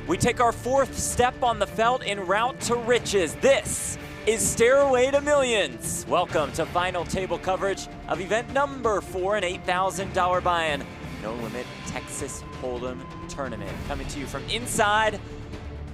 We take our fourth step on the felt en route to riches. This is Stairway to Millions. Welcome to final table coverage of event number 4, an $8,000 buy-in. No limit Texas Hold'em tournament. Coming to you from inside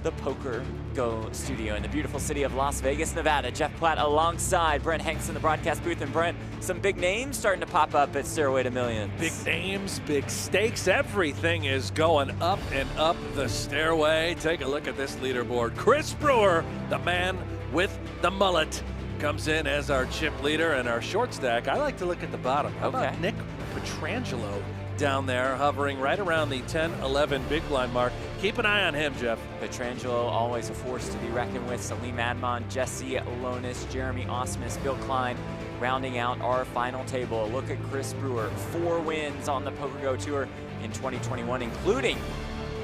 the PokerGO Studio in the beautiful city of Las Vegas, Nevada. Jeff Platt alongside Brent Hanks in the broadcast booth. And Brent, some big names starting to pop up at Stairway to Millions. Big names, big stakes. Everything is going up and up the stairway. Take a look at this leaderboard. Chris Brewer, the man with the mullet, comes in as our chip leader, and our short stack. I like to look at the bottom. How about Nick Petrangelo down there, hovering right around the 10-11 big blind mark. Keep an eye on him, Jeff. Petrangelo, always a force to be reckoned with. Salim Admon, Jesse Lonis, Jeremy Ausmus, Bill Klein, rounding out our final table. A look at Chris Brewer, 4 wins on the PokerGO Tour in 2021, including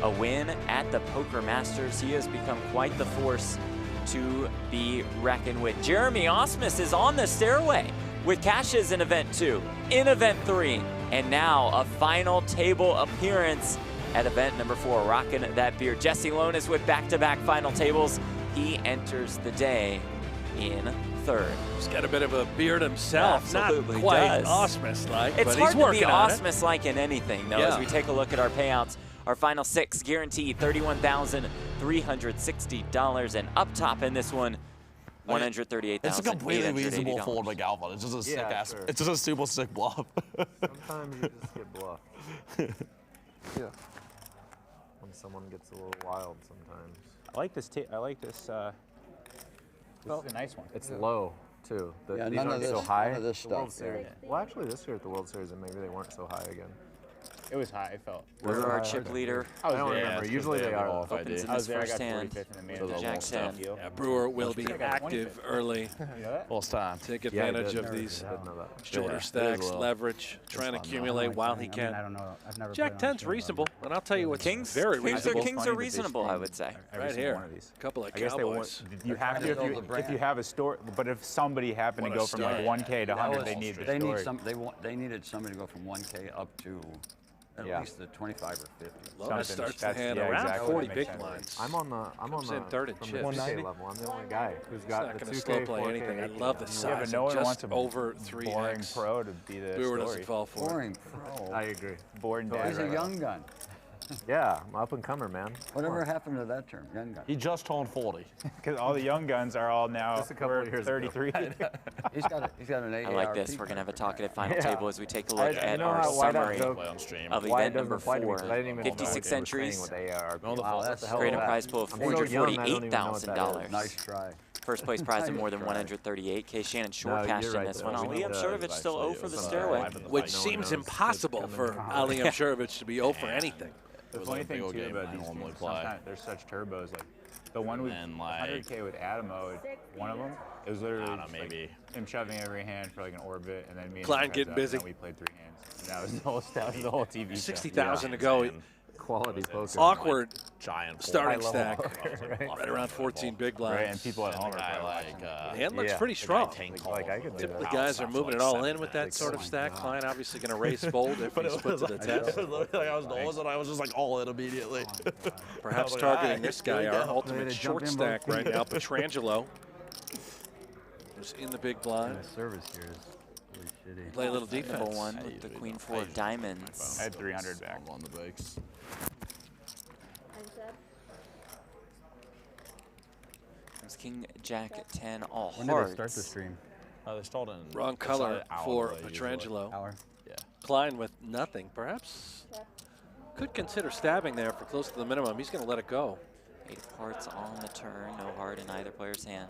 a win at the Poker Masters. He has become quite the force to be reckoned with. Jeremy Ausmus is on the stairway with cashes in event 2, in event 3, and now a final table appearance at event number 4, rocking that beard. Jesse Lonis with back-to-back final tables. He enters the day in 3rd. He's got a bit of a beard himself. Absolutely not quite does. Ausmus-like, but It's he's hard to be working on it. Ausmus-like in anything, though, as we take a look at our payouts. Our final 6 guaranteed $31,360, and up top in this one, $138,000. It's a completely reasonable fold by Galvan. It's just a sick ass. Sure. It's just a super sick bluff. Sometimes you just get bluffed. Yeah. When someone gets a little wild sometimes. I like this. I like this. This is a nice one. It's low too. Yeah, these none aren't of so this- high. none of this The World stuff. Series. Well, actually, this year at the World Series, maybe they weren't so high again. It was high. It felt. We're our chip leader. I don't remember. Usually they are. Opens in I was this there. I first got hand. 45th in the main with the event. Jack 10. Yeah, Brewer will be active early. You know that? Full time. Take Yeah, I advantage did. of these I didn't know that. shorter Yeah, stacks, it is leverage, trying to fun, though. accumulate while he I can. don't know. I've never Jack played on 10's stream, reasonable, and I'll tell you what's Kings, very kings reasonable. are reasonable, I would say. Every Right single here, one of these. a couple of I guess they want. cowboys. You have trying to to build the if brand. you have a store, but if somebody happened to What a go from like start. 1K to 100, was- they need the They story. need some. They needed somebody to go from 1K up to at least the 25 or 50. Lonis Something. starts the That's- hand yeah, around exactly. 40 That big makes sense. blinds. I'm on Comes the in third in from chips. the 2K level. I'm the only guy who's He's got not the going to 2K, slow play 4K, anything. I 8K. love the Yeah, size. but no one just wants a over boring 3x. pro to be the Brewer story. doesn't fall for it. Boring pro. I agree. Boring dad. He's a young gun. Yeah, I'm up and comer, man. Whatever happened to that term, young gun? He just turned 40. Because all the young guns are all now Just a couple we're of years ago. 33. He's got an AARP. I like this. We're going to have a talkative final Yeah. table as we take a look You at know our how- why not summary joke Play on stream. of why it event doesn't number apply to me, 4. 'cause I didn't even know 56 what they were saying entries. with AARP. Wow, that's Great hell. prize pool of I'm so young, I don't even know what that $448,000. Nice try. First place prize of more than Nice try. $138K. Shannon Short No, cashed you're in right, this though. one. We Ali need to- Amshurovich still 0 for the Right. stairway. Which No one seems knows. impossible It's for coming. Ali Amshurovich to be 0 for anything. The was funny like a thing big too game about I these normally games, play. sometimes there's such turbos. Like the one with then, like, 100K with Adamo, one of them, it was literally I don't know, just, maybe. like, him shoving every hand for like an orbit, and then me and Klein him heads getting up, busy. And then we played 3 hands. And that was the whole the whole TV show. 60,000 to go. Quality poker. Awkward Giant starting High-level stack. poker, Right around 14 big Right, and blinds. people at home are guy probably like watching. The hand looks Yeah. pretty strong. Like I could do Typically, that. guys are moving it all in with that sort of stack. Klein obviously going to raise fold if he's put to the test. Like I was nosing, and I was just like all in immediately. Perhaps like, targeting "Ah, this here we guy, our go." ultimate Ready to short jump in, stack bro? right now, Petrangelo, who's in the big blind. The service here is really shitty. Play a little Number defense. 1 with the Queen 4 of diamonds. I had 300 back. I'm on the bakes. Comes King Jack 10 all When did they start the hearts. stream? They started in Wrong they color started hour for late usually. Petrangelo. Hour. Yeah. Klein with nothing. Perhaps could consider stabbing there for close to the minimum. He's going to let it go. 8 of hearts on the turn. No heart in either player's hand.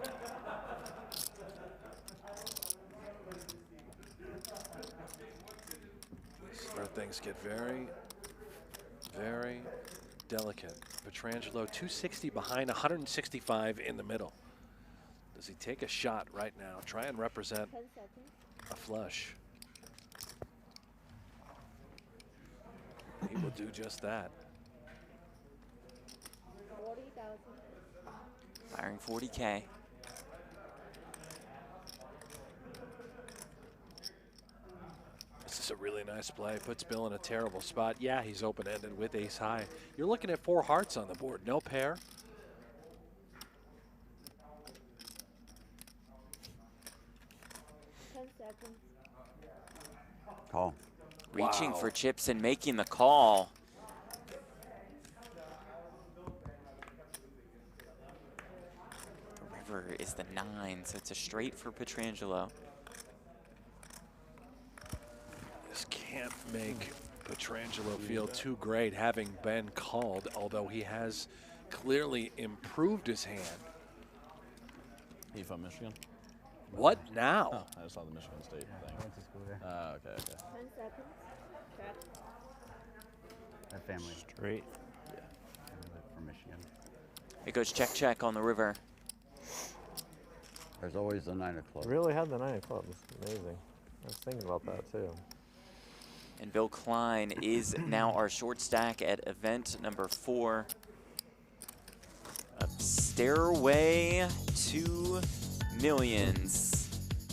This is where things get very, very delicate. Petrangelo 260 behind, 165 in the middle. Does he take a shot right now? Try and represent a flush. He will do just that. Firing 40K. This is a really nice play. Puts Bill in a terrible spot. Yeah, he's open-ended with ace high. You're looking at 4 hearts on the board. No pair. Call. Reaching Wow. for chips and making the call. The river is the 9, so it's a straight for Petrangelo. This can't make Petrangelo feel too great having been called, although he has clearly improved his hand. He from Michigan? What now? Oh, I just saw the Michigan State thing. Went to school there. Okay, okay. 10 seconds. Check. That family Straight. from Michigan. It goes check, check on the river. There's always the 9 of clubs. Really had the 9 of clubs. Amazing. I was thinking about that too. And Bill Klein is now our short stack at event number 4 of Stairway to Millions.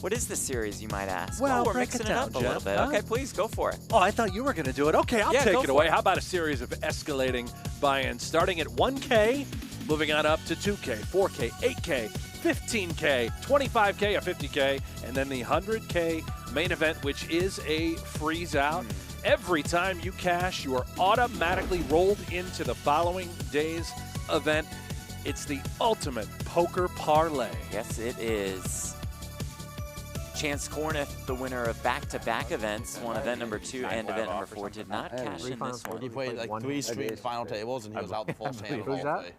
What is the series, you might ask? Well, oh, we're break mixing it it up down, a little Jeff, bit. huh? Okay, please go for it. Oh, I thought you were going to do it. Okay, I'll Yeah, take go it for away. it. How about a series of escalating buy-ins starting at 1K, moving on up to 2K, 4K, 8K, 15K, 25K, or 50K, and then the 100K main event, which is a freeze out. Every time you cash, you are automatically rolled into the following day's event. It's the ultimate poker parlay. Yes, it is. Chance Corneth, the winner of back-to-back events, won event number 2 and event number 4, did not cash in this one. He played like one 3 a straight day final straight. tables, and he was out the full stand. Who's that?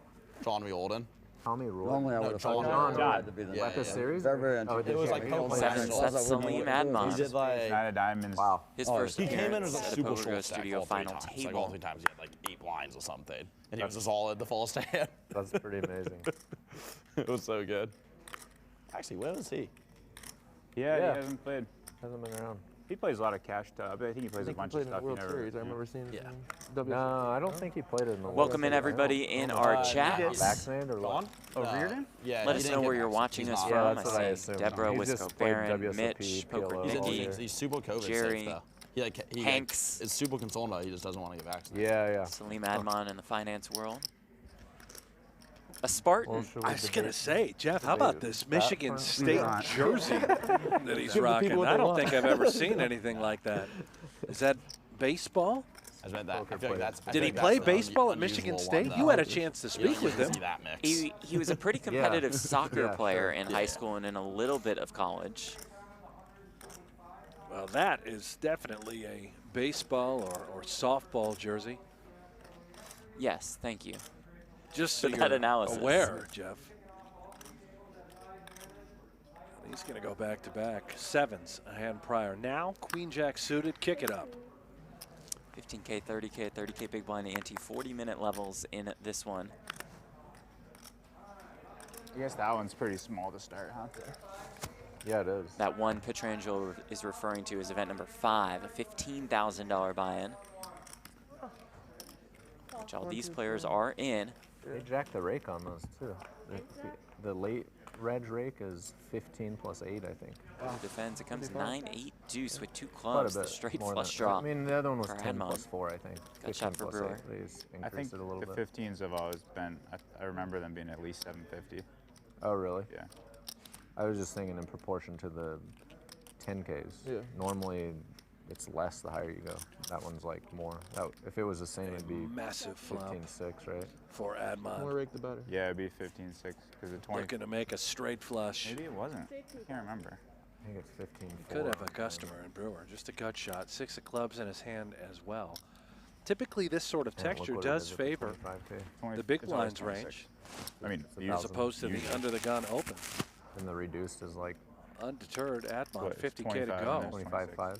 John Riordan. Tommy Roy. Normally I No, would have John. thought John. had to be the Yeah, Like the yeah. series? Very, very Oh, It was like he Poker only Sevens, had- that's all that Salim would- Admon. He did like Nine of diamonds. Wow. His Oh, first he came in appearance as a at the super PokerGO short stack Studio all 3 final times. Like all table. 3 times he had like 8 blinds or something, and he was just all in the full stand. That's pretty amazing. It was so good. Actually, where was he? Yeah, Yeah. he hasn't played. Hasn't been around. He plays a lot of cash tub. I think he plays a bunch of stuff. He never, I remember seeing Yeah. No, I don't think he played it in the Welcome in, everybody, in our chat. Vaccinated or Gone? what? Oh, Reardon? Yeah. Let he us didn't know get where you're vaccinated. watching He's us not. from. Yeah, I that's what I see assumed. Deborah, He's just Wisco, played Baron, WSOP, Mitch, PLO, Poker all Nicky, year. He's super COVID Jerry, safe though. He Hanks. is super concerned though. He just doesn't want to get vaccinated. Yeah. Salim Admon in the finance world. A Spartan. Well, should we I was going to debate- say, Jeff, how about this Michigan front? State Not. jersey that he's Give the rocking? people what I they don't want. think I've ever seen anything like that. Is that baseball? I bet that. Poker I feel like that's. I Did feel he like play that's the baseball at unusual Michigan one, State? though. You had a chance to You speak don't with usually him. see that mix. He was a pretty competitive soccer Yeah, player sure. in high school and in a little bit of college. Well, that is definitely a baseball or softball jersey. Yes, thank you. Just so For you're that analysis. aware, Jeff. He's going to go back to back. Sevens, a hand prior. Now, Queen Jack suited, kick it up. 15K, 30K, 30K big blind ante, 40-minute levels in this one. I guess that one's pretty small to start, huh? Yeah, it is. That one Petrangelo is referring to is event number 5, a $15,000 buy-in, which all these players are in. They jacked the rake on those too. The late reg rake is 15 plus 8, I think. Defends, it comes 9-8 deuce with 2 Quite a clubs, the bit straight more flush than- draw. I mean, the other one was for 10 Admon. plus 4, I think. Got shot 15 for plus Brewer. 8. They just I think increased it a little the bit. 15s have always been, I remember them being at least 750. Oh, really? Yeah. I was just thinking in proportion to the 10Ks. Yeah. Normally, it's less the higher you go. That one's like more. If it was the same, it'd be Massive flop 15-6, right? for Admon. rake the better. Yeah, it'd be 15-6 because the 20. Looking to make a straight flush. Maybe it wasn't. I can't remember. I think it's 15-4. Could have a customer in Brewer. Just a gut shot. 6 of clubs in his hand as well. Typically, this sort of Yeah, look texture what it does is at the favor 25K. 20 the big it's always blinds 26. range, I mean, It's a usually- as opposed to the usually. under the gun open. And the reduced is like Undeterred, Admon, What, it's 50K to 25 go. and 25.5.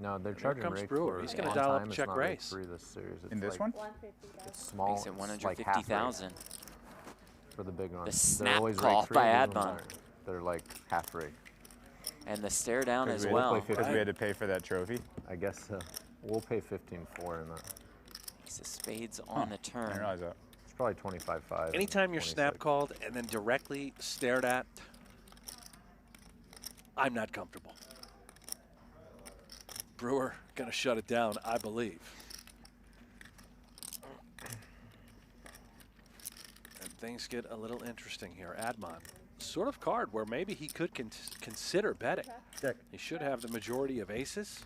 No, they're charging comes rake Brewer. for He's gonna on dial up time, it's check not rake raise. free this series. It's In this like, one? 150, guys. It's small. Makes it It's like half rake 150,000. for the big ones. The They're snap always call rake free, by these ones Admon. aren't. They're like half rake. And the stare down Because as we well. play Because we had to pay for that trophy. I guess so. We'll pay 15-4 in that. Ace of spades on the I didn't turn. realize that. It's probably 25-5. Anytime you're snap 26. called and then directly stared at, I'm not comfortable. Brewer going to shut it down, I believe. And things get a little interesting here. Admon, sort of card where maybe he could consider betting. Check. He should have the majority of aces.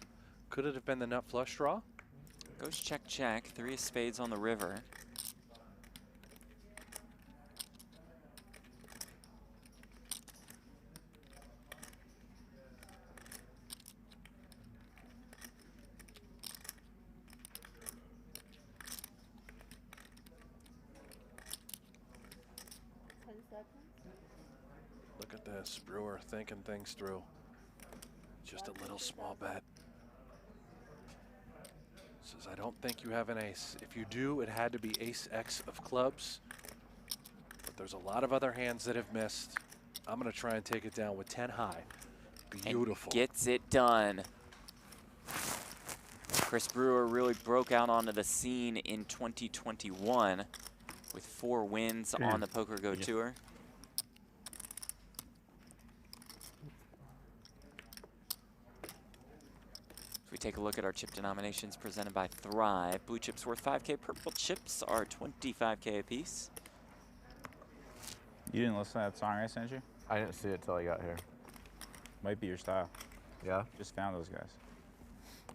Could it have been the nut flush draw? Goes check, check. 3 of spades on the river. Look at this, Brewer thinking things through. Just a little small bet. Says, I don't think you have an ace. If you do, it had to be ace X of clubs. But there's a lot of other hands that have missed. I'm going to try and take it down with 10 high. Beautiful. And gets it done. Chris Brewer really broke out onto the scene in 2021 with 4 wins on the PokerGO Tour. We take a look at our chip denominations presented by Thrive. Blue chips worth 5K, purple chips are 25K a piece. You didn't listen to that song I sent you? I didn't see it till I got here. Might be your style. Yeah? Just found those guys.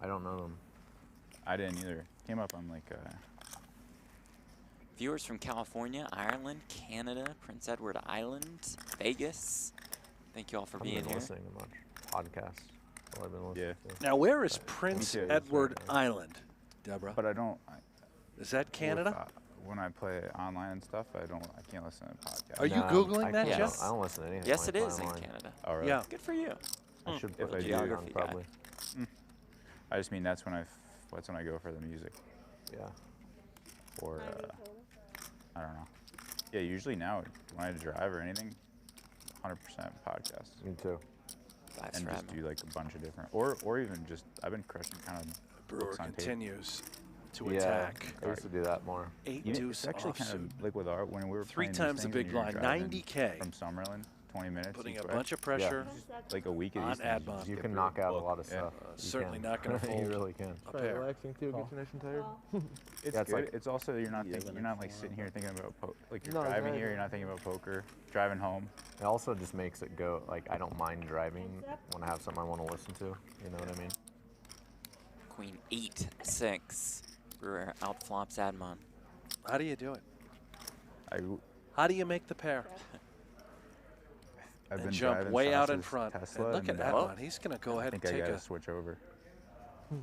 I don't know them. I didn't either. Came up on like Viewers from California, Ireland, Canada, Prince Edward Island, Vegas. Thank you all for I being haven't been here. listening to much podcasts. All I've been listening to. Now, where is Prince too. Edward Island, Deborah? but I don't. Is that Canada? When I play online and stuff, I can't listen to podcasts. Are you No, Googling I that, can't. Jess? I don't listen to anything. Yes, when it I play is in online. Canada. Oh, really? Yeah. Good for you. I should If put I it do, down geography guy. probably. I just mean that's when I go for the music, Yeah. or I don't know. Yeah, usually now when I drive or anything, 100% podcasts, Me too. Vibes and for just Admon. do like a bunch of different, or even just I've been crushing kind of Brewer books on tape. continues to Yeah. attack. I used to do that more. 8 You know, deuce it's actually offsuit. kind of like with our when we were 3 playing these times the things big and you're blind, driving 90K. from Summerlin, 20 minutes. Putting each a way. bunch of pressure. Like a week of on these things, Admon. just You get can through knock the out a book. lot of Yeah. stuff. You Certainly can. not going to fold You really can. a pair. Relaxing too, get your nice and tired. It's Yeah, it's good. like- It's also you're not like sitting here thinking about like you're No, driving exactly. here, you're not thinking about poker. Driving home, It also just makes it go, like, I don't mind driving when I have something I want to listen to. You know what I mean? Queen 8-6. Brewer outflops Admon. How do you do it? I How do you make the pair? I've And been jump driving way out in Sas's front. Tesla, And look at and Admon. He's going to go I ahead and think I take gotta a, switch over.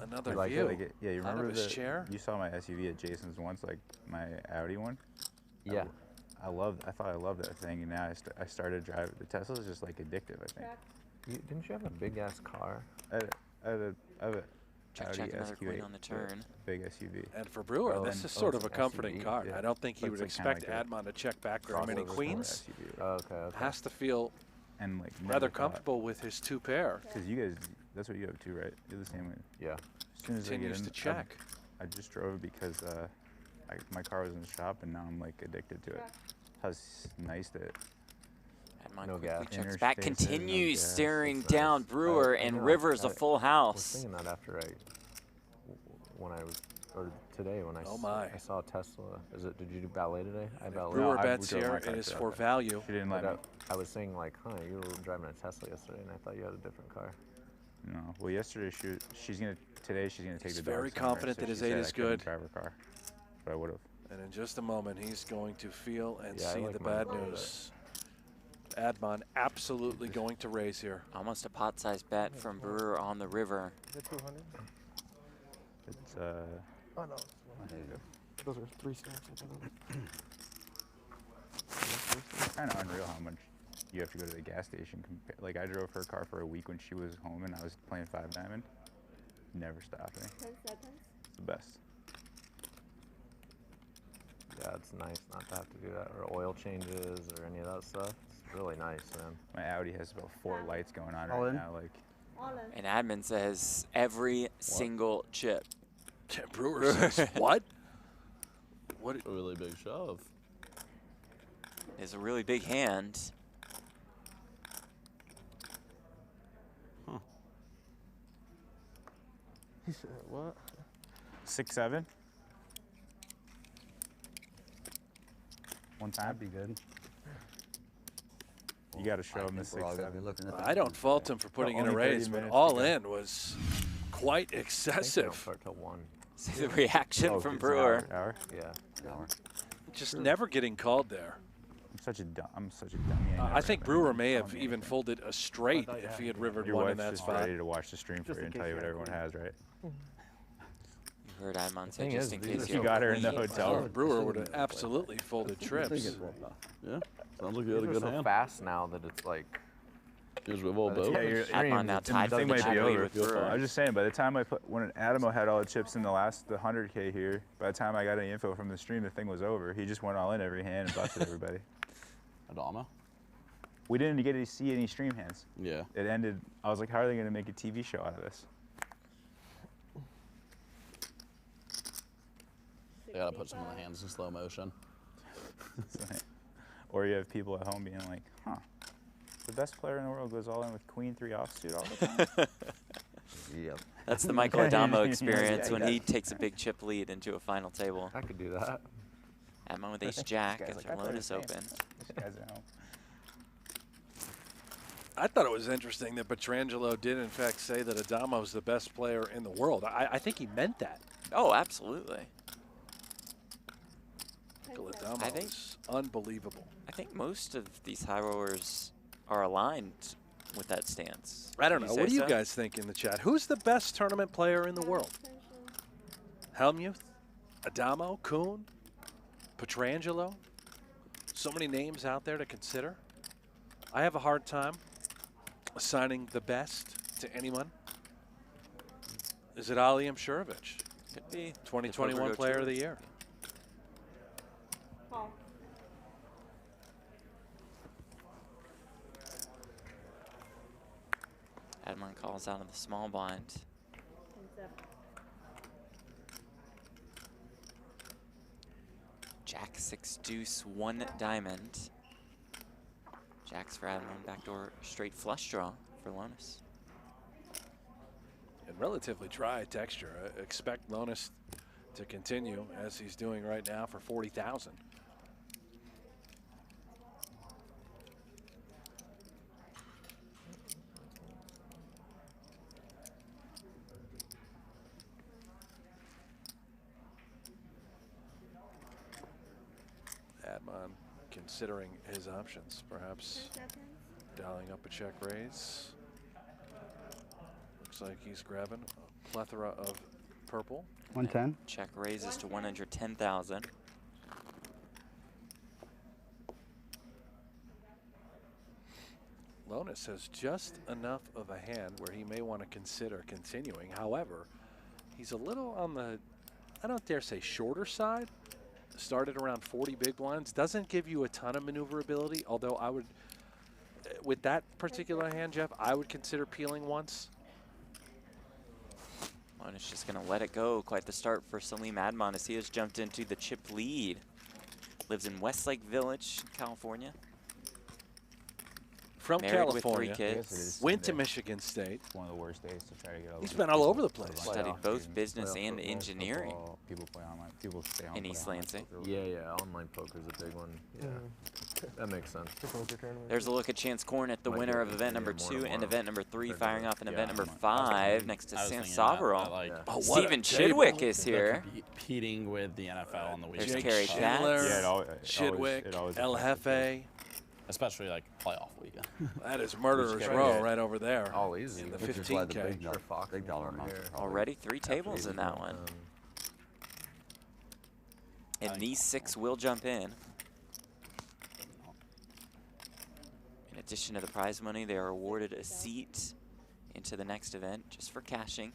another You like it? view. Like yeah, you out of remember his the chair? you saw my SUV at Jason's once, like my Audi one. Yeah. I thought I loved that thing, and now I started driving. The Tesla's just like addictive. I think. Didn't you have a big ass car? I have a Check, Audi check, another queen SQ8, on the turn. big SUV. And for Brewer, Oh, this and- is sort oh, of a it's an comforting SUV, card. yeah. I don't think he But would it's, like, expect kinda like Admon to check back very many crossover queens. SUV, Oh, okay. Has to feel and like rather comfortable with his 2 pair. Because you guys, that's what you have too, right? You're the same way. Yeah. As soon as I get Continues in, to check. I just drove because my car was in the shop, and now I'm like addicted to it. How nice that. Admon No quickly gas. checks Interstates back, and no continues gas, staring that's down nice. Brewer, You and know, River's a full I was house. thinking that after when I was, or today when I, Oh my. I saw a Tesla. Did you do ballet today? I ballet. Brewer I bets drove my here. car It is today. for value. She didn't let But me. I was saying like, you were driving a Tesla yesterday, and I thought you had a different car. No. Well, yesterday she's gonna take He's the very dog somewhere, confident so that his she 8 said is I couldn't good. Drive her car, but I would have. And in just a moment, he's going to feel and Yeah, I see like the mine bad a little bit. news. Admon absolutely going to raise here. Almost a pot-sized bet from Brewer on the river. Is it 200? It's Oh, no. Those are 3 stacks. it's kind of unreal how much you have to go to the gas station. Like I drove her car for a week when she was home, and I was playing 5 Diamond. Never stopped me. 10 seconds. It's the best. Yeah, it's nice not to have to do that, or oil changes, or any of that stuff. It's really nice, man. My Audi has about 4 lights going on All right in? now. Like All in. And Admin says every single chip. Brewer says, what? What? A really big shove. Is a really big hand. He said, what? 6-7. One time. That'd be good. You got to show him the We're all gonna be 6-7. looking at I don't fault him for putting in a only 30 raise, but minutes all to go. in was quite I think they don't excessive. start till 1. See the reaction Oh, from it's an Brewer. hour. Yeah. Hour. Just never getting called there. I'm such a dummy. I think Brewer may have even even folded a straight if he had rivered Your one in wife's that just spot. ready to watch the stream for Just you in and tell case you what you everyone has, right? You heard Admon say thing just is, in these case are You you got her in the overlead. hotel room. Brewer would have absolutely folded trips. Yeah, sounds like you had a These are good so hand. fast now that it's like. Here's with all by the both. time Yeah, the you're- stream, Admon now it's- tied the thing might be heavily over. with Brewer. I was just saying, by the time when Adamo had all the chips in the 100K here, by the time I got any info from the stream, the thing was over. He just went all in every hand and busted everybody. Adama? We didn't get to see any stream hands. Yeah. It ended. I was like, how are they going to make a TV show out of this? They gotta put some of the hands in slow motion. Or you have people at home being like, huh, the best player in the world goes all in with Queen 3 offsuit all the time? Yep. That's the Michael Adamo Yeah, experience he when does. he takes a big chip lead into a final table. I could do that. Admon with ace jack This guy's after like, I played Lonis the same. open. This guy's at home. I thought it was interesting that Petrangelo did in fact say that Adamo's the best player in the world. I think he meant that. Oh, absolutely. Michael I Adamo think- is unbelievable. I think most of these high rollers are aligned with that stance. I don't Would know. you What do say you so? guys think in the chat? Who's the best tournament player in the world? Helmuth, Adamo, Kuhn, Petrangelo. So many names out there to consider. I have a hard time assigning the best to anyone. Is it Ali Mshurovich, Could be. 2021 PokerGO Player of Tour. the Year? Call. Admon calls out of the small blind. 10-7. Jack 6 deuce 1 diamond. Jacks for Admon, backdoor straight flush draw for Lonis. And relatively dry texture. I expect Lonis to continue as he's doing right now for 40,000. Admon considering his options, perhaps 10 seconds. dialing up a check raise. Looks like he's grabbing a plethora of purple. 110. Check raises to 110,000. Lonis has just enough of a hand where he may want to consider continuing. However, he's a little on the, I don't dare say shorter side. Started around 40 big blinds. Doesn't give you a ton of maneuverability, although I would, with that particular hand, Jeff, I would consider peeling once. Lonis just going to let it go. Quite the start for Salim Admon as he has jumped into the chip lead. Lives in Westlake Village, California. From Married with 3 California, kids. went to Michigan State. It's one of the worst days to try to get all He's the been all people over the to place. play Studied off both games, business playoff and football, engineering football, people play online. People stay home. in play East online Lansing. poker. Yeah, online poker's a big one. Yeah, that makes sense. For poker tournament. There's a look at Chance Corn at the Might winner get of event number more 2 and tomorrow. event number 3, Third firing day. off in Yeah, event number I 5 next to I was San thinking that, Savero. like, Yeah. Oh, what a Steven table. Chidwick is here. competing with the NFL on the There's weekend. Kerry Jake Katz. Schindler, Yeah, it always Chidwick, El affects the Jefe. Especially like playoff weekend. That is murderer's Which row guy? right over there. All easy. In the Which is why the 15K. big, Fox big dollar are amounts here. are probably Already 3 tables in that one. And these 6 will jump in. In addition to the prize money, they are awarded a seat into the next event just for cashing.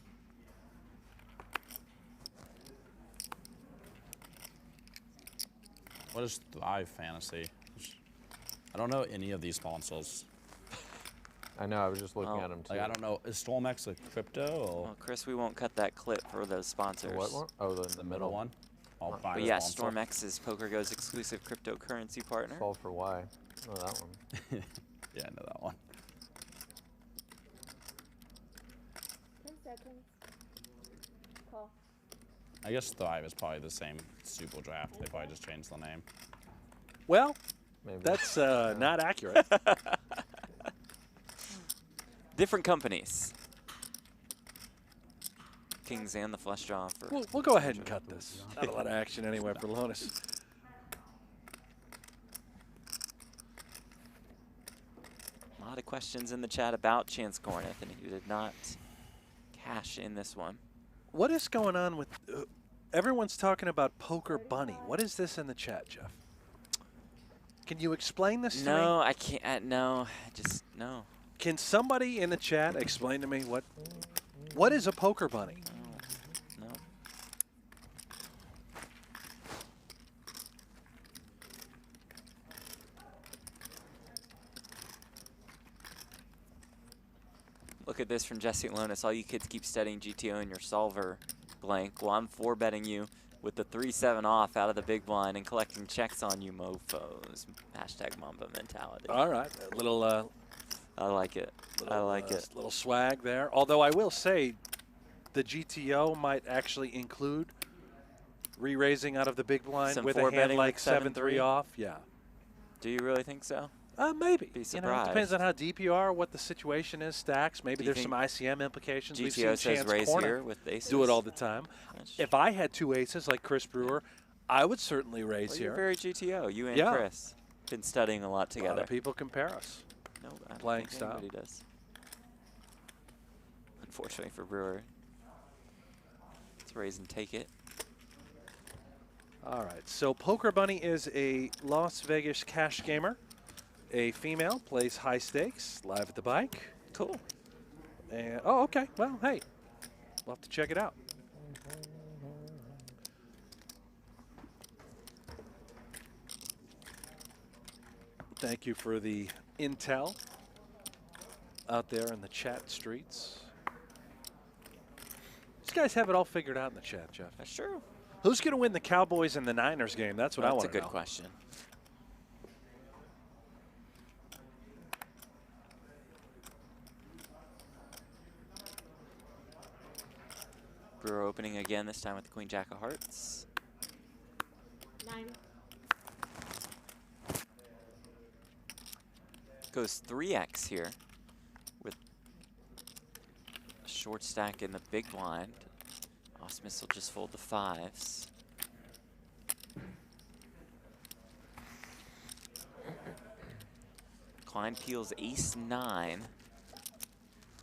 What is live fantasy? I don't know any of these sponsors. I know. I was just looking Oh. at them too. Like I don't know. Is Stormex a crypto or Well, Chris, we won't cut that clip for those The sponsors. what one? Oh, the the middle one? I'll find But a yeah, sponsor. StormX is PokerGo's exclusive cryptocurrency partner. Solve for why? Oh, that one. Yeah, I know that one. 10 seconds. I guess Thrive is probably the same Super Draft. They probably just changed the name. Well, Maybe. that's not accurate. Different companies. Kings and the flush draw. For We'll go ahead and cut this. Not a lot of action anyway for Lonis. A lot of questions in the chat about Chance Corneth, and he did not cash in this one. What is going on with... everyone's talking about Poker Bunny. What is this in the chat, Jeff? Can you explain this to me? No, I can't. No, just no. Can somebody in the chat explain to me what is a Poker Bunny? No. Look at this from Jesse Lonis. All you kids keep studying GTO in your solver blank. Well, I'm 4-betting you with the 3-7 off out of the big blind and collecting checks on you mofos. Hashtag Mamba mentality. All right, a little... I like it. I like it. Little swag there. Although I will say the GTO might actually include re-raising out of the big blind Some with a hand four-betting like with 7-3 off. Yeah. Do you really think so? Maybe. Be You know, it depends surprised. on how deep you are, what the situation is, stacks. Maybe Do you there's some ICM implications. We've seen GTO says Chance raise Corneth here with aces. do it all the time. That's- If I had two aces like Chris Brewer, I would certainly raise Well, here. you're very GTO. You and Yeah. Chris been studying a lot A lot together. of people compare us. No, I don't playing think style. anybody does. Unfortunately for Brewer, let's raise and take it. All right, so Poker Bunny is a Las Vegas cash gamer. A female, plays high stakes, live at the bike. Cool. And oh, okay. Well, hey, we'll have to check it out. Thank you for the intel out there in the chat streets. These guys have it all figured out in the chat, Jeff. That's true. Who's going to win the Cowboys and the Niners game? That's what I want That's to a know. good question. Brewer opening again, this time with the Queen Jack of Hearts. 9. Goes 3x here with a short stack in the big blind. Ausmus will just fold the 5s. Klein peels ace-9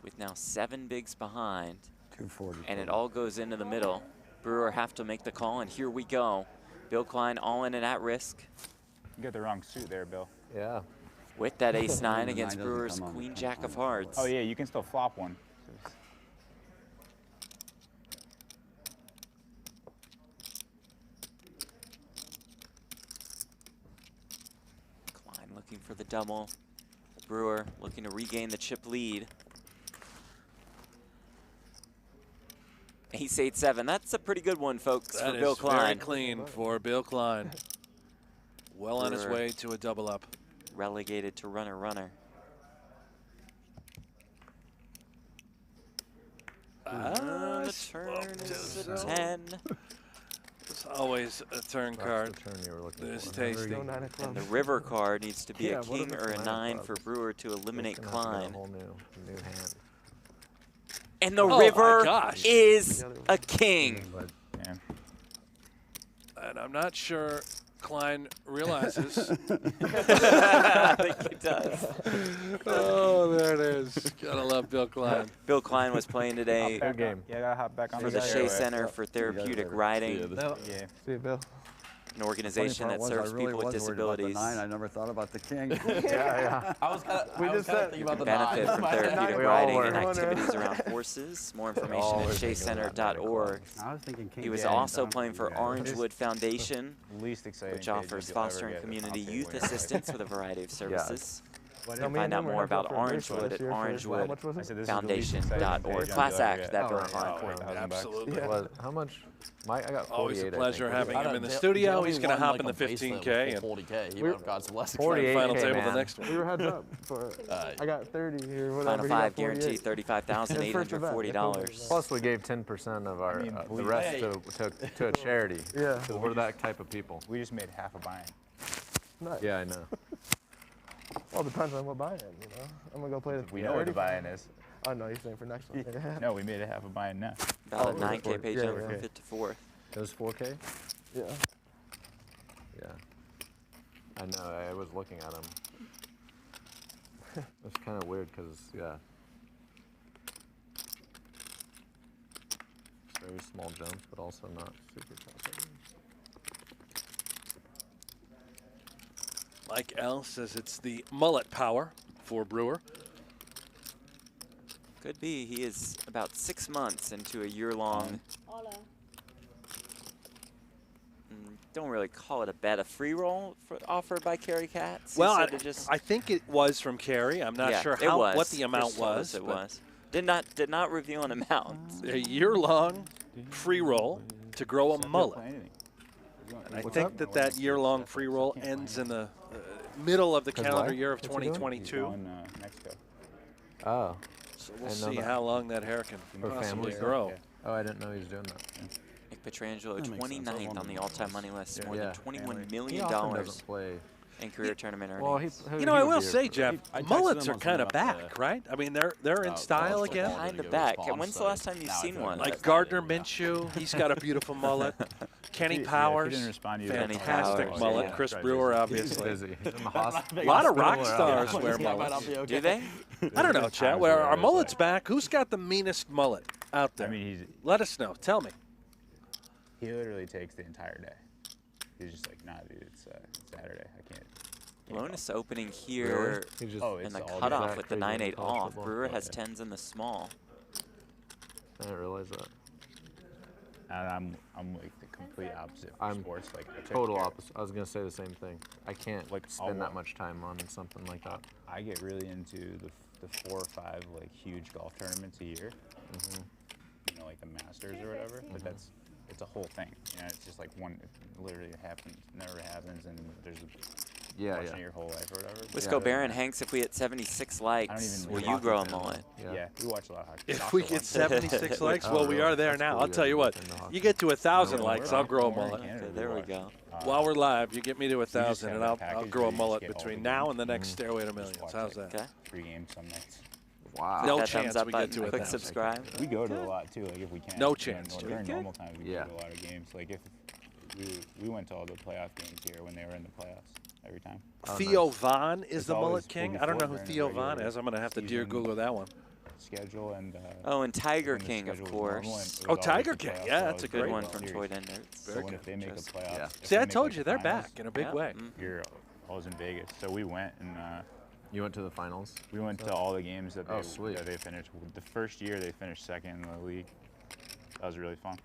with now 7 bigs behind. 240. And it all goes into the middle. Brewer have to make the call, and here we go. Bill Klein all in and at risk. You got the wrong suit there, Bill. Yeah. With that ace-9 The against nine doesn't Brewer's come on. Queen Jack of Hearts. Oh yeah, you can still flop one. Klein looking for the double. Brewer looking to regain the chip lead. Ace 8-7. That's a pretty good one, folks, That for Bill is very Klein. clean for Bill Klein. Well on his Brewer. way to a double up. Relegated to runner-runner. The turn is a 10. It's always a turn That's card. the turn you were looking This for. tasty. No 9 of And clubs. the river card needs to be Yeah, a what king if or it's a nine 9 of for clubs? Brewer to eliminate It's gonna have to Klein. get a whole new hand. And the Oh my river gosh. is a king. But Yeah. And I'm not sure Klein realizes. I think he does. Oh, there it is. Gotta love Bill Klein. Bill Klein was playing today Good game. Yeah, I gotta hop back on for the Shea stairway. Center for Therapeutic later. Riding, No. Yeah. See you, Bill. an organization that serves people with disabilities. I never thought about the king. Yeah. I was kind We of just said thinking about the Benefit nine. from My head. therapeutic We all riding were. and activities around horses. More information at always thinking about shaycenter.org. I was thinking king. He was Jack. also playing for Yeah. Orangewood Foundation, Least exciting. which page offers you'll ever foster and get community update youth when you're like- assistance with a variety of services. Find out more about Orangewood at orangewoodfoundation.org. Class act, that Bill Klein. Absolutely. Yeah. How much? I got 48. Always a pleasure I think. having him in the studio. He's going to hop in the 15K. And 40K. He would have got some less 48, final okay, table man. the next one. We were heads up. For, I got 30 or whatever. Final he five got 48. guaranteed $35,840. Plus, we gave 10% of our the rest to a charity. Yeah. So we're that type of people. We just made half a buy-in. Nice. Yeah, I know. Well, it depends on what buy-in, you know. I'm gonna go play the. We know what the buy-in is. Oh no, you're saying for next one. No, we made a half a buy-in now. About a 9K page yeah, over yeah. from 5th to 4th. It was 4K? Yeah. Yeah. I know, I was looking at them. It's kind of weird because, yeah. Very small jumps, but also not super tough. Mike L says it's the mullet power for Brewer. Could be. He is about 6 months into a year-long, don't really call it a bet, a free roll offered by Kerry Katz. Well, I I think it was from Kerry. I'm not sure what the amount was. It was. Did not reveal an amount. A year-long free roll to grow a mullet. And I think that year-long free roll ends in the middle of the calendar year of 2022. Mexico. Oh. So we'll see how long that hair can possibly grow. Oh, I didn't know he was doing that. Nick Petrangelo, 29th on the all-time money list, more than $21 million in career tournament earnings. You know, I will say, Jeff, mullets are kind of back, right? I mean, they're in style again. Kind of back. When's the last time you've seen one? Like Gardner Minshew, he's got a beautiful mullet. Kenny Powers, fantastic mullet. Yeah. Chris Brewer, obviously. Busy. A lot of rock stars wear mullets. Do they? I don't know, Chad. Well, our mullet's back. Who's got the meanest mullet out there? I mean, let us know. Tell me. he literally takes the entire day. He's just like, nah, dude, it's Saturday. I can't. Lonis opening here in the cutoff with the 9-8 off. Brewer has 10s in the small. I didn't realize that. And I'm like the complete opposite. I'm sports, like total opposite. I was gonna say the same thing. I can't Like, spend that much time on something like that. I get really into the 4 or 5 like huge golf tournaments a year. You know, like the Masters or whatever. But it's a whole thing. You know, it's just like one. It literally happens, never happens, and there's watching your whole life or whatever. Wisco Baron, Hanks, if we hit 76 likes, will you grow a mullet? Yeah, we watch a lot of hockey. If we get 76 likes, well, we are there now. I'll tell you what. You get to 1,000 likes, I'll grow a mullet. Okay, there we go. While we're live, you get me to 1,000, and I'll grow a mullet between now and the next Stairway to Millions. How's that? Okay. 3 games some nights. Wow. No That chance thumbs up we get button, to click 1,000. subscribe. We go to a lot too, like if we can. No chance, During Jim. normal times, we go to a lot of games. Like if we went to all the playoff games here when they were in the playoffs every time. Theo Vaughn is It's the mullet always king. fully I don't know who forward Theo during the Vaughn regular is. I'm going to have to dear season Google that one. Schedule and Oh, and Tiger when the King, of schedule was normal, course. and it Oh, was always Tiger the King. playoffs, Yeah, so that's it a was Good one World from Series. Troy Dendertz. So when if they make a playoff, Yeah. if See, they I make, told like, you, the they're finals, back in a big Yeah. way. You're always in Vegas. So we went and You went to the finals? we went to all the games that Oh, sweet. they finished. The first year they finished 2nd in the league. That was really fun.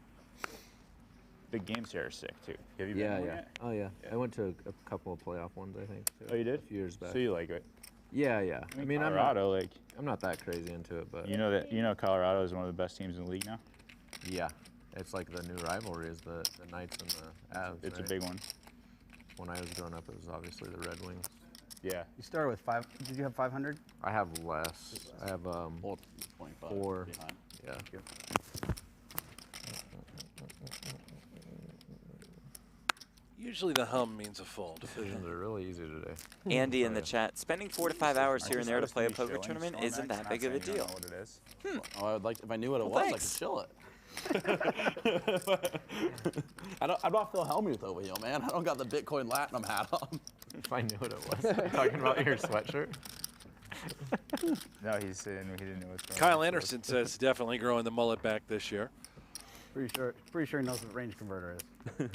The games here are sick too. Have you been to one yet? Oh yeah. I went to a couple of playoff ones, I think. Too, Oh, you did? A few years back. So you like it? Yeah, yeah. I mean, I'm Colorado, like not that crazy into it, but you know Colorado is one of the best teams in the league now. yeah, it's like the new rivalry is the Knights and the Avs. It's right? a big one. When I was growing up, it was obviously the Red Wings. Yeah. You started with 5. Did you have 500? I have less. I have 25 4. behind. Yeah. Usually the hum means a fold. Decisions are really easy today. Andy in the chat, spending 4 to 5 hours here and there to play a poker tournament Showing isn't nights, that big of a not saying you deal. don't know what it is. Oh, I would like, if I knew what it Well, was, thanks. I could chill it. I'm not Phil Hellmuth over here, man. I don't got the Bitcoin Latinum hat on. If I knew what it was. Are you talking about your sweatshirt? No, he's saying he didn't know what's going Kyle on. Anderson says definitely growing the mullet back this year. Pretty sure he knows what range converter is.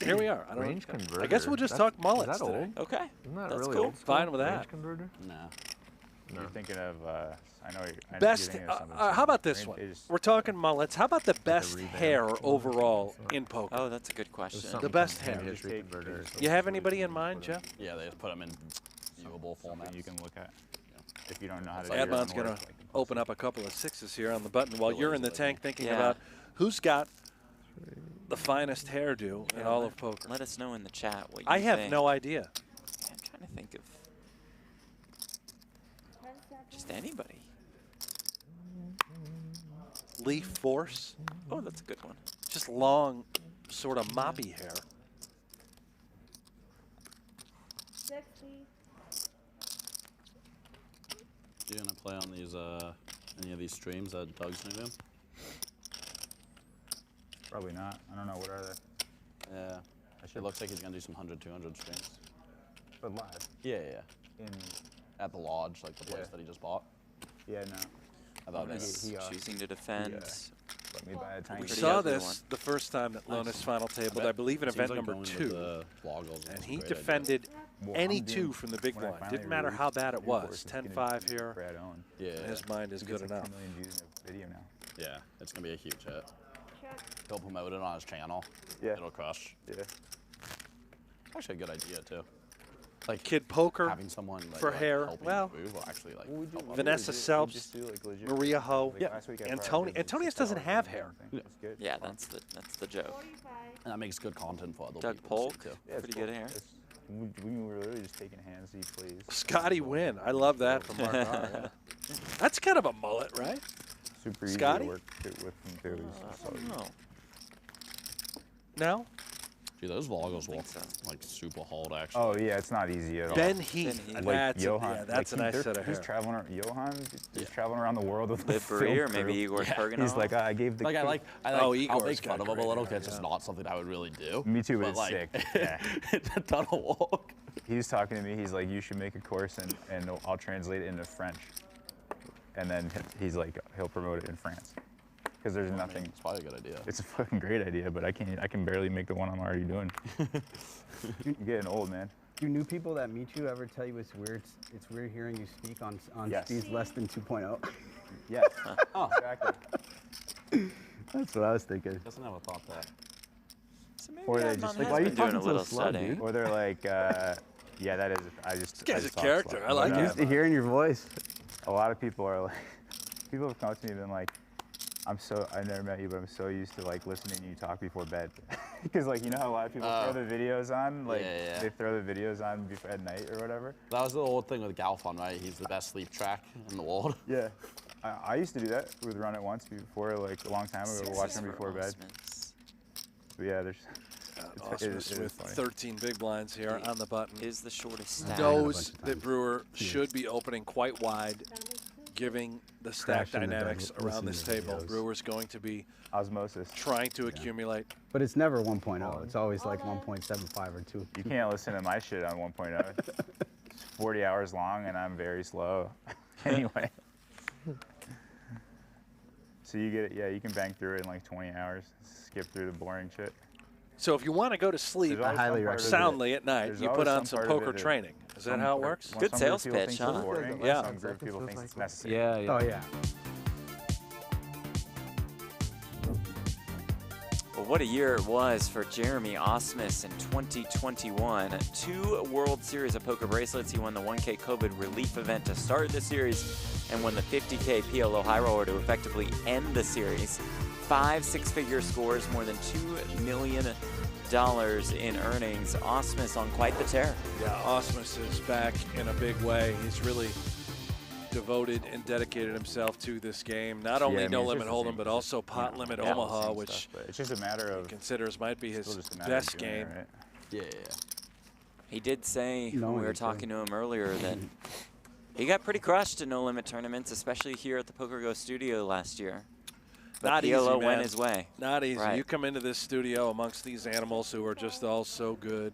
Here we are. I don't Range converter. I guess we'll just talk mullets Is that today. old? Okay. Isn't that That's really cool. old school? Fine with Range that. converter? Nah. You're thinking of, I know you're Best. thinking of something How about this Range one? is- We're talking mullets. How about the best revamp. hair overall in poker? Oh, that's a good question. The best hair. History converter. You have anybody in mind, Jeff? Yeah, they just put them in viewable something formats. you can look at if you don't know how to. Admon's going to open up a couple of sixes here on the button while you're in the tank thinking Yeah. about who's got the finest hairdo in all of poker. Let us know in the chat what you I have think. no idea. I'm trying to think of just anybody. Lee Force. Oh, that's a good one. Just long, sort of moppy hair. 60. You gonna play on these any of these streams that Doug's gonna do? Probably not. I don't know. What are they? Yeah. It looks like he's gonna do some 100, 200 streams. But live. Yeah, yeah. At the lodge, like the place that he just bought. Yeah, no. I thought Lonis choosing to defend. Let me buy a tank. We Pretty saw ugly this one. the first time that Lonis final tabled, I believe in event number 2. And he defended any 2 from the big blind. Didn't matter how bad it was. 10-5 here. Yeah. His mind is good enough. 10 million views in a video now. Yeah, it's gonna be a huge hit. He'll promote it on his channel. Yeah. It'll crush. Yeah. Actually, a good idea too. Like Kid Poker having someone like, for hair. helping Well, move will actually like help Vanessa Selps, Maria Ho, Antonius doesn't have hair. Yeah, that's the joke. And that makes good content for other Doug people Polk, too. pretty good hair. We were literally just taking hands, please. Scotty Wynn. I love that from Mark. Yeah. That's kind of a mullet, right? Super easy Scotty? to work with him too. I don't know. No? Gee, those vloggers look like super hard actually. Oh yeah, it's not easy at all. Ben Heath. Like That's, Johan, yeah, that's like a nice set of hair. He's traveling. Johan is traveling around the world with Liv Brewer, maybe Igor Kurganov. He's like, I gave the. Like Oh, I'll Igor's make fun got of him a great little hair, because it's yeah. not something I would really do. Me too, but it's like, sick. Yeah. It's a ton of work. He was talking to me. He's like, you should make a course and I'll translate it into French. And then he's like, he'll promote it in France. Because there's nothing. It's probably a good idea. It's a fucking great idea, but I can barely make the one I'm already doing. You're getting old, man. Do new people that meet you ever tell you it's weird? It's weird hearing you speak on Yes. speeds less than 2.0. Yes. Oh, exactly. That's what I was thinking. Doesn't have a thought that. So maybe Or they Admon just has like, why you been doing a talking so little slow, study. dude? Or they're like, yeah, that is. This guy's a talk character. slow. I like But, it. Used to hearing your voice. A lot of people are like, people have come up to me and been like, I never met you, but I'm so used to like listening to you talk before bed. Because like, you know how a lot of people throw the videos on? Like, they throw the videos on before, at night or whatever? That was the old thing with Galfon, right? He's the best sleep track in the world. Yeah. I used to do that with Run It Once before, like a long time ago, watching them before bed. But yeah, there's. Ausmus with 13 big blinds here on the button. Is the shortest stack. Knows that Brewer should be opening quite wide, giving the stack Crashing the dynamics double, around this listening to table. videos. Brewer's going to be Osmosis. trying to accumulate. But it's never 1.0. It's always like 1.75 or 2. You can't listen to my shit on 1.0. It's 40 hours long and I'm very slow. Anyway. So you get it, yeah, you can bang through it in like 20 hours. Skip through the boring shit. So if you want to go to sleep There's always some part of it- soundly at night, there's you always put on some part of poker it that training. Is that some how it group- works? Good some sales group people pitch, think it's huh? boring, Yeah. Some group people think it's necessary. Yeah, yeah. Oh, yeah. Well, what a year it was for Jeremy Ausmus in 2021. 2 World Series of Poker bracelets. He won the 1K COVID relief event to start the series and won the 50K PLO high roller to effectively end the series. 5 six-figure scores, more than $2 million in earnings. Ausmus on quite the tear. Yeah, Ausmus is back in a big way. He's really devoted and dedicated himself to this game. Not only I mean, No it's Limit just the Hold'em, same- but also Pot Limit Yeah, Omaha, same which stuff, but it's just a matter of he considers might be his still just a matter of best doing it, game. right? Yeah. He did say No when we one were did so. talking to him earlier that he got pretty crushed in No Limit tournaments, especially here at the PokerGO Studio last year. But Not easy, PLO man. went his way. Not easy. Right. You come into this studio amongst these animals who are just all so good.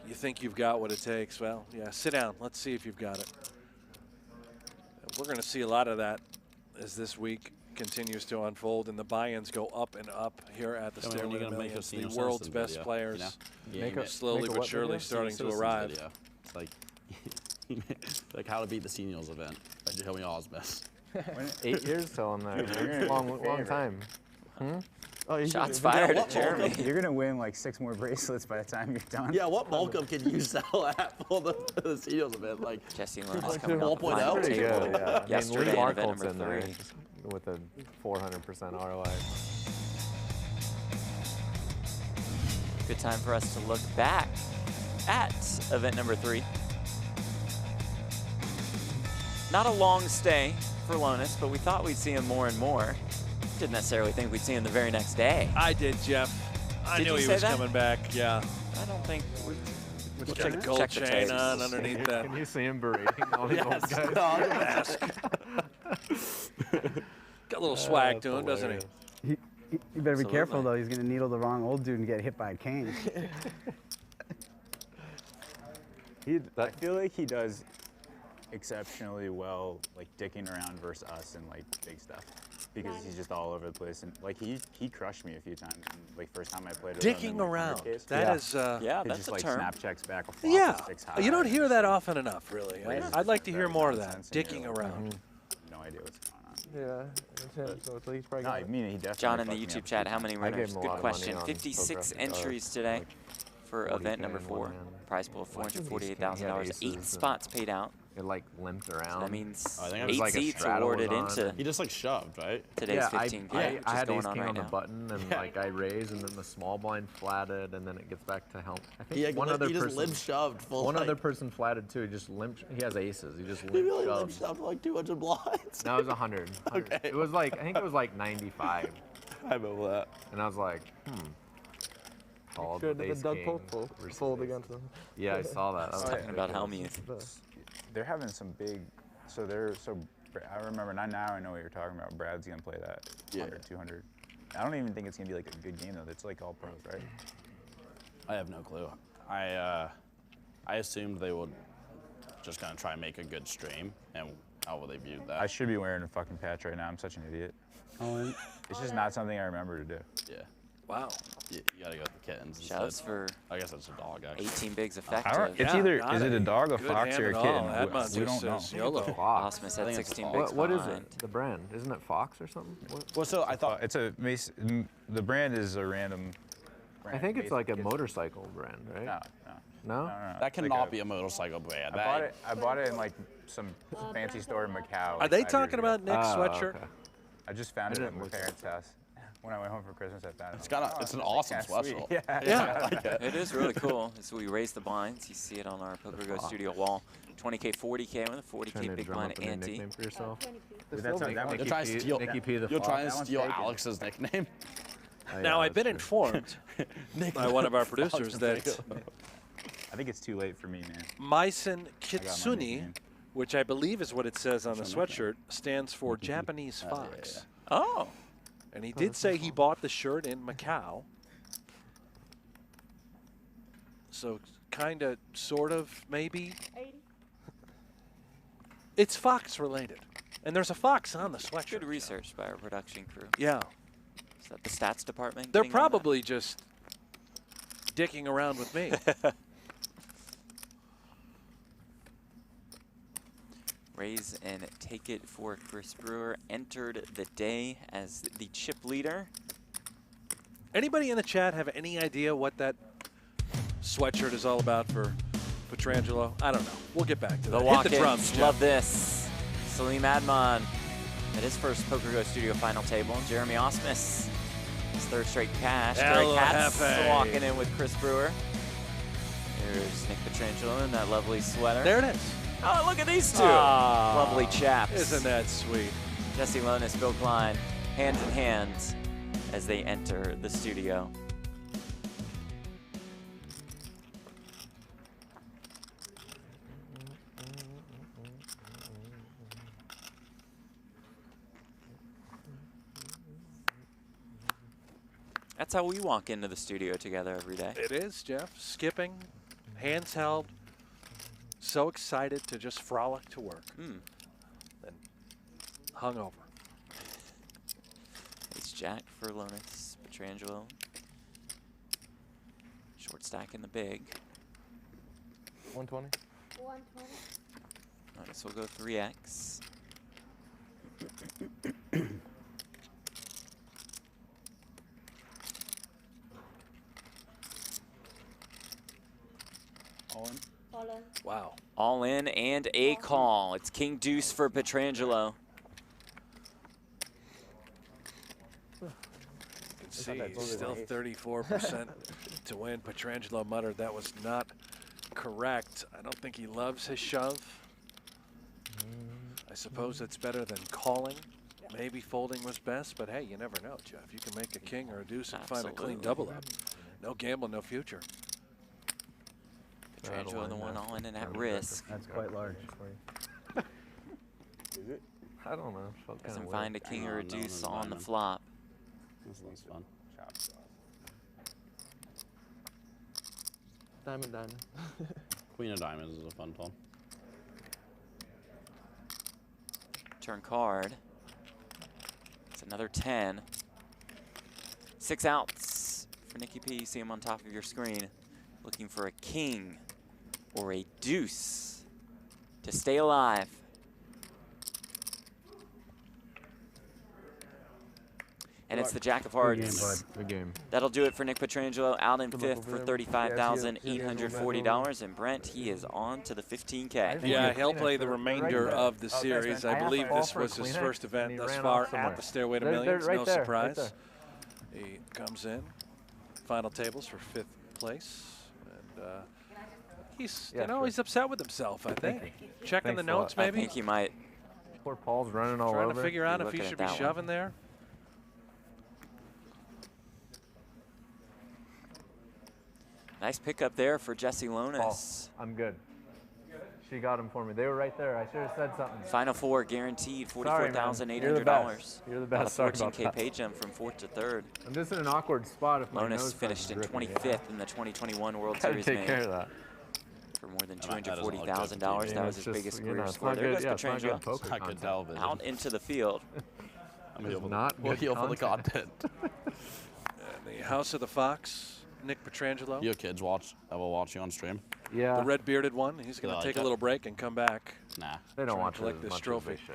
You think you've got what it takes. Well, yeah, sit down. Let's see if you've got it. We're going to see a lot of that as this week continues to unfold and the buy-ins go up and up here at the Yeah, when Stairway you're to gonna make a Millions. The senior world's citizen best video, players you know? Make a- slowly make a but what surely video? starting to Citizens arrive. video. It's like, like how to beat the seniors event by Jeremy Ausmus. 8 years telling that. Dude, That's you're a gonna long, be the long favorite. time. Oh, you Shots can- fired Yeah, at Jeremy. You're gonna win like 6 more bracelets by the time you're done. Yeah, what bulk up can you sell at full the CEOs event? Like, Jesse Lonis like coming off the 1.0? final Pretty table good, yeah. yesterday in event Barcold's number in there 3. just with a 400% ROI. Good time for us to look back at event number 3. Not a long stay for Lonis, but we thought we'd see him more and more. Didn't necessarily think we'd see him the very next day. I did, Jeff. I Did knew you he say was that? coming back. Yeah. I don't think we We'll check a gold check the chain tapes. on underneath that. Can you see him berating all these old yes. guys? No, I was gonna ask. Got a little swag That's to him, doesn't he? hilarious. You better be careful Absolutely. though. He's gonna needle the wrong old dude and get hit by a cane. I feel like he does exceptionally well, like dicking around versus us and like big stuff, because he's just all over the place. And like he crushed me a few times. And, like first time I played with him Dicking in, like, around. 100Ks. That is. Yeah, He that's just a like term. snap checks back a flop Yeah. with 6 high. You don't hear that often enough, really. Like, I'd like to hear there's more of that. nonsense and Dicking you're like, around. No idea what's going on. Yeah, it's him. So it's like he's probably No, got I mean he definitely. John in the fucked me up YouTube a chat, few how times. many I gave winners? him a Good lot of question. money on 56 poker, entries today for 40K event number in 4. one hand. Prize pool of $448,000. He had 8 aces spots paid out. It like limped around. So that means I think it 8 was like a seats straddle was awarded on into it. He just like shoved, right? today's yeah, 15K, I which is had going ace on king right on the now. button, and like I raise, and then the small blind flatted, and then it gets back to helm. I think He, like, one other he just person, limp shoved full. one like, other person flatted too. He just limped. He has aces. He just Maybe limped like limp shoved. shoved like 200 blinds. No, it was 100. Okay. It was like I think it was like 95, I remember that. and I was like, Called Should with have ace been Doug king Pope versus fold ace. against him. Yeah, I saw that. That was Talking about ridiculous. Helmuth. They're having some big. I remember now. I know what you're talking about. Brad's gonna play that 100, 200. I don't even think it's gonna be like a good game though. It's like all pros, right? I have no clue. I assumed they would just kind of try and make a good stream, and how will they view that? I should be wearing a fucking patch right now. I'm such an idiot. Oh, and It's just not something I remember to do. Yeah. Wow. You gotta go with the kittens Shouts instead. for I guess that's a dog, actually. 18 bigs I don't, effective. it's Yeah, either got is it a it. dog, a Good fox, hand or a at kitten? all. Admon We just don't know. says YOLO. Fox. Ausmus I at think it's 16 Fox. bigs What is behind. it? The brand? Isn't it Fox or something? What? Well, so I thought It's a the brand is a random. I think it's like a It's- motorcycle brand, right? No, No? no. that It's like cannot be a motorcycle brand. I bought it in like some fancy store in Macau. Are like they 5 years talking ago. about Nick's sweatshirt? Okay. I just found it I at didn't my look at parents' house. When I went home for Christmas, I found it. It's an awesome kinda sweet. sweatshirt. Yeah. Yeah. I like it. It is really cool. So we raise the blinds. You see it on our PokerGO Studio wall. 20K, 40K with a 40K Trying to big drum blind up a new ante. nickname for yourself. 22. That's not that one. You're trying to steal. Nicky P the You're Fox. trying to That one's steal taken. Alex's nickname. Now, I've been that's true. informed by one of our producers that I think it's too late for me, man. Maisen I got my Kitsune, nickname. which I believe is what it says on the sweatshirt, stands for Japanese fox. Oh, And he did say he bought the shirt in Macau. So kind of, sort of, maybe. 80. It's fox related. And there's a fox on the sweatshirt. good research by our production crew. Yeah. Is that the stats department? They're getting on that? probably just dicking around with me. Raise and take it for Chris Brewer. Entered the day as the chip leader. Anybody in the chat have any idea what that sweatshirt is all about for Petrangelo? I don't know. We'll get back to The that. Hit walk-ins, the drums, Jeff. love this. Salim Admon at his first PokerGO Studio final table. Jeremy Ausmus, his third straight cash. Gary Hello, Katz Hefe. walking in with Chris Brewer. Here's Nick Petrangelo in that lovely sweater. There it is. Oh, look at these two. Ah, Lovely chaps. Isn't that sweet? Jesse Lonis, Bill Klein, hand in hand as they enter the studio. That's how we walk into the studio together every day. It is, Jeff. Skipping, hands held, so excited to just frolic to work. Then hungover. It's Jack for Lonis, Petrangelo. Short stack in the big. 120. 120. Lonis will go 3x. All in. All in. Wow. All in and a call. It's King Deuce for Petrangelo. You can see he's still 34% to win. Petrangelo muttered that was not correct. I don't think he loves his shove. I suppose it's better than calling. Maybe folding was best, but hey, you never know, Jeff. You can make a king or a deuce and find a clean double up. No gamble, no future. Petrangelo the one all in and at risk. That's quite large. Is it? I don't know. Doesn't find a king or a deuce on the diamond. flop. This looks fun. Diamond. Queen of diamonds is a fun one. Turn card. It's another 10. 6 outs for Nicky P. You see him on top of your screen. Looking for a king or a deuce to stay alive. And it's the Jack of Hearts. Good game. That'll do it for Nick Petrangelo, out in fifth for $35,840. And Brent, he is on to the 15K. Yeah, he'll play the remainder of the series. I believe this was his first event thus far at the Stairway to Millions. No surprise. He comes in. Final tables for 5th place. And he's, he's upset with himself, I think. Checking the notes, maybe. I think he might. Poor Paul's running all over. Trying to figure out if he should be shoving there. Nice pickup there for Jesse Lonis. Paul, I'm good. She got him for me. They were right there. I should have said something. Final four guaranteed, $44,800. You're the best. Got a 14K pay jump from 4th to 3rd. I'm just in an awkward spot if my nose Lonis finished in 25th in the 2021 World Gotta Series take main. care of that. For more than $240,000. That was his biggest career it's score. not There good, goes Petrangelo. It's not good television. Out into the field. I'm here not for the content. And the House of the Fox, Nick Petrangelo. Your kids will watch you on stream? Yeah. The red-bearded one. He's going to take a little break and come back. Nah. They don't watch it collect as this much trophy. as they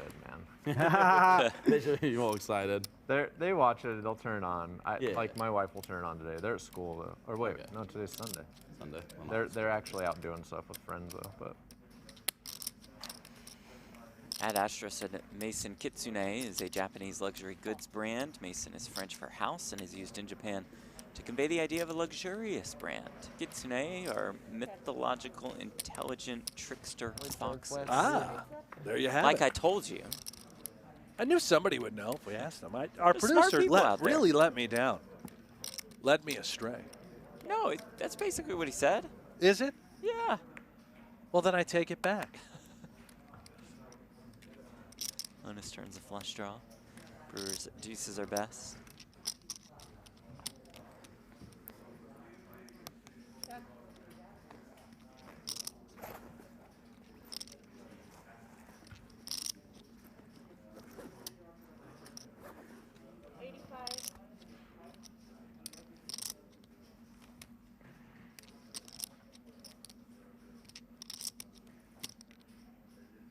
should, man. They should be more excited. They watch it. They'll turn on. Like my wife will turn on today. They're at school though. Or wait, no, today's Sunday. Sunday. They're actually out doing stuff with friends though. But Ad Astra said Mason Kitsune is a Japanese luxury goods brand. Mason is French for house and is used in Japan to convey the idea of a luxurious brand. Kitsune are mythological, intelligent trickster foxes. Ah, there you have like it. I told you. I knew somebody would know if we asked them. Our There's smart producer people out there. really let me down. Led me astray. No, that's basically what he said. Is it? Yeah. Well, then I take it back. Lonis turns a flush draw. Brewer's deuces are best.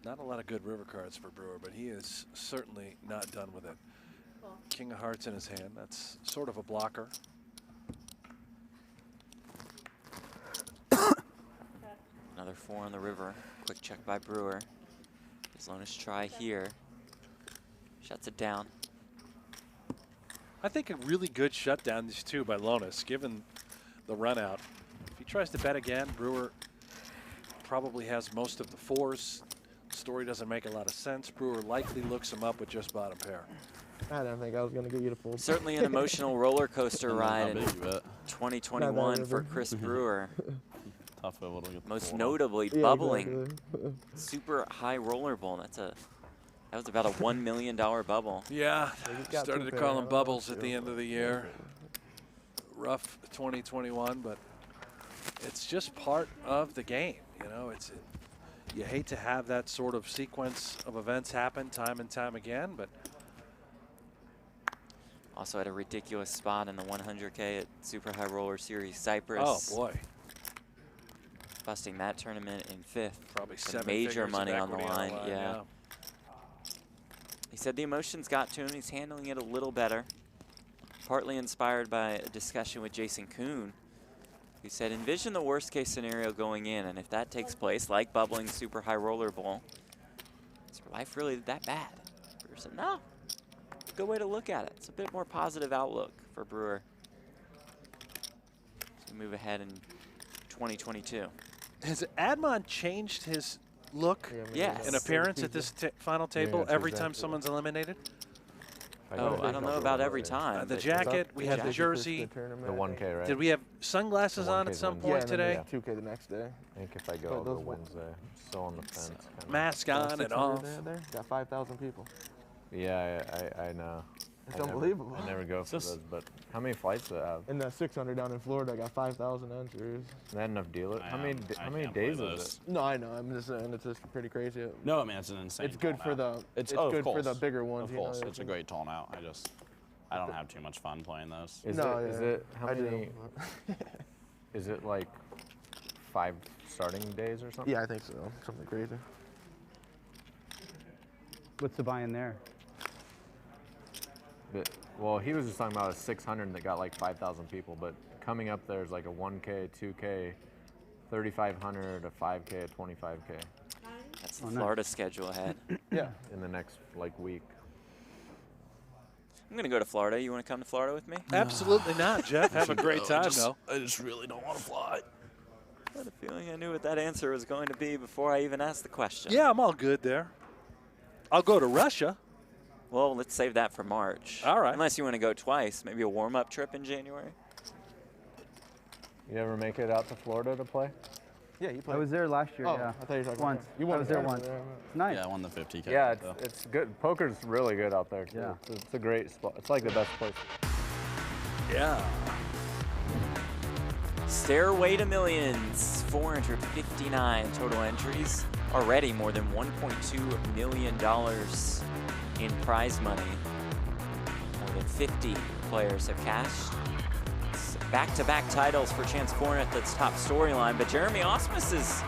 Not a lot of good river cards for Brewer, but he is certainly not done with it. King of Hearts in his hand. That's sort of a blocker. Another 4 on the river. Quick check by Brewer. Does Lonis try here? Shuts it down. I think a really good shutdown these two by Lonis, given the run out. If he tries to bet again, Brewer probably has most of the 4s. Story doesn't make a lot of sense. Brewer likely looks him up with just bottom pair. I didn't think I was going to get you to fold. Certainly an emotional roller coaster ride in big you bet. 2021 for Chris Brewer. Tough to get Most the notably bubbling. Super high roller bowl. That was about a $1 million bubble. Yeah, got started two to call pair. them bubbles at the end of the year. Rough 2021, but it's just part of the game. You know, you hate to have that sort of sequence of events happen time and time again, but Also had a ridiculous spot in the 100K at Super High Roller Series Cyprus. oh boy, Busting that tournament in 5th. probably Some 7 major figures of money on the equity line, yeah. He said the emotions got to him. He's handling it a little better. Partly inspired by a discussion with Jason Kuhn, We said envision the worst case scenario going in, and if that takes place, like bubbling super high roller bowl, is your life really that bad? Brewer said, no. Good way to look at it. It's a bit more positive outlook for Brewer. So we move ahead in 2022. Has Admon changed his look Yes. and appearance at this final table every time someone's eliminated? Oh, I don't know about every time. The jacket, we have the jersey. The 1K, right? Did we have sunglasses on at some point today? 2K the next day. I think if I go over Wednesday, still on the fence. Mask on and off. There. Got 5,000 people. Yeah, I know. It's unbelievable. I never go for those, but how many flights do I have? In the 600 down in Florida, I got 5,000 entries. Is that enough dealers? How many days is it? No, I know. I'm just saying it's just pretty crazy. No, I mean it's an insane. It's good for the. It's good for the bigger ones. Of course, it's a great tool now. I don't have too much fun playing those. Is it how many? Is it like 5 starting days or something? Yeah, I think so. Something crazy. What's the buy-in there? Well, he was just talking about a 600 that got like 5,000 people, but coming up there's like a 1K, 2K, 3,500, a 5K, a 25K. That's the Florida schedule ahead. Yeah. In the next like week. I'm gonna go to Florida. You want to come to Florida with me? Absolutely not, Jeff. Have a great time, though. I just really don't want to fly. I had a feeling I knew what that answer was going to be before I even asked the question. Yeah, I'm all good there. I'll go to Russia. Well, let's save that for March. All right. Unless you want to go twice, maybe a warm-up trip in January. You ever make it out to Florida to play? Yeah, you played. I was there last year, yeah. I thought you were talking once. You I was there once. Nice. Yeah, I won the 50K. Yeah, it's good. Poker's really good out there, too. Yeah. It's a great spot. It's like the best place. Yeah. Stairway to Millions, 459 total entries. Already more than $1.2 million in prize money. More than 50 players have cashed. Back-to-back titles for Chance Kornuth, that's top storyline, but Jeremy Ausmus is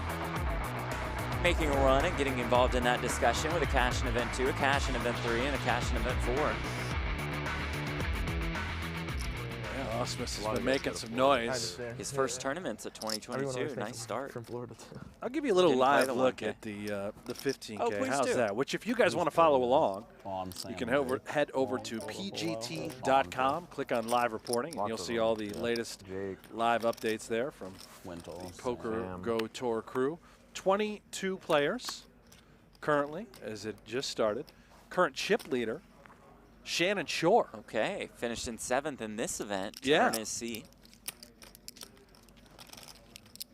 making a run and getting involved in that discussion with a cash in event 2, a cash in event 3, and a cash in event 4. Yeah, Ausmus has been making some noise. His first tournament's at 2022. Nice start. From Florida too. I'll give you a little live the look 1K. at the 15K. Oh, please How's do. that? Which, if you guys want to follow along, you can head over to pgt.com, click on live reporting, and you'll see all the latest live updates there from the PokerGO Tour crew. 22 players currently, as it just started. Current chip leader, Shannon Shore. Okay, finished in 7th in this event. Yeah. Turn his seat.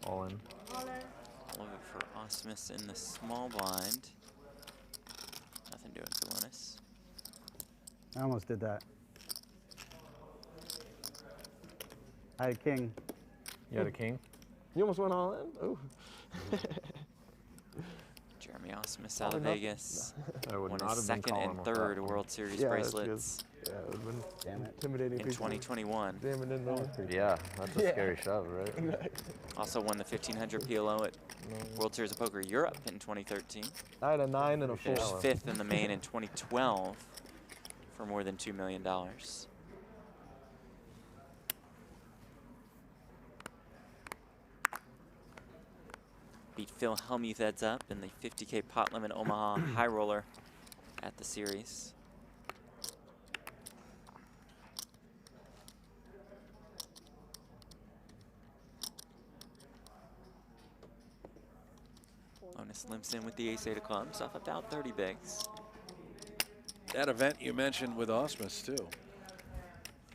All in. All of it for Ausmus in the small blind. Nothing doing for Lonis. I almost did that. I had a king. You had a king? You almost went all in? Ooh. Jeremy Ausmus out of Vegas. I would Won not his have been 2nd calling and with 3rd that World Series Yeah, bracelets Yeah, it would have been intimidating in people. 2021. Jamming in there. Yeah, that's a scary shove, right? Also won the 1500 PLO at World Series of Poker Europe in 2013. I had a 9 and a 4. Finished 5th in the main in 2012 for more than $2 million. Beat Phil Hellmuth heads up in the 50K pot limit Omaha high roller at the series. Lonis limps in with the ace-8 of clubs off about 30 bigs. That event you mentioned with Ausmus, too.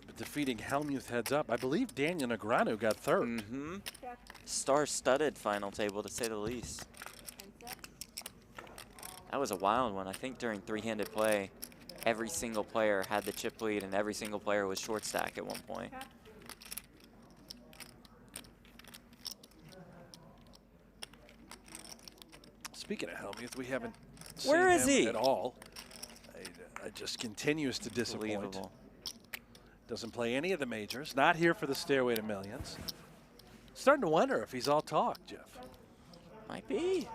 But defeating Hellmuth heads up. I believe Daniel Negreanu got 3rd. Mm-hmm. Star-studded final table, to say the least. That was a wild one. I think during 3-handed play, every single player had the chip lead and every single player was short stack at one point. Speaking of Hellmuth, we haven't Where seen is him he? at all. I just continues to disappoint. Unbelievable. Doesn't play any of the majors. Not here for the Stairway to Millions. Starting to wonder if he's all talk, Jeff. Might be.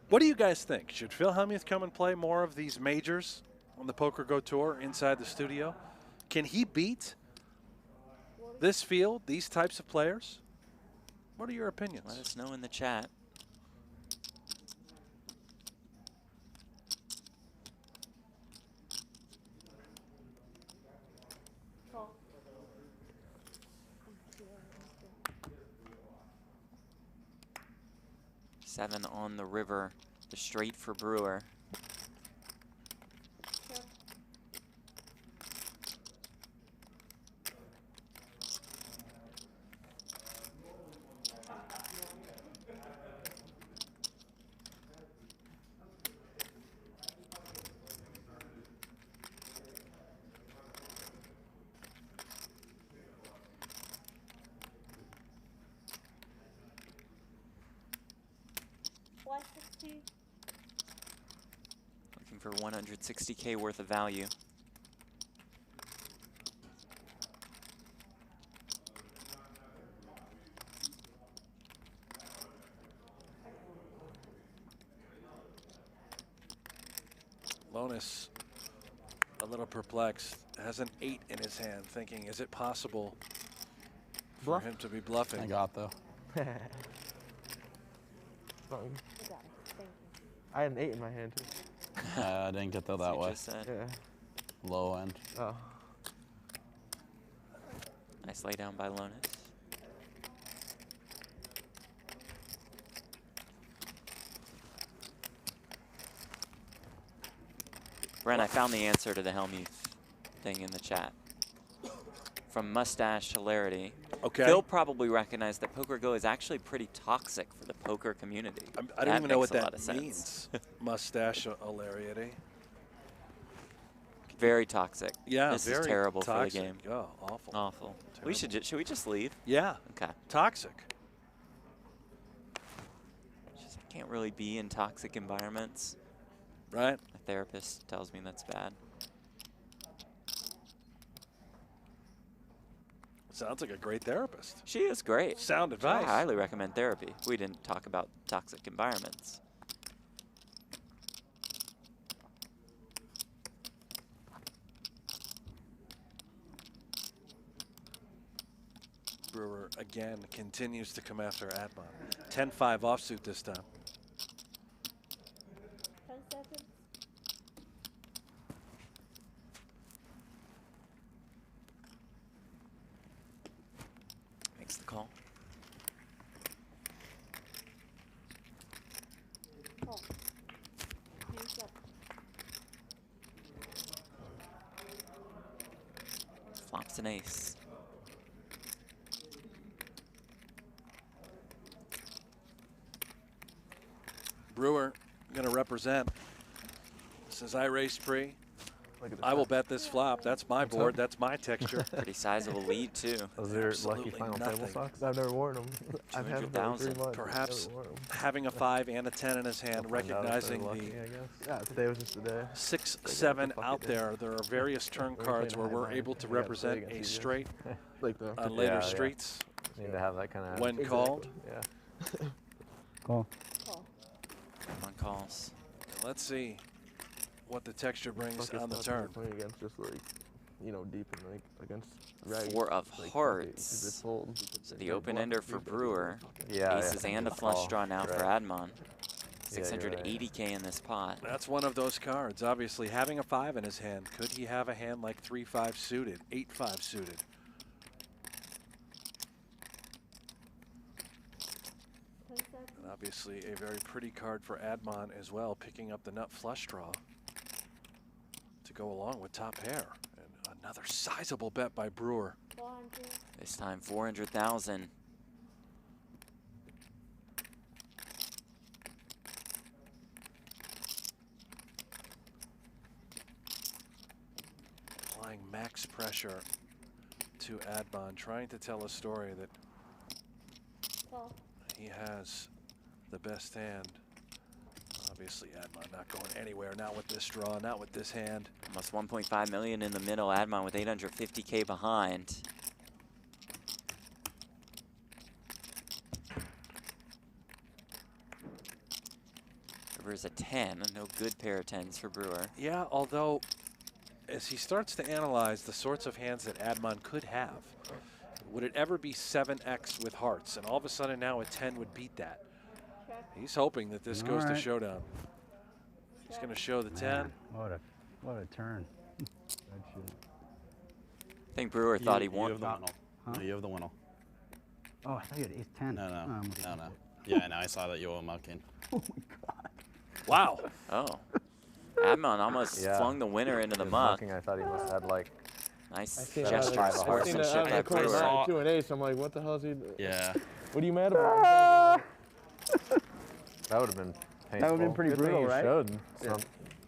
What do you guys think? Should Phil Hellmuth come and play more of these majors on the PokerGO Tour inside the studio? Can he beat This field, these types of players, what are your opinions? Let us know in the chat. Call. 7 on the river, the straight for Brewer. Check. $160. Looking for 160K worth of value. Lonis, a little perplexed, has an 8 in his hand, thinking, is it possible for him to be bluffing? I got though. Fine. You got it. Thank you. I had an 8 in my hand too. I didn't get there that You way. just said. Yeah. Low end. Oh. Nice lay down by Lonis. Brent, I found the answer to the Helmuth thing in the chat. From Mustache Hilarity. Okay. Phil probably recognized that PokerGo is actually pretty toxic for the poker community. I don't even know what makes a lot that of sense. means. Mustache hilarity. Very toxic. Yeah, this very is terrible toxic. for the game. Oh, awful. Awful. We should we just leave? Yeah. Okay. Toxic. Just can't really be in toxic environments. Right. My therapist tells me that's bad. Sounds like a great therapist. She is great. Sound advice. I highly recommend therapy. We didn't talk about toxic environments. Brewer again continues to come after Admon. 10-5 offsuit this time. 10 seconds. Makes the call. Call. Hands up. Flops an ace. Brewer going to represent. Says I race pre. I will bet this flop. That's my board. That's my texture. Pretty sizable lead too. Those are Absolutely lucky final nothing. table socks. I've never worn them. I've had them for 3 200,000. months. Perhaps Never worn 'em. having a 5 and a 10 in his hand, I'll find out if they're recognizing lucky, the I guess. Yeah, today was just the day. 6, Like, 7 fuck out it, there. There are various turn We're cards playing where high we're line. able to We gotta play represent against a you guys. straight Like the on later Yeah, yeah. streets. Need to have that kind of. When Exactly. called. Yeah. Call. Call. On calls. Let's see what the texture brings Fuck is on the not turn. playing against just like, you know, deep and like against rags. 4 of Like, hearts. if it's fold, So the open ender for Brewer. Yeah. Aces yeah. and a flush Call. draw now for Right. Admon. Yeah, you're right. 680K in this pot. That's one of those cards. Obviously, having a 5 in his hand. Could he have a hand like 3-5 suited, 8-5 suited? 10 seconds. And obviously, a very pretty card for Admon as well, picking up the nut flush draw to go along with top pair. And another sizable bet by Brewer. 400. This time 400,000. Applying max pressure to Admon, trying to tell a story that Call. he has the best hand. Obviously, Admon not going anywhere, not with this draw, not with this hand. Almost 1.5 million in the middle. Admon with 850K behind. River's a 10. No good pair of 10s for Brewer. Yeah, although as he starts to analyze the sorts of hands that Admon could have, would it ever be 7x with hearts? And all of a sudden now a 10 would beat that. He's hoping that this goes to showdown. He's going to show the 10. What a turn. That shit. I think Brewer thought he won. You have the winner. No, you have the winner. Oh, I thought you had ace-10. No. Yeah, no, I saw that you were mucking. Oh my god. Wow. Oh. Admon almost flung the winner into the muck. I thought he must have had like. Nice seen gesture that. of I seen that sportsmanship by out of the Brewer. corner, 2 and ace. I'm like, what the hell is he? Yeah. What are you mad about? That would have been painful. That would have been pretty Good thing brutal, you right? showed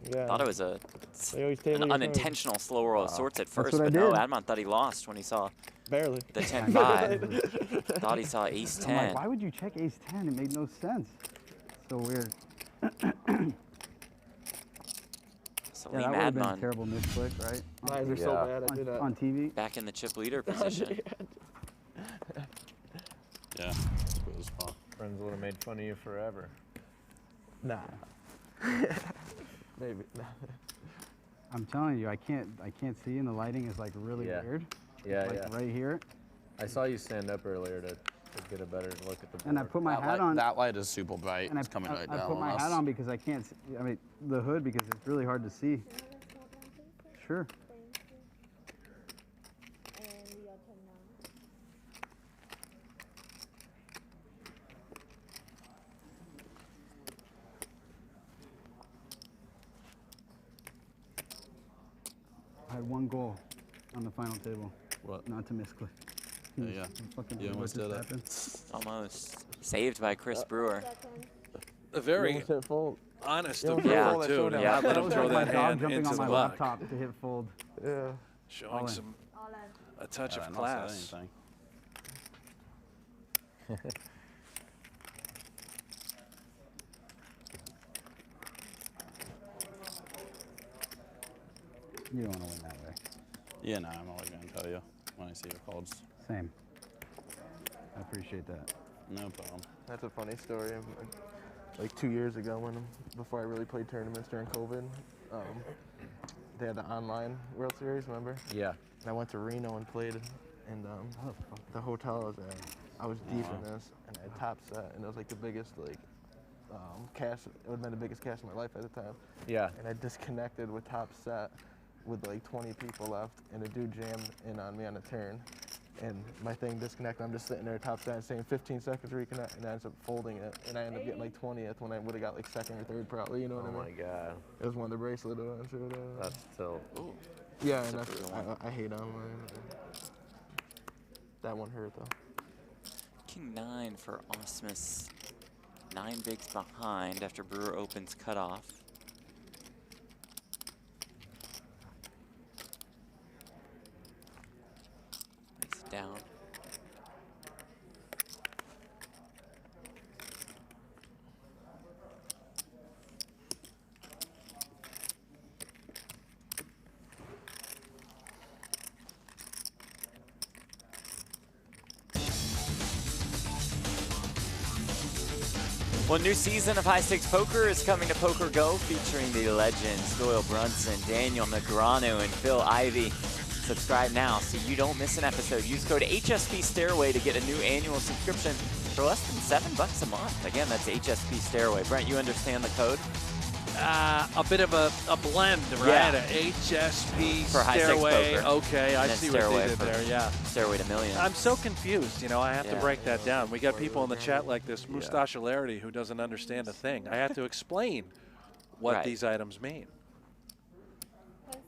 Yeah. Thought it was They always table an your unintentional slow roll of sorts at first, what I but no, did. Admon thought he lost when he saw Barely. the 10-5. Thought he saw I'm like, ace-10. why would you check ace-10? It made no sense. So weird. Salim Yeah, that would have been a Admon terrible misclick, right? Eyes are so bad. I do that. On TV. back in the chip leader position. Yeah. It was fun. Friends would have made fun of you forever. Nah. Maybe. Nah. I'm telling you, I can't see, and the lighting is like really weird. Yeah, Like right here. I saw you stand up earlier to get a better look at the board. And I put my That hat light, on. that light is super bright. And It's coming right I down put my on hat us. on because I can't see, I mean, the hood, because it's really hard to see. Sure. And your turn now. I had one goal on the final table. What? Not to misclick. Yeah. Fucking You what almost just did it. happened. Almost. Saved by Chris Brewer. Second. A very Almost hit fold. honest You of almost hit Brewer, fold that too, to showdown. not let him That throw was my that dog hand jumping into on the my muck. laptop to hit fold. Yeah. All Showing in. some All in. a touch Yeah, of not said class. anything. You don't want to win that way. Yeah, no, I'm always going to tell you when I see your calls. Same. I appreciate that. No problem. That's a funny story. Like 2 years ago, before I really played tournaments during COVID, they had the online World Series, remember? Yeah. And I went to Reno and played, and the hotel I was at, I was deep in this, and I had top set, and it was like the biggest cash. It would have been the biggest cash in my life at the time. Yeah. And I disconnected with top set with like 20 people left, and a dude jammed in on me on a turn. And my thing disconnected. I'm just sitting there top set saying 15 seconds to reconnect, and I ended up folding it. And I ended up getting like 20th when I would have got like second or third probably, you know what I mean? Oh my god. It was one of the bracelet ones. That's still. Yeah, and I hate online. That one hurt though. King 9 for Ausmus. 9 bigs behind after Brewer opens cutoff. Makes it down. Well, new season of High Stakes Poker is coming to PokerGO, featuring the legends Doyle Brunson, Daniel Negreanu, and Phil Ivey. Subscribe now so you don't miss an episode. Use code HSP Stairway to get a new annual subscription for less than $7 a month. Again, that's HSP Stairway. Brent, you understand the code? A bit of a blend, right? Yeah. A HSP For High Stakes Stairway. Poker. Okay, I And then see what Stairway they did for there, yeah. Stairway to Millions. I'm so confused, you know, I have to Yeah. break that down. We got people in the chat like this Mustache Hilarity who doesn't understand a thing. I have to explain what Right. these items mean.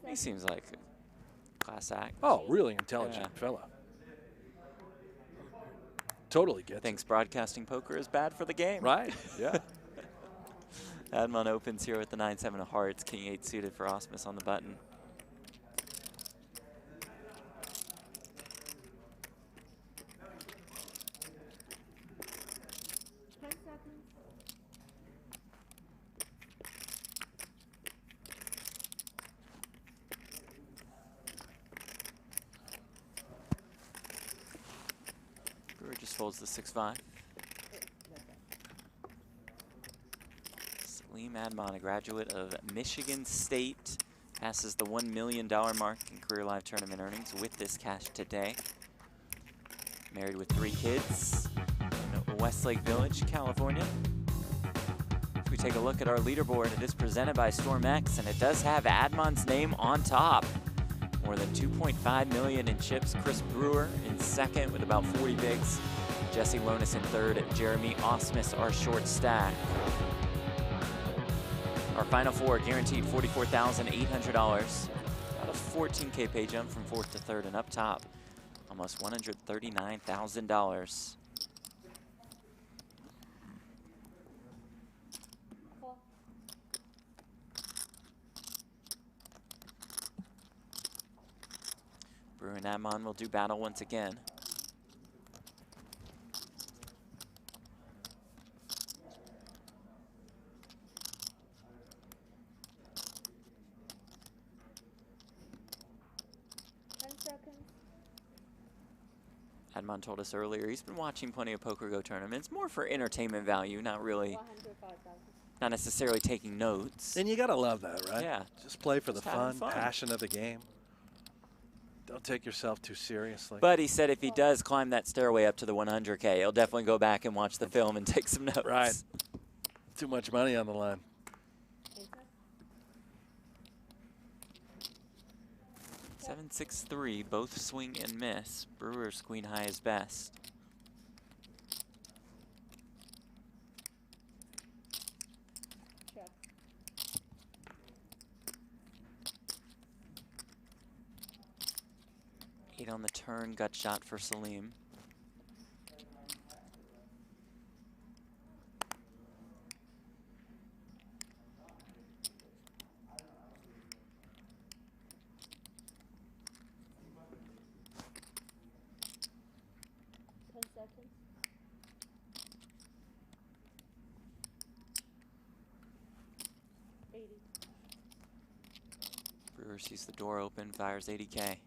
He seems like a class act. Oh, really intelligent Yeah. fella. Totally gets Thinks broadcasting poker is bad for the game. it. Right, yeah. Admon opens here with the 9-7 of hearts, King 8 suited for Ausmus on the button. Brewer just folds the 6-5. Salim Admon, a graduate of Michigan State, passes the $1 million mark in career live tournament earnings with this cash today. Married with 3 kids in Westlake Village, California. If we take a look at our leaderboard, it is presented by StormX, and it does have Admon's name on top. More than 2.5 million in chips. Chris Brewer in second with about 40 bigs. Jesse Lonis in third. Jeremy Ausmus, our short stack. Our final 4 guaranteed $44,800. About a 14K pay jump from 4th to 3rd, and up top, almost $139,000. Brewer and Admon will do battle once again. Admon told us earlier he's been watching plenty of PokerGO tournaments, more for entertainment value, not really, not necessarily taking notes. And you gotta love that, right? Yeah. Just play for the Just fun, passion of the game. Don't take yourself too seriously. But he said if he does climb that stairway up to the 100K, he'll definitely go back and watch the film and take some notes. Right. Too much money on the line. 7-6-3, both swing and miss. Brewer's queen high is best. Check. Eight on the turn, gut shot for Salim. Brewer sees the door open, fires 80K.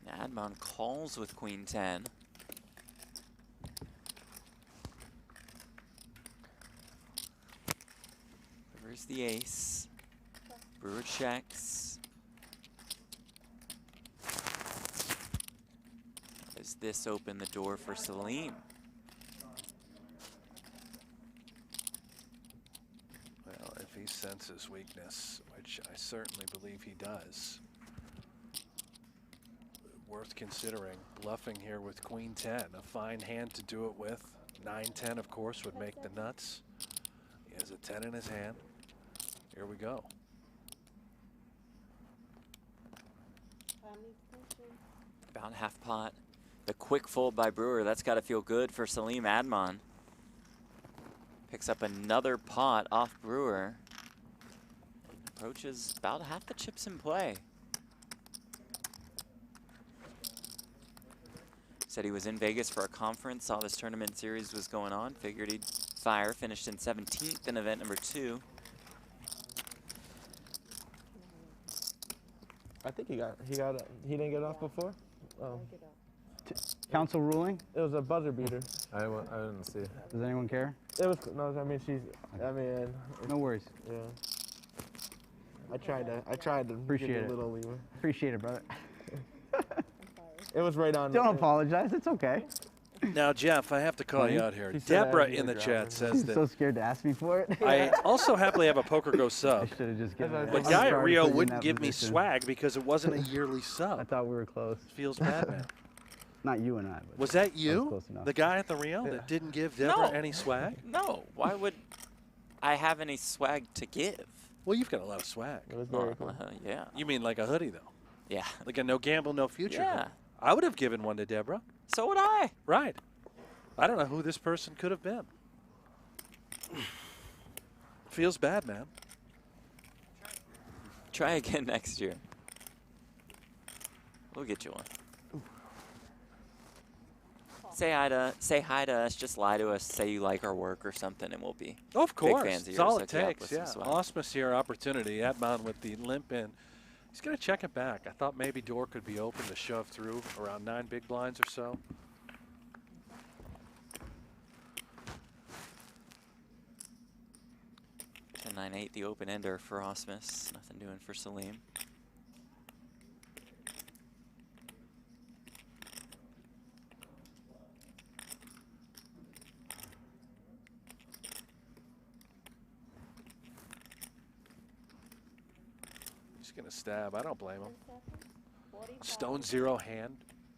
And Admon calls with queen 10. There's the ace. Brewer checks. Does this open the door for Salim? Well, if he senses weakness, which I certainly believe he does, worth considering bluffing here with queen 10. A fine hand to do it with. 9-10, of course, would make the nuts. He has a 10 in his hand. Here we go. About half pot. The quick fold by Brewer, that's got to feel good for Salim Admon. Picks up another pot off Brewer. Approaches about half the chips in play. Said he was in Vegas for a conference, saw this tournament series was going on, figured he'd fire, finished in 17th in event number 2. I think he didn't get off before. Council ruling? It was a buzzer beater. I didn't see. Does anyone care? It was no. I mean, No worries. Yeah. I tried to Appreciate give you it. a little leeway. Appreciate it, brother. It was right on. Don't apologize. It's okay. Now, Jeff, I have to call you out here. He said Deborah I in the was chat says I'm that so scared to ask me for it. I also happily have a PokerGo I sub. should have just given it. But I'm Guy sorry at to Rio put you in wouldn't that give me position. swag because it wasn't a yearly I sub. thought we were close. Feels bad, man. Not you and I. But Was that I was you, close enough. the guy at the Rio that didn't give Deborah No. any swag? No, why would I have any swag to give? Well, you've got a lot of swag. It was very cool. Yeah. You mean like a hoodie, though? Yeah. Like a no gamble, no future Yeah. hoodie. I would have given one to Deborah. So would I. Right. I don't know who this person could have been. Feels bad, man. Try again next year. We'll get you one. Say hi to us, just lie to us, say you like our work or something, and we'll be Of course. big fans of It's yours. all Hook it you up takes, with yeah. some swag. Ausmus here, opportunity. Admon with the limp in. He's going to check it back. I thought maybe door could be open to shove through around 9 big blinds or so. Ten 9-8, the open ender for Ausmus. Nothing doing for Salim. He's going to stab. I don't blame him. Stone 0 hand.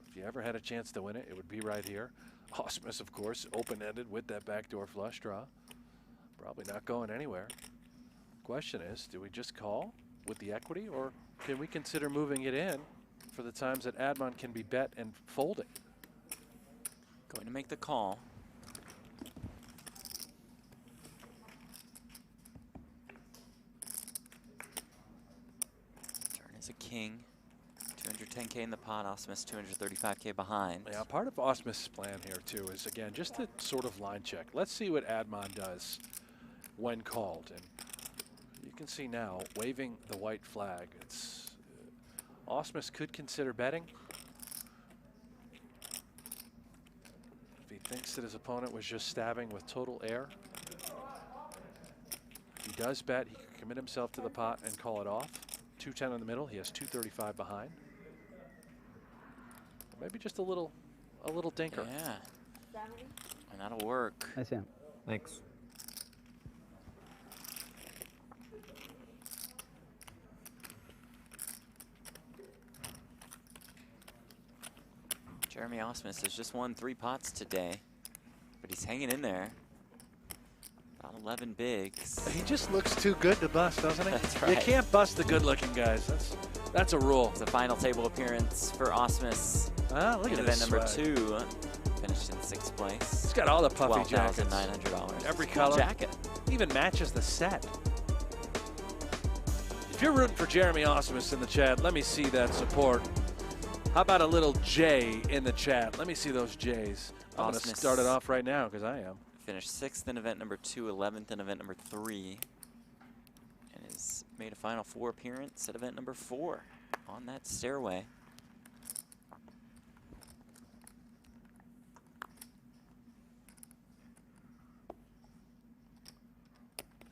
If you ever had a chance to win it, it would be right here. Ausmus, of course, open-ended with that backdoor flush draw. Probably not going anywhere. Question is, do we just call with the equity, or can we consider moving it in for the times that Admon can be bet and folding? Going to make the call. Turn is a king. 210K in the pot, Ausmus 235K behind. Yeah, part of Ausmus' plan here too is, again, just to sort of line check. Let's see what Admon does when called. And you can see now, waving the white flag. It's Ausmus could consider betting. If he thinks that his opponent was just stabbing with total air. If he does bet, he can commit himself to the pot and call it off. 210 in the middle, he has 235 behind. Maybe just a little dinker. Yeah. And that'll work. Hi, Sam. Thanks. Jeremy Ausmus has just won 3 pots today, but he's hanging in there. About 11 bigs. He just looks too good to bust, doesn't he? That's right. You can't bust the good-looking guys. That's a rule. It's a final table appearance for Ausmus. Ah, look in at event this number swag. 2. Finished in 6th place. He's got all the puffy jackets. $12,900. Every Cool color. jacket. Even matches the set. If you're rooting for Jeremy Ausmus in the chat, let me see that support. How about a little J in the chat? Let me see those J's. I'm going to Ausmus start it off right now because I am. Finished 6th in event number 2, 11th in event number 3, and has made a final 4 appearance at event number 4 on that stairway.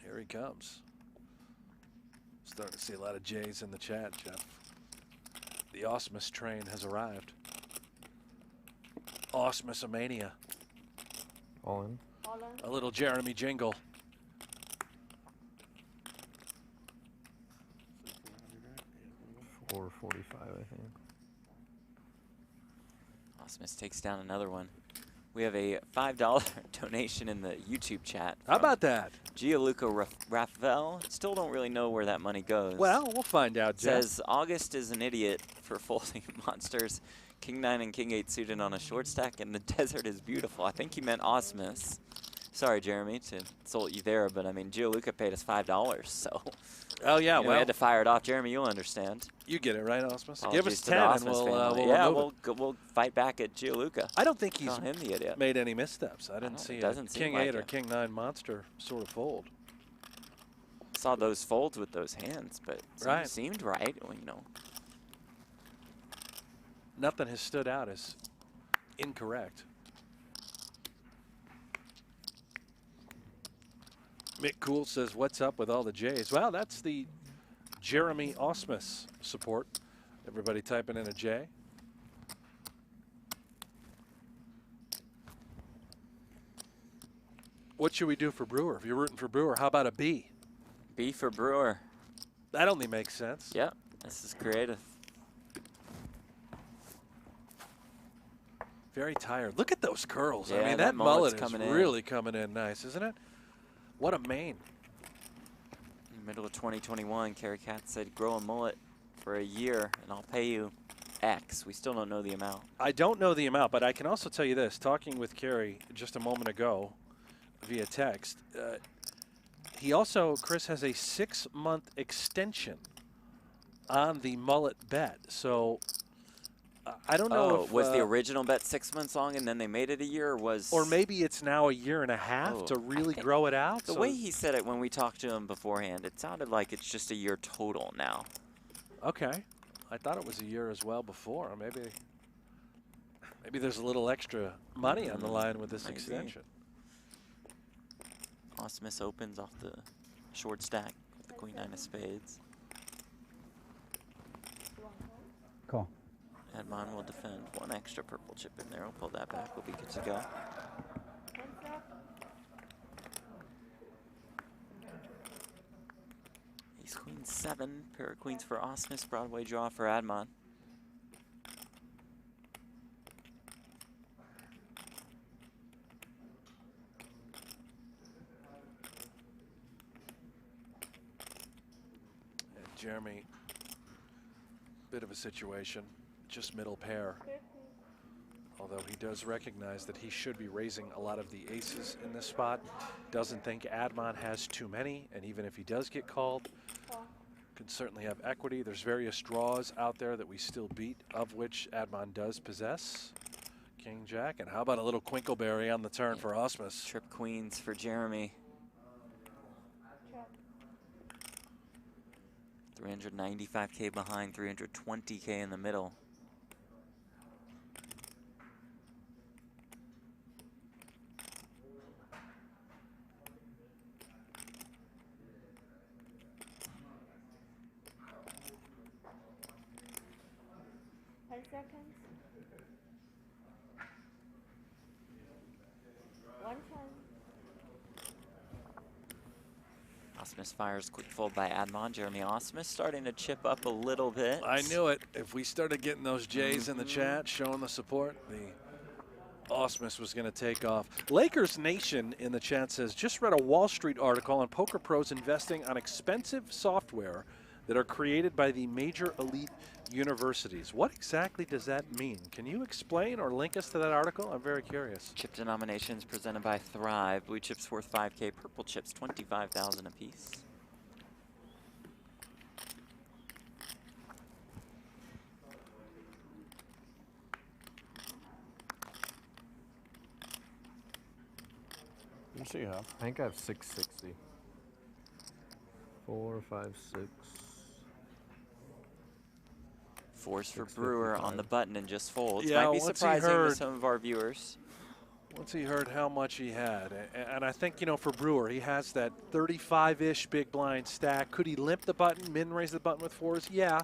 Here he comes. Starting to see a lot of J's in the chat, Jeff. The Ausmus train has arrived. Ausmus-a-mania. All in. A little Jeremy jingle. $445, I think. Ausmus takes down another one. We have a $5 donation in the YouTube chat. How about that? Gianluca Raphael. Still don't really know where that money goes. Well, we'll find out, Jeff. Says August is an idiot for folding monsters. King 9 and King 8 suited on a short stack, and the desert is beautiful. I think he meant Ausmus. Sorry, Jeremy, to insult you there, but I mean, Gianluca paid us $5, so. Oh yeah, we had to fire it off. Jeremy, you'll understand. You get it right, Ausmus. Apologies Give us to the 10, and Ausmus we'll family. Yeah, remove it. we'll fight back at Gianluca. I don't think he's Call him the idiot. made any missteps. I didn't see a King 8 or it. King 9 monster sort of fold. Saw those folds with those hands, but Right. seemed right. Well, you know. Nothing has stood out as incorrect. Mick Cool says, what's up with all the J's? Well, that's the Jeremy Ausmus support. Everybody typing in a J. What should we do for Brewer? If you're rooting for Brewer, how about a B? B for Brewer. That only makes sense. Yep, this is creative. Very tired. Look at those curls. Yeah, I mean, that that mullet's mullet is coming in. really coming in nice, isn't it? What a mane. In the middle of 2021, Carrie Cat said, grow a mullet for a year and I'll pay you X. We still don't know the amount. I don't know the amount, but I can also tell you this. Talking with Carrie just a moment ago via text, he also, Chris, has a 6-month extension on the mullet bet. So I don't know if, was the original bet 6 months long and then they made it a year, or was... Or maybe it's now a year and a half to really grow it out. The way he said it when we talked to him beforehand, it sounded like it's just a year total now. Okay. I thought it was a year as well before. Maybe there's a little extra money on the line with this extension. Ausmus opens off the short stack with the queen nine of spades. Call. Admon will defend. One extra purple chip in there. We'll pull that back. We'll be good to go. Ace queen 7. Pair of queens for Ausmus. Broadway draw for Admon. Jeremy, bit of a situation, just middle pair. Although he does recognize that he should be raising a lot of the aces in this spot. Doesn't think Admon has too many, and even if he does get called, could certainly have equity. There's various draws out there that we still beat, of which Admon does possess. King, Jack, and how about a little Quinkleberry on the turn for Ausmus? Trip queens for Jeremy. 395K behind, 320K in the middle. Ausmus fires quick fold by Admon. Jeremy Ausmus starting to chip up a little bit. I knew it. If we started getting those J's in the chat, showing the support, the Ausmus was going to take off. Lakers Nation in the chat says, just read a Wall Street article on poker pros investing on expensive software that are created by the major elite universities. What exactly does that mean? Can you explain or link us to that article? I'm very curious. Chip denominations presented by Thrive. Blue chips worth 5K. Purple chips 25,000 apiece. What do you have? I think I have 660. 4, 5, 6. Fours for Brewer on the button and just folds. Yeah, might be surprising to some of our viewers. Once he heard how much he had, and I think, you know, for Brewer, he has that 35-ish big blind stack. Could he limp the button, min-raise the button with fours? Yeah.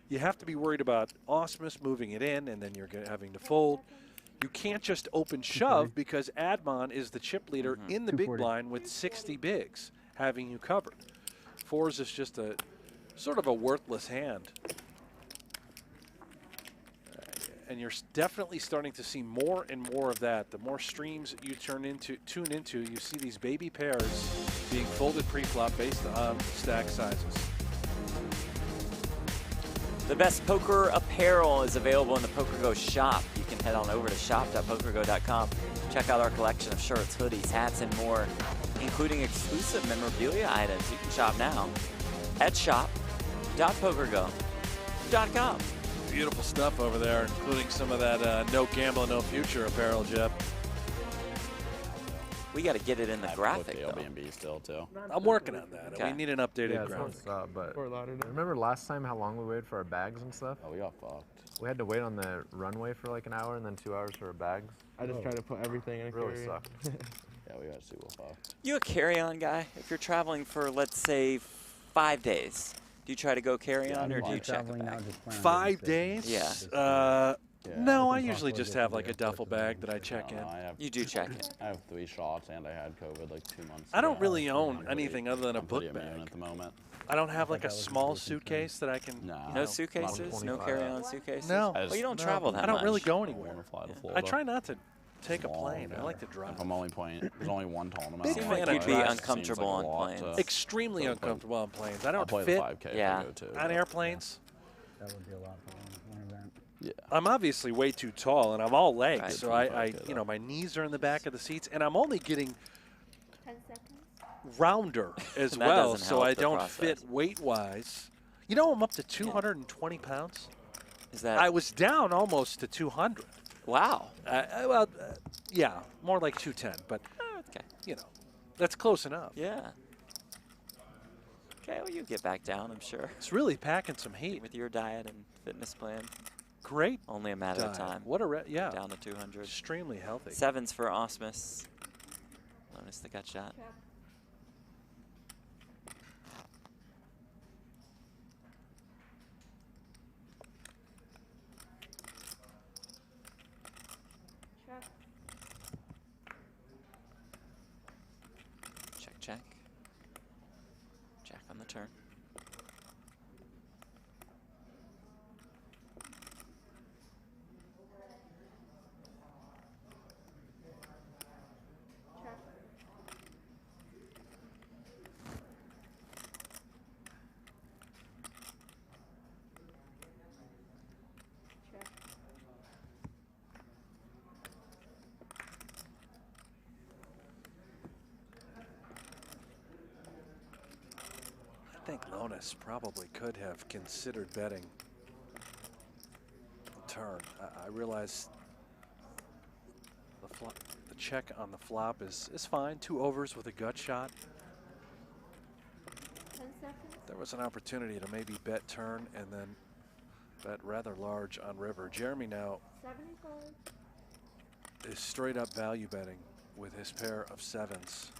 You have to be worried about Ausmus moving it in, and then you're having to fold. You can't just open shove because Admon is the chip leader in the big blind with 60 bigs, having you covered. Fours is just a sort of a worthless hand. And you're definitely starting to see more and more of that. The more streams you tune into, you see these baby pairs being folded pre-flop based on stack sizes. The best poker apparel is available in the PokerGO shop. You can head on over to shop.pokergo.com. Check out our collection of shirts, hoodies, hats, and more, including exclusive memorabilia items. You can shop now at shop.pokergo.com. Beautiful stuff over there, including some of that no gamble, no future apparel, Jeff. We got to get it in the graphic, though. Airbnb still, too. I'm working on that. Okay. We need an updated graphic. But remember last time how long we waited for our bags and stuff? Oh, we got fucked. We had to wait on the runway for like an hour and then 2 hours for our bags. I just tried to put everything in a Really carry. sucked. Yeah, we got super fucked. You a carry-on guy? If you're traveling for, let's say, 5 days, do you try to go carry-on or do you check a bag? 5 days? Yeah. No, I usually just have like a duffel bag that I check in. You do check it. I have 3 shots and I had COVID like 2 months ago. I don't really own anything other than a I'm book pretty immune bag. at the moment. I don't have like a small suitcase that I can. No suitcases? No carry-on suitcases? No. Well, you don't travel that much. I don't really go anywhere. Fly to I Florida. try not to take a plane. I like to drive. If I'm only playing, there's only one tournament. Big I'm fan like, of you'd be drive. uncomfortable Seems like a on lot, planes. Extremely uncomfortable on planes. I I'll don't play fit the 5K Yeah. if I go too. on airplanes. That would be a lot for one event. Yeah. I'm obviously way too tall, and I'm all legs, Right. so I you know, my knees are in the back of the seats, and I'm only getting 10 seconds. rounder as That well, doesn't so help I the don't process. fit weight-wise. You know, I'm up to 220 pounds. Is that? I was down almost to 200. Wow. Yeah, more like 210, but Okay. you know, that's close enough. Yeah. Okay, well, you get back down, I'm sure. It's really packing some heat. With your diet and fitness plan. Great. Only a matter of time. What a yeah. Down to 200. Extremely healthy. Sevens for Ausmus. Lonis the gut shot. Check. Check. Check, check. Jack on the turn. Check. Check. I think Lonis probably could have considered betting the turn. I realize the check on the flop is fine. 2 overs with a gut shot. 10 seconds. There was an opportunity to maybe bet turn and then bet rather large on river. Jeremy now 75. is straight up value betting with his pair of sevens.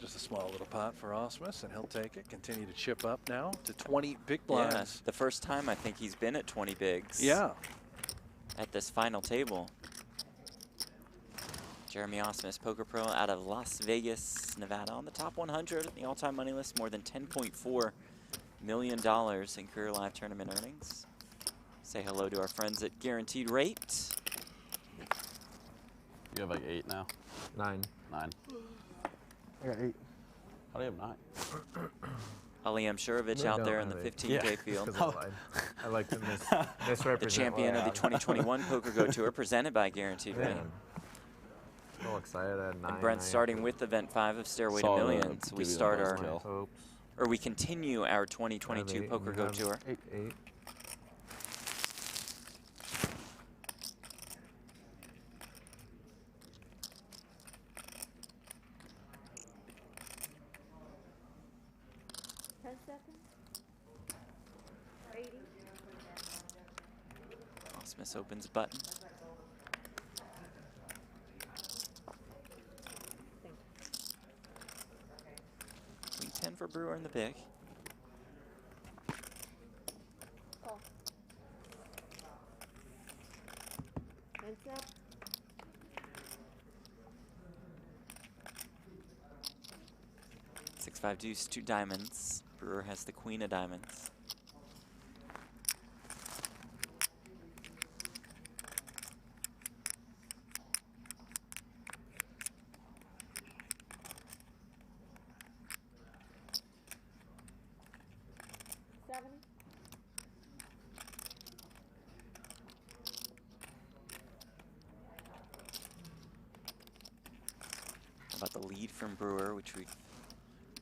Just a small little pot for Ausmus, and he'll take it. Continue to chip up now to 20 big blinds. Yeah, the first time I think he's been at 20 bigs. Yeah. At this final table. Jeremy Ausmus, poker pro out of Las Vegas, Nevada, on the top 100 in the all-time money list, more than $10.4 million in career live tournament earnings. Say hello to our friends at Guaranteed Rate. You have like 8 now? 9. 9. I got 8. How do you have 9? Ali Amshurovich No, out there in don't the have 15K Yeah. field. I like to misrepresent. The champion of the 2021 PokerGO Tour, presented by Guaranteed Rate. So excited at 9. And Brent starting with event 5 of Stairway to Saw the- Millions. give We you the start buzz our, kill. Hopes. or we continue our 2022 Have 8, PokerGO we have Tour. 8. Ausmus opens button. Queen 10 for Brewer in the big. Call. Heads up. Six, 5 deuce, 2 diamonds. Brewer has the queen of diamonds. How about the lead from Brewer, which we've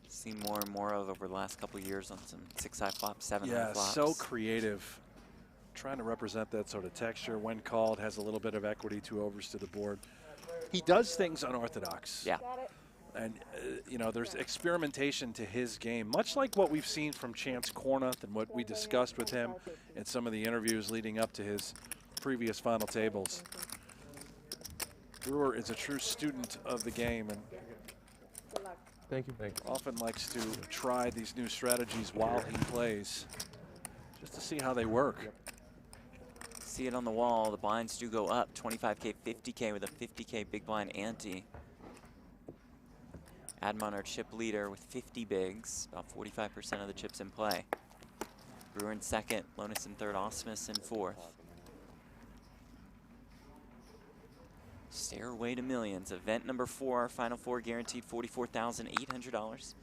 seen more and more of over the last couple of years on some 6-high flops, 7-high flops. So creative. Trying to represent that sort of texture. When called, has a little bit of equity, 2 overs to the board. He does things unorthodox. Yeah. And, you know, there's experimentation to his game, much like what we've seen from Chance Cornuth and what we discussed with him in some of the interviews leading up to his previous final tables. Brewer is a true student of the game and Thank you. Thank you. often likes to try these new strategies while he plays, just to see how they work. See it on the wall. The blinds do go up. 25K, 50K with a 50K big blind ante. Admon, our chip leader, with 50 bigs, about 45% of the chips in play. Brewer in second, Lonis in third, Ausmus in fourth. Stairway to Millions, event number 4, final 4 guaranteed $44,800.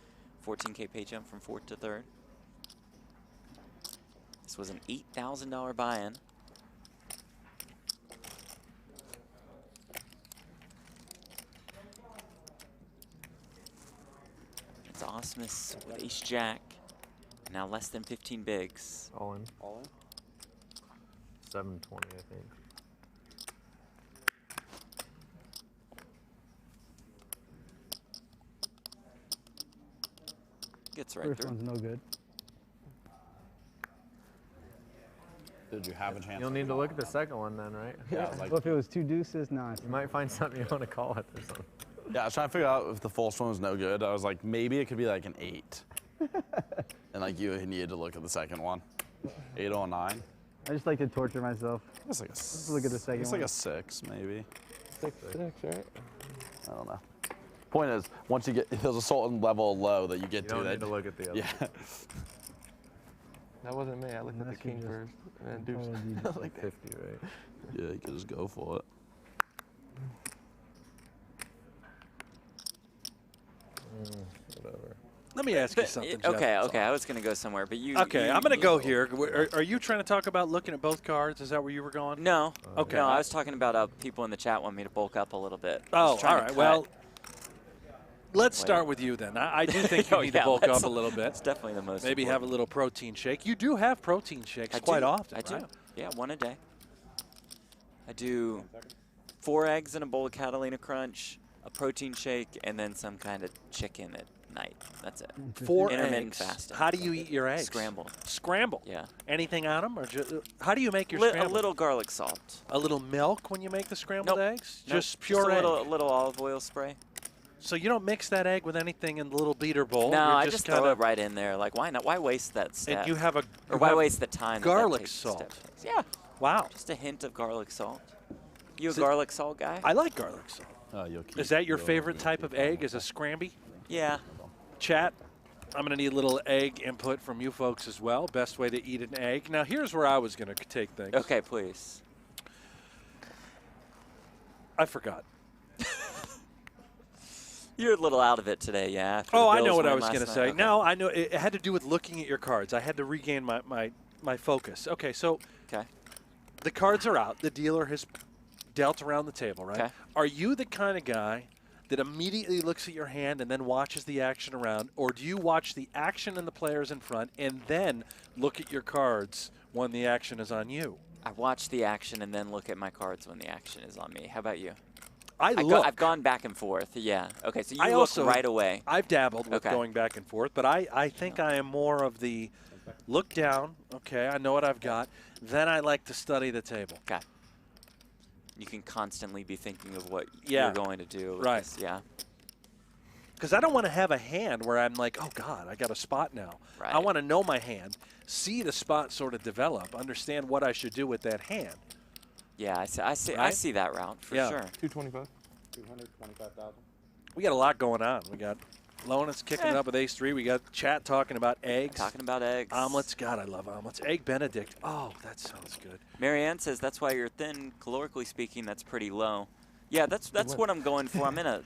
14K pay jump from fourth to third. This was an $8,000 buy-in. It's Ausmus with ace-jack, and now less than 15 bigs. All in. All in? 720, I think. Gets right First through. one's no good. Did you have a chance? You'll need to look at the second one then, right? Yeah, like, Well, if it was 2 deuces, no. You might find something you want to call it or something. yeah, I was trying to figure out if the first one was no good. I was like, maybe it could be like an 8. And like you needed to look at the second one. 8 or a 9. I just like to torture myself. It's like a Let's look at the second It's one. like a 6, maybe. 6, right? I don't know. Point is, once you get, there's a certain level of low that you get You to don't that. need to look at the other. Yeah. That wasn't me. I looked at the Unless you king just- first and then Oh, deuce. you I was like, 50, right? Yeah, you could just go for it. Whatever. Let me ask you something, Jeff. Okay, okay. I was going to go somewhere, but you. Okay, you- I'm going to go here. Are you trying to talk about looking at both cards? Is that where you were going? No. Okay. No, I was talking about people in the chat want me to bulk up a little bit. Oh, Just all trying to right. cut. Well, let's Wait. start with you then. I do think you Oh, need yeah, to bulk that's- up a little bit. That's definitely the most. Maybe have a important. little protein shake. You do have protein shakes I quite do. often, I do. right? Yeah, one a day. I do 4 eggs in a bowl of Catalina Crunch, a protein shake, and then some kind of chicken at night. That's it. 4 Intermittent eggs. fasting. How do you eat your eggs? Scrambled. Scrambled. Yeah. Anything on them, or how do you make your A scrambled? little garlic salt. A little milk when you make the scrambled Nope. eggs? Nope. Just pure a egg. little olive oil spray. So you don't mix that egg with anything in the little beater bowl? No, You're I just throw kinda, it right in there. Like, why not? Why waste that step? And you have a or you why have waste the time? garlic that takes salt. step takes? Yeah. Wow. Just a hint of garlic salt. You a So- garlic salt guy? I like garlic salt. You'll keep Is that your your- favorite type of egg? Is a scramby? Yeah. Chat, I'm going to need a little egg input from you folks as well. Best way to eat an egg. Now, here's where I was going to take things. Okay, please. I forgot. You're a little out of it today, yeah. after the Oh, I know Bills what I win was last going to night. say. Okay. No, I know. It had to do with looking at your cards. I had to regain my focus. Okay, so Okay. the cards are out. The dealer has dealt around the table, right? Okay. Are you the kind of guy that immediately looks at your hand and then watches the action around, or do you watch the action and the players in front and then look at your cards when the action is on you? I watch the action and then look at my cards when the action is on me. How about you? I've gone back and forth. Yeah. Okay, so you I look also, right away. I've dabbled with Okay. going back and forth, but I think I am more of the look down, okay, I know what I've got, then I like to study the table. Okay. You can constantly be thinking of what Yeah. you're going to do. with Right. this, Yeah. Because I don't want to have a hand where I'm like, oh, God, I got a spot now. Right. I want to know my hand, see the spot sort of develop, understand what I should do with that hand. Yeah, I see Right? that route for Yeah. sure. 225. 225,000. We got a lot going on. We got Lonis kicking it up with ace-3. We got Chat talking about eggs. Talking about eggs. Omelets. God, I love omelets. Egg Benedict. Oh, that sounds good. Marianne says that's why you're thin. Calorically speaking, that's pretty low. Yeah, that's what I'm going for. I'm in a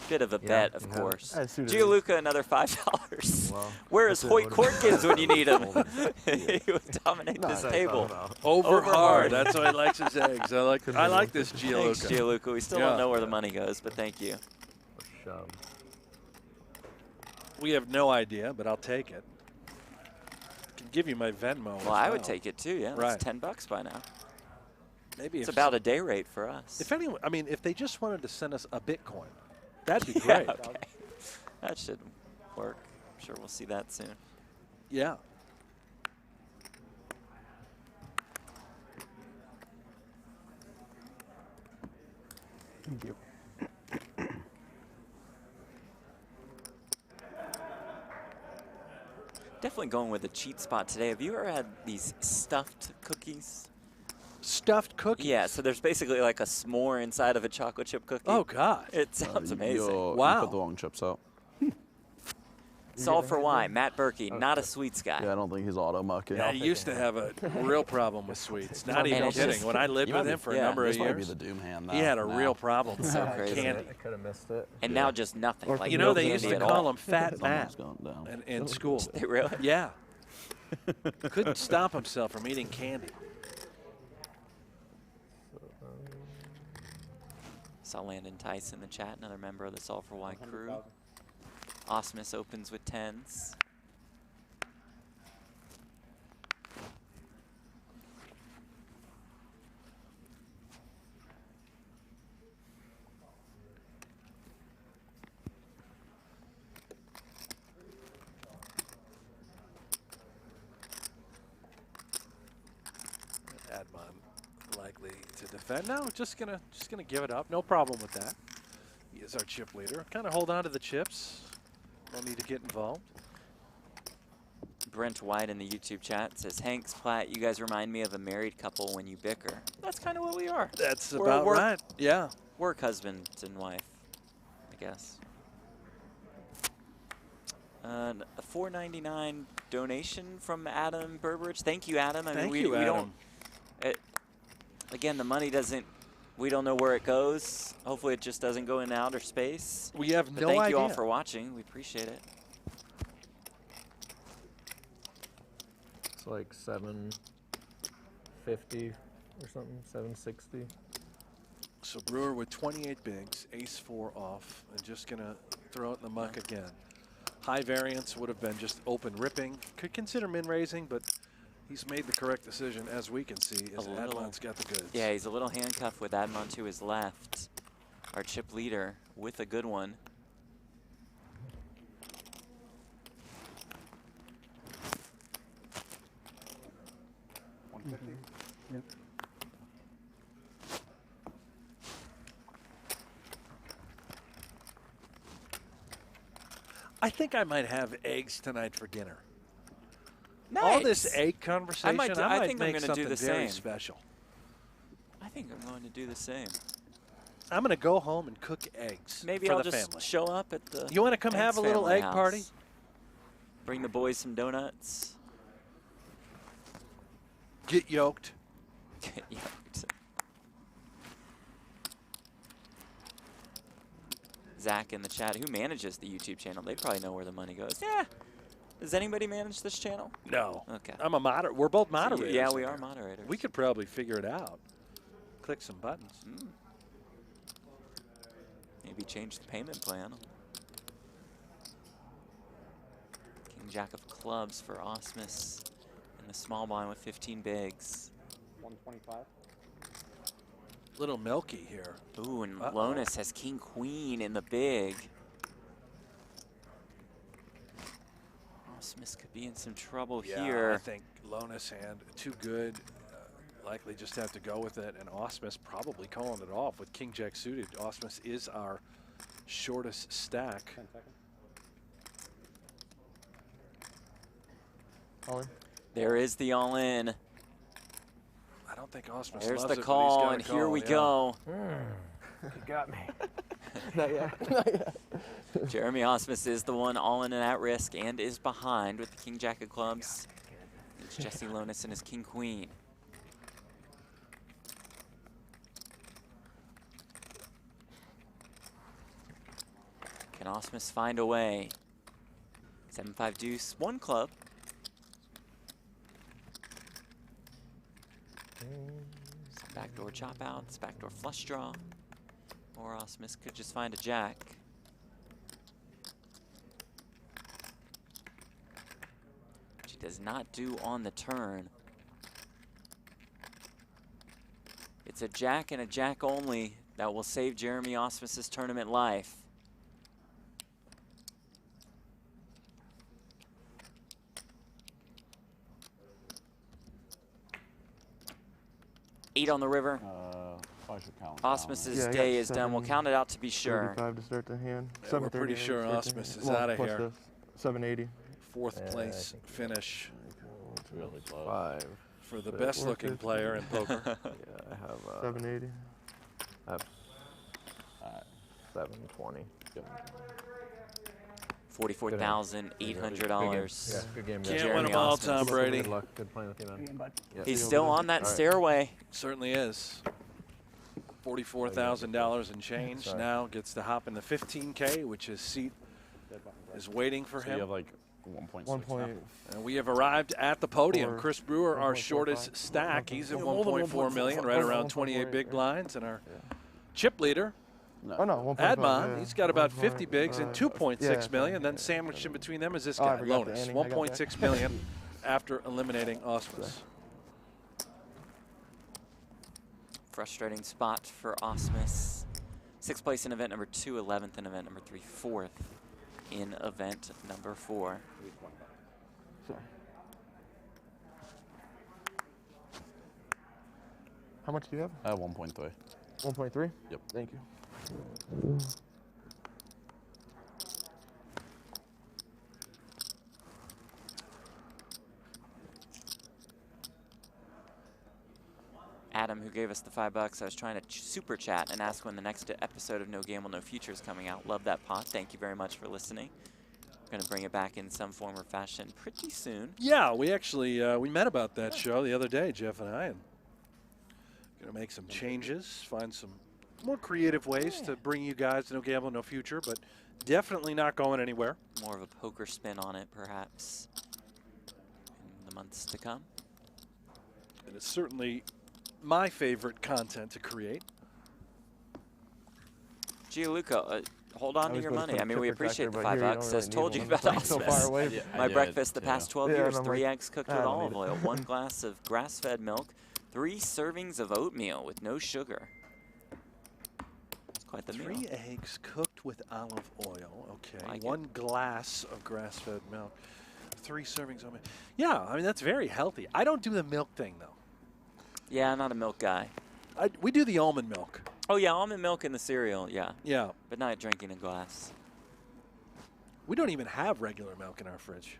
bit of a bet, of course. I see what it Gianluca, another $5. Well, Where is that's it. Hoyt Corkins when you need him? He would dominate this table. Over hard. hard. That's why he likes his eggs. I like this Thanks, Gianluca. Gianluca. We still Yeah. don't know where the money goes, but thank you. Shove. We have no idea, but I'll take it. I can give you my Venmo. Well, I would take it too. Yeah, Right. that's $10 by now. Maybe It's if about a day rate for us. If anyone, I mean, if they just wanted to send us a Bitcoin, that'd be Yeah, great. okay. That should work. I'm sure we'll see that soon. Yeah. Thank you. Definitely going with a cheat spot today. Have you ever had these stuffed cookies? Stuffed cookies? Yeah, so there's basically like a s'more inside of a chocolate chip cookie. Oh, God. It sounds amazing. You Wow. put the wrong chips out. Solve for why. Matt Berkey, not a sweets guy. Yeah, I don't think he's auto mucking. Yeah, he used to have a real problem with sweets. Not And even it's kidding. just- When I lived with him for a number of This might be years, the doom hand. he had a real problem with So crazy. candy. I could have missed it. And now just nothing. Like You know, no they used candy to at call all. him Fat It's Matt almost gone down. in school. They really? Yeah. Couldn't stop himself from eating candy. Saw Landon Tice in the chat, another member of the Solve for Why crew. Ausmus opens with 10s. likely to defend. No, just gonna give it up. No problem with that. He is our chip leader. Kind of hold on to the chips. No need to get involved. Brent White in the YouTube chat says, Hanks, Platt, you guys remind me of a married couple when you bicker. That's kind of what we are. That's We're about right. Yeah. Work husband and wife, I guess. A $4.99 donation from Adam Burbridge. Thank you, Adam. I Thank mean, you, we Adam. don't. Again, the money doesn't. We don't know where it goes. Hopefully, it just doesn't go into outer space. We have But no thank idea. you all for watching. We appreciate it. It's like 750 or something, 760. So Brewer with 28 bigs, ace-4 off, and just gonna throw it in the muck again. High variance would have been just open ripping. Could consider min raising, but he's made the correct decision, as we can see, as Admon's got the goods. Yeah, he's a little handcuffed with Admon to his left. Our chip leader with a good one. Yep. I think I might have eggs tonight for dinner. Nice. All this egg conversation, I might think I'm make going to do something the very same. special. I think I'm going to do the same. I'm going to go home and cook eggs Maybe for I'll the just family. show up at the. You want to come have a little egg party? Bring the boys some donuts. Get yoked. Get yoked. Zach in the chat, who manages the YouTube channel? They probably know where the money goes. Yeah. Does anybody manage this channel? No. Okay. I'm a moderator. We're both moderators. Yeah, we are moderators. We could probably figure it out. Click some buttons. Maybe change the payment plan. King Jack of clubs for Ausmus in the small blind with 15 bigs. 125. Little milky here. Ooh, and Lonis has King Queen in the big. Ausmus could be in some trouble here. I think Lonis hand too good. Likely just have to go with it, and Ausmus probably calling it off with King Jack suited. Ausmus is our shortest stack. 10 seconds. All in. There is the all-in. I don't think Ausmus There's loves the it, but he's call, gotta and call, here we yeah. go. You got me. Not yet. Not yet. Jeremy Ausmus is the one all in and at risk and is behind with the King Jack of clubs. It's Jesse Lonis and his King Queen. Can Ausmus find a way? 7-5 deuce, one club. Some backdoor chop outs, backdoor flush draw. Or Ausmus could just find a jack. Which he does not do on the turn. It's a jack and a jack only that will save Jeremy Ausmus's tournament life. Eight on the river. I should count. Ausmus's Yeah, I got day is done. We'll count it out to be sure. 35 to start the hand. Yeah, we're pretty 738 sure to start the Ausmus hand. is Well, outta plus here. the 780. Fourth place finish Really close. 5. for the Six. best looking player in poker. Yeah, I have 780. I have 720. $44,800. Yeah, good game, guys. Can't Jeremy win them all, Ausmus. Tom Brady. Good luck. Good playing with you, man. Yeah. He's still on that stairway. Certainly is. $44,000 and change. Sorry. Now gets to hop in the 15K, which his seat is waiting for So you him. have like 1.6 1 point. now. And we have arrived at the podium. 4, Chris Brewer, our 1.45. shortest stack. He's at 1.45. 1.4 million, right around 28 big blinds. And our chip leader, Oh no, 1.5. Admon, yeah. he's got about 50 bigs and 1.5. 2.6 million. Yeah, Then sandwiched in between them is this Oh, I guy, forgot the Lonis, ending. I got 1.6 million after eliminating Ausmus. Frustrating spot for Ausmus. 6th place in event number 2, 11th in event number 3, 4th in event number 4. Sorry. How much do you have? 1.3. 1.3? Yep. Thank you. Adam, who gave us the $5, I was trying to super chat and ask when the next episode of No Gamble, No Future is coming out. Love that pot. Thank you very much for listening. Going to bring it back in some form or fashion pretty soon. Yeah, we actually we met about that show the other day, Jeff and I, and going to make some changes, find some more creative ways to bring you guys No Gamble, No Future, but definitely not going anywhere. More of a poker spin on it, perhaps, in the months to come. And it's certainly my favorite content to create. Gianluca, hold on to your money. I mean, we appreciate the $5. Really As told you about Ausmus. So far away. My breakfast the past 12 years, and I'm 3 like, eggs cooked I with don't olive need oil, 1 glass of grass-fed milk, 3 servings of oatmeal with no sugar. It's quite the meal. 3 eggs cooked with olive oil. Okay. Like 1 glass of grass-fed milk. 3 servings of oatmeal. Yeah, I mean, that's very healthy. I don't do the milk thing, though. Yeah, I'm not a milk guy. We do the almond milk. Oh, yeah, almond milk in the cereal, yeah. Yeah. But not drinking a glass. We don't even have regular milk in our fridge.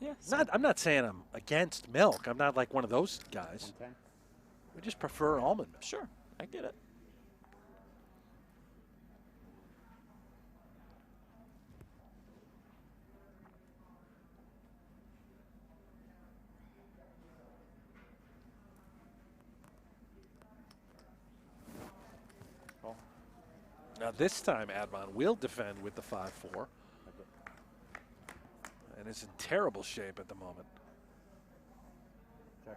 Yeah. I'm not saying I'm against milk. I'm not like one of those guys. Okay. We just prefer almond milk. Sure, I get it. Now this time, Admon will defend with the 5-4. And is in terrible shape at the moment. Check.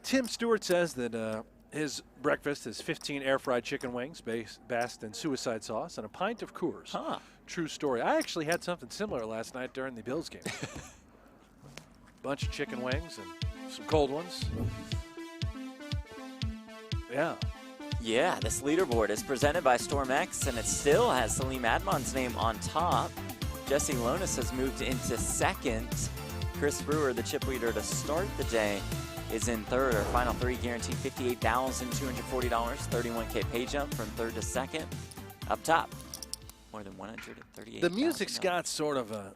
Tim Stewart says that his breakfast is 15 air-fried chicken wings based in suicide sauce and a pint of Coors. Huh. True story. I actually had something similar last night during the Bills game. Bunch of chicken wings and some cold ones. Yeah. Yeah, this leaderboard is presented by StormX, and it still has Salim Admon's name on top. Jesse Lonis has moved into second. Chris Brewer, the chip leader to start the day, is in third. Our final 3 guaranteed $58,240, 31K pay jump from third to second. Up top, more than 138. The music's got sort of a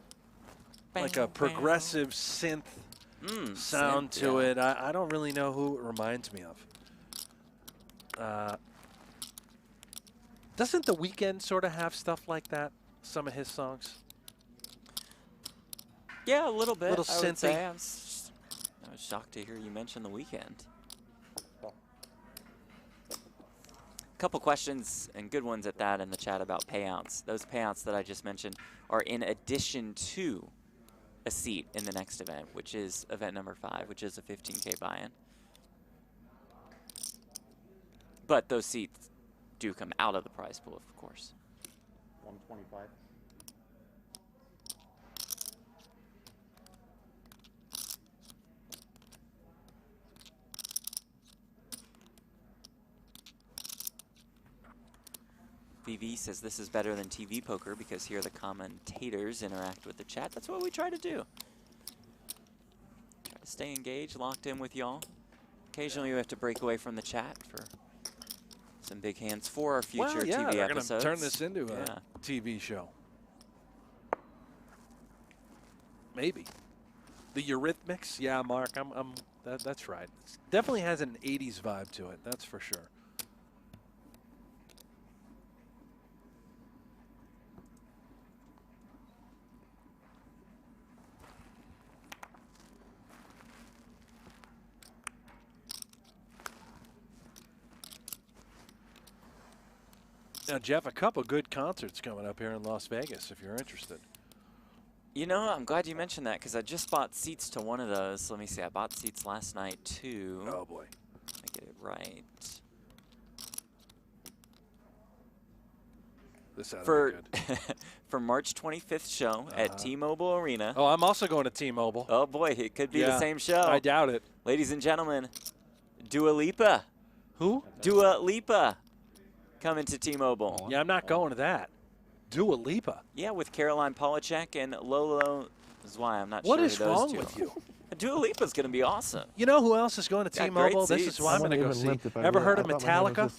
like a progressive synth sound to it. I don't really know who it reminds me of. Doesn't The Weeknd sort of have stuff like that? Some of his songs. Yeah, a little bit. Little I would synthy. say. I was shocked to hear you mention The Weeknd. Couple questions, and good ones at that, in the chat about payouts. Those payouts that I just mentioned are in addition to a seat in the next event, which is event number 5, which is a 15K buy-in. But those seats do come out of the prize pool, of course. 125. VV says this is better than TV poker because here the commentators interact with the chat. That's what we try to do. Try to stay engaged, locked in with y'all. Occasionally we have to break away from the chat for some big hands for our future TV they're episodes. Gonna turn this into a TV show. Maybe. The Eurythmics, yeah, Mark, that's right. It definitely has an 80s vibe to it, that's for sure. Now, Jeff, a couple good concerts coming up here in Las Vegas if you're interested. You know, I'm glad you mentioned that because I just bought seats to one of those. Let me see. I bought seats last night too. Oh boy. Let me get it right. This for for March 25th show at T-Mobile Arena. Oh, I'm also going to T-Mobile. Oh boy, it could be the same show. I doubt it. Ladies and gentlemen, Dua Lipa. Who? Dua Lipa coming to T-Mobile. Yeah, I'm not going to that. Dua Lipa. Yeah, with Caroline Polachek and Lolo Zwei. I'm not What sure is who those wrong two with are. you? Dua Lipa's going to be awesome. You know who else is going to Got T-Mobile? great This is seats. who I'm going to go see. Ever heard of Metallica?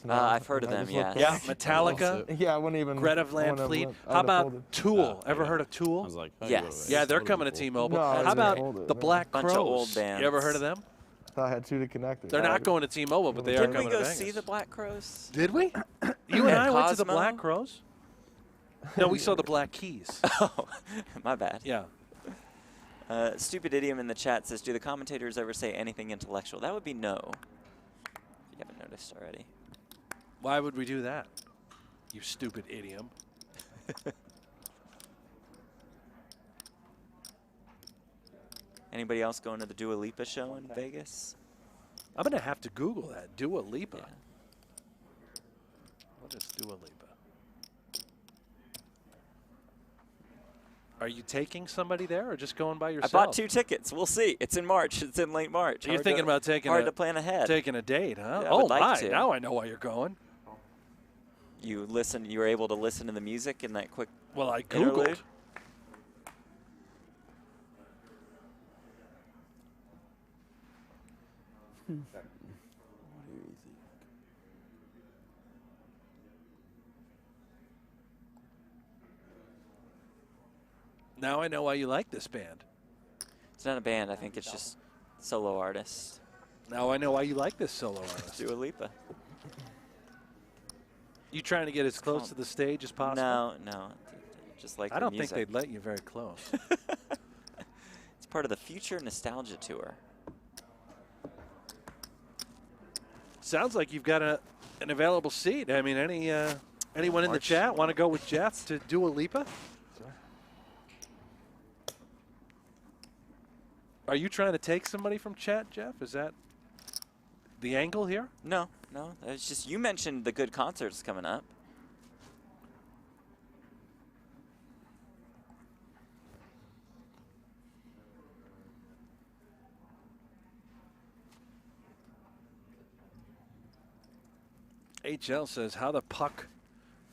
I've heard of them, yeah. Yeah, Metallica. Yeah, I wouldn't even. Greta Van Fleet. How about Tool? Ever heard of Tool? I was like, oh, Yes. Yeah, they're coming to T-Mobile. No, How they're about older, the man. Black Bunch of Crowes? old bands. You ever heard of them? I thought I had two to connect. They're not going to T-Mobile, but they are Didn't coming we to go Vegas. see the Black Crows? Did we? You and I went to the Cosmo? Black Crows? No, we saw the Black Keys. Oh, my bad. Yeah. Stupid Idiom in the chat says, do the commentators ever say anything intellectual? That would be no. If you haven't noticed already. Why would we do that? You stupid idiom. Anybody else going to the Dua Lipa show in Vegas? I'm going to have to Google that. Dua Lipa. Yeah. What is Dua Lipa? Are you taking somebody there or just going by yourself? I bought 2 tickets. We'll see. It's in March. It's in late March. You're thinking about taking hard to plan ahead. Taking a date, huh? Yeah, I oh would like my! to. Now I know why you're going. You listen. You were able to listen to the music in that quick. Well, I Googled. interlude? Now I know why you like this band. It's not a band. I think it's just solo artists. Now I know why you like this solo artist. Dua Lipa. You trying to get as close to the stage as possible? No. Just like I don't music. think they'd let you very close. It's part of the Future Nostalgia Tour. Sounds like you've got an available seat. I mean, anyone in the chat want to go with Jeff to Dua Lipa? Are you trying to take somebody from chat, Jeff? Is that the angle here? No. It's just you mentioned the good concerts coming up. HL says, "How the puck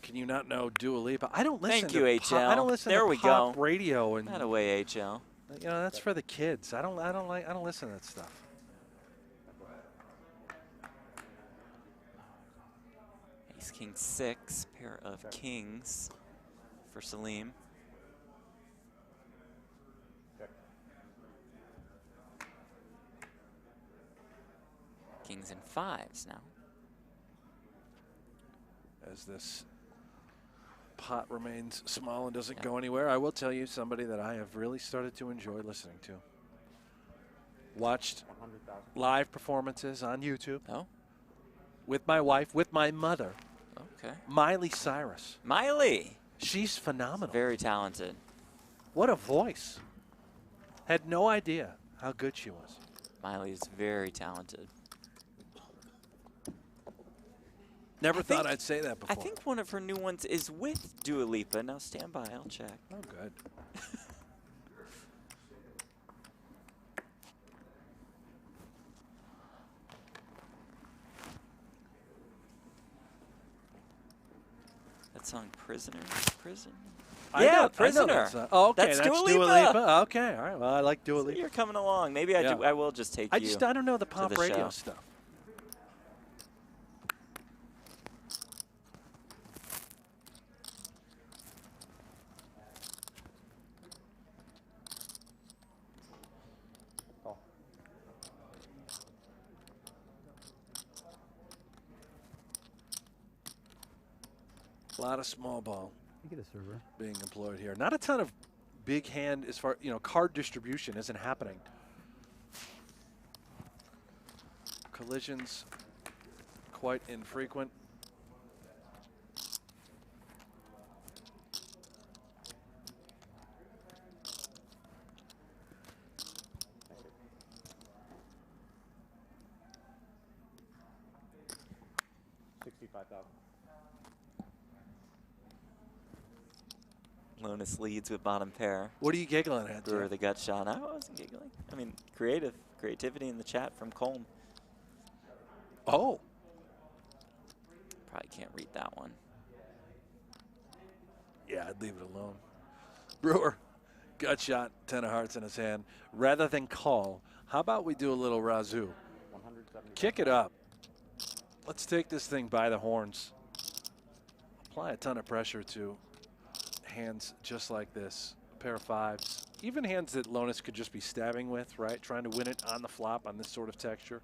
can you not know Dua Lipa?" I don't listen. Thank you, to HL. I don't listen there to we pop go. radio and That away, HL. You know, that's for the kids. I don't listen to that stuff. Ace King 6, pair of kings for Salim. Kings and 5s now. As this pot remains small and doesn't go anywhere, I will tell you somebody that I have really started to enjoy listening to. Watched live performances on YouTube. Oh. With my wife, with my mother. Okay. Miley Cyrus. Miley. She's phenomenal. Very talented. What a voice. Had no idea how good she was. Miley is very talented. Never thought I'd say that before. I think one of her new ones is with Dua Lipa. Now stand by, I'll check. Oh, good. That song, Prisoner? Prison? I Yeah, know Prisoner. oh, okay, That's Dua Lipa. Okay, all right. Well, I like Dua So Lipa. you're coming along. Maybe I will just take you. I don't know the to pop the radio show. stuff. A lot of small ball You get a server. being employed here. Not a ton of big hand as far, card distribution isn't happening. Collisions quite infrequent. Lonis leads with bottom pair. What are you giggling at, Brewer Jeff? the gut shot. I wasn't giggling. I mean, creativity in the chat from Colm. Oh. Probably can't read that one. Yeah, I'd leave it alone. Brewer, gut shot, 10 of hearts in his hand. Rather than call, how about we do a little razoo? Kick it up. Let's take this thing by the horns. Apply a ton of pressure to hands just like this. A pair of fives. Even hands that Lonis could just be stabbing with, right? Trying to win it on the flop on this sort of texture.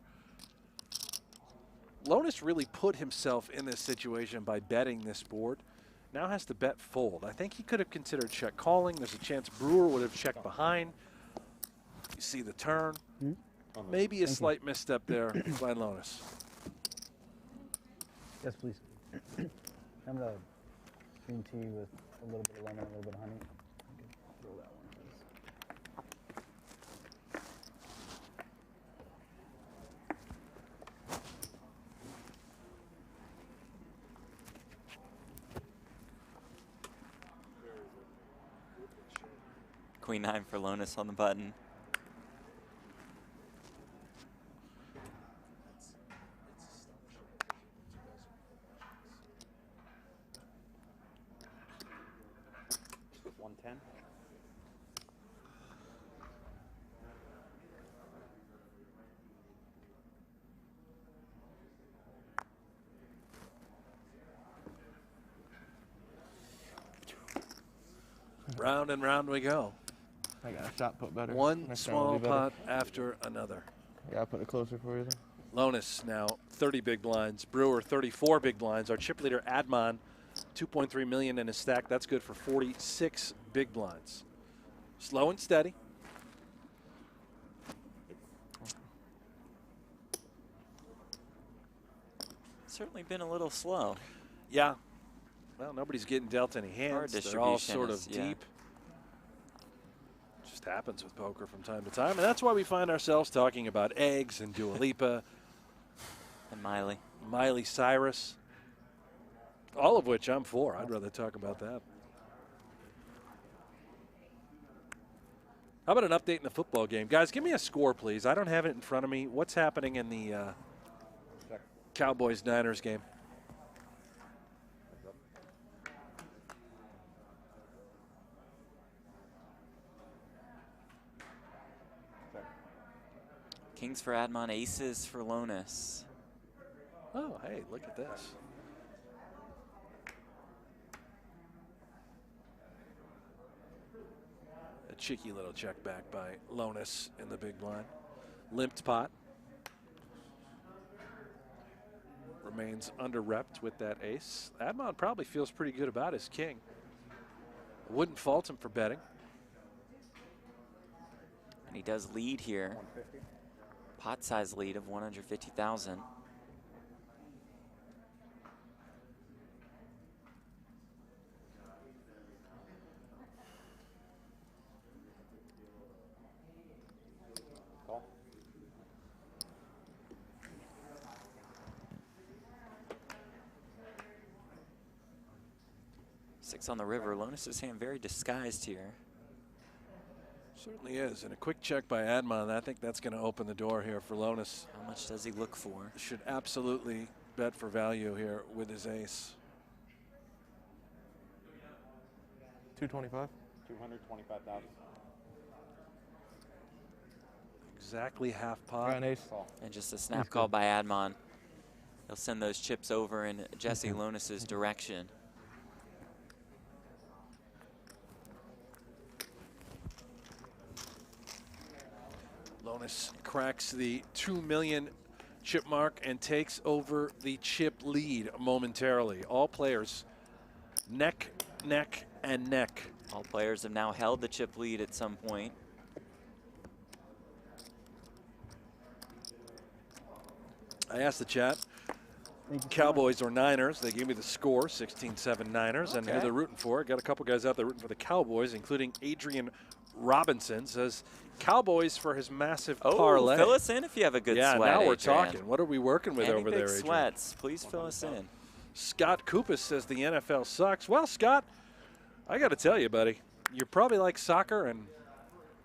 Lonis really put himself in this situation by betting this board. Now has to bet fold. I think he could have considered check calling. There's a chance Brewer would have checked behind. You see the turn. Maybe a slight misstep there by Lonis. Yes, please. I'm the green tea with a little bit of lemon, a little bit of honey. Throw that one, please. Queen 9 for Lonis on the button. Round and round we go. I got a shot put better. One Next time will small be better. pot after another. Yeah, I'll put it closer for you then. Lonis now 30 big blinds. Brewer 34 big blinds. Our chip leader Admon 2.3 million in his stack. That's good for 46 big blinds. Slow and steady. Certainly been a little slow. Yeah. Well, nobody's getting dealt any hands. They're all sort of deep. Just happens with poker from time to time. And that's why we find ourselves talking about eggs and Dua Lipa. And Miley. Miley Cyrus. All of which I'm for. I'd rather talk about that. How about an update in the football game? Guys, give me a score, please. I don't have it in front of me. What's happening in the Cowboys-Niners game? Kings for Admon, aces for Lonis. Oh, hey, look at this. A cheeky little check back by Lonis in the big blind. Limped pot. Remains under-repped with that ace. Admon probably feels pretty good about his king. Wouldn't fault him for betting. And he does lead here. Pot size lead of 150,000. Six on the river. Lonis' hand very disguised here. Certainly is. And a quick check by Admon. I think that's going to open the door here for Lonis. How much does he look for? Should absolutely bet for value here with his ace. 225. 225,000. Exactly half pot. Got an ace. And just a snap call by Admon. He'll send those chips over in Jesse Lonis' direction. Lonis cracks the 2 million chip mark and takes over the chip lead momentarily. All players neck, neck, and neck. All players have now held the chip lead at some point. I asked the chat, Cowboys or Niners. They gave me the score, 16-7 Niners, and who they're rooting for. Got a couple guys out there rooting for the Cowboys, including Adrian Robinson. Says Cowboys for his massive parlay. Fill us in if you have a good sweat, now we're Adrian. talking. What are we working with Any over big there, Adrian? sweats, please fill us in. Scott Kupis says the NFL sucks. Well, Scott, I got to tell you, buddy, you're probably like soccer, and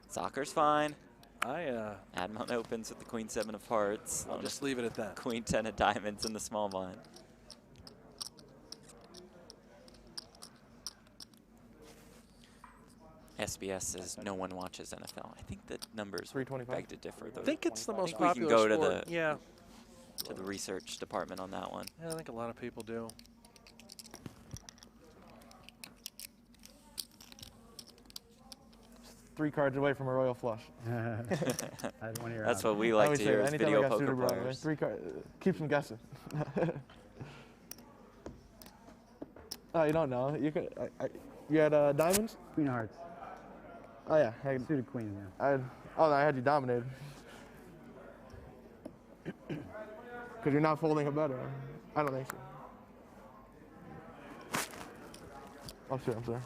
soccer's fine. Admon opens with the queen 7 of hearts. I'll just leave it at that. Queen 10 of diamonds in the small blind. SBS says no one watches NFL. I think the numbers 325. beg to differ. I think it's the most we can popular go to sport. the to the research department on that one. Yeah, I think a lot of people do. Three cards away from a royal flush. That's what we like to hear as video poker players. 3 cards. Keeps them guessing. Oh, you don't know. You could. You had diamonds. Queen of hearts. Oh yeah. Suited queen. Yeah. I had you dominated. Because you're not folding a better. I don't think so. Oh, sure, I'm sorry.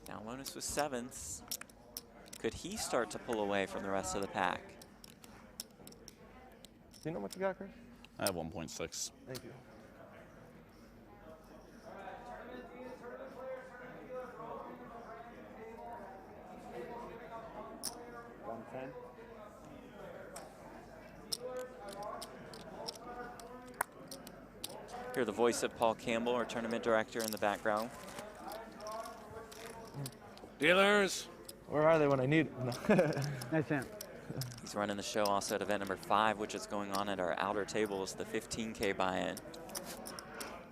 Now Lonis with 7s. Could he start to pull away from the rest of the pack? Do you know what you got, Chris? I have 1.6. Thank you. Hear the voice of Paul Campbell, our tournament director, in the background. Dealers. Where are they when I need them? Nice hand. He's running the show also at event number 5, which is going on at our outer tables, the 15K buy-in.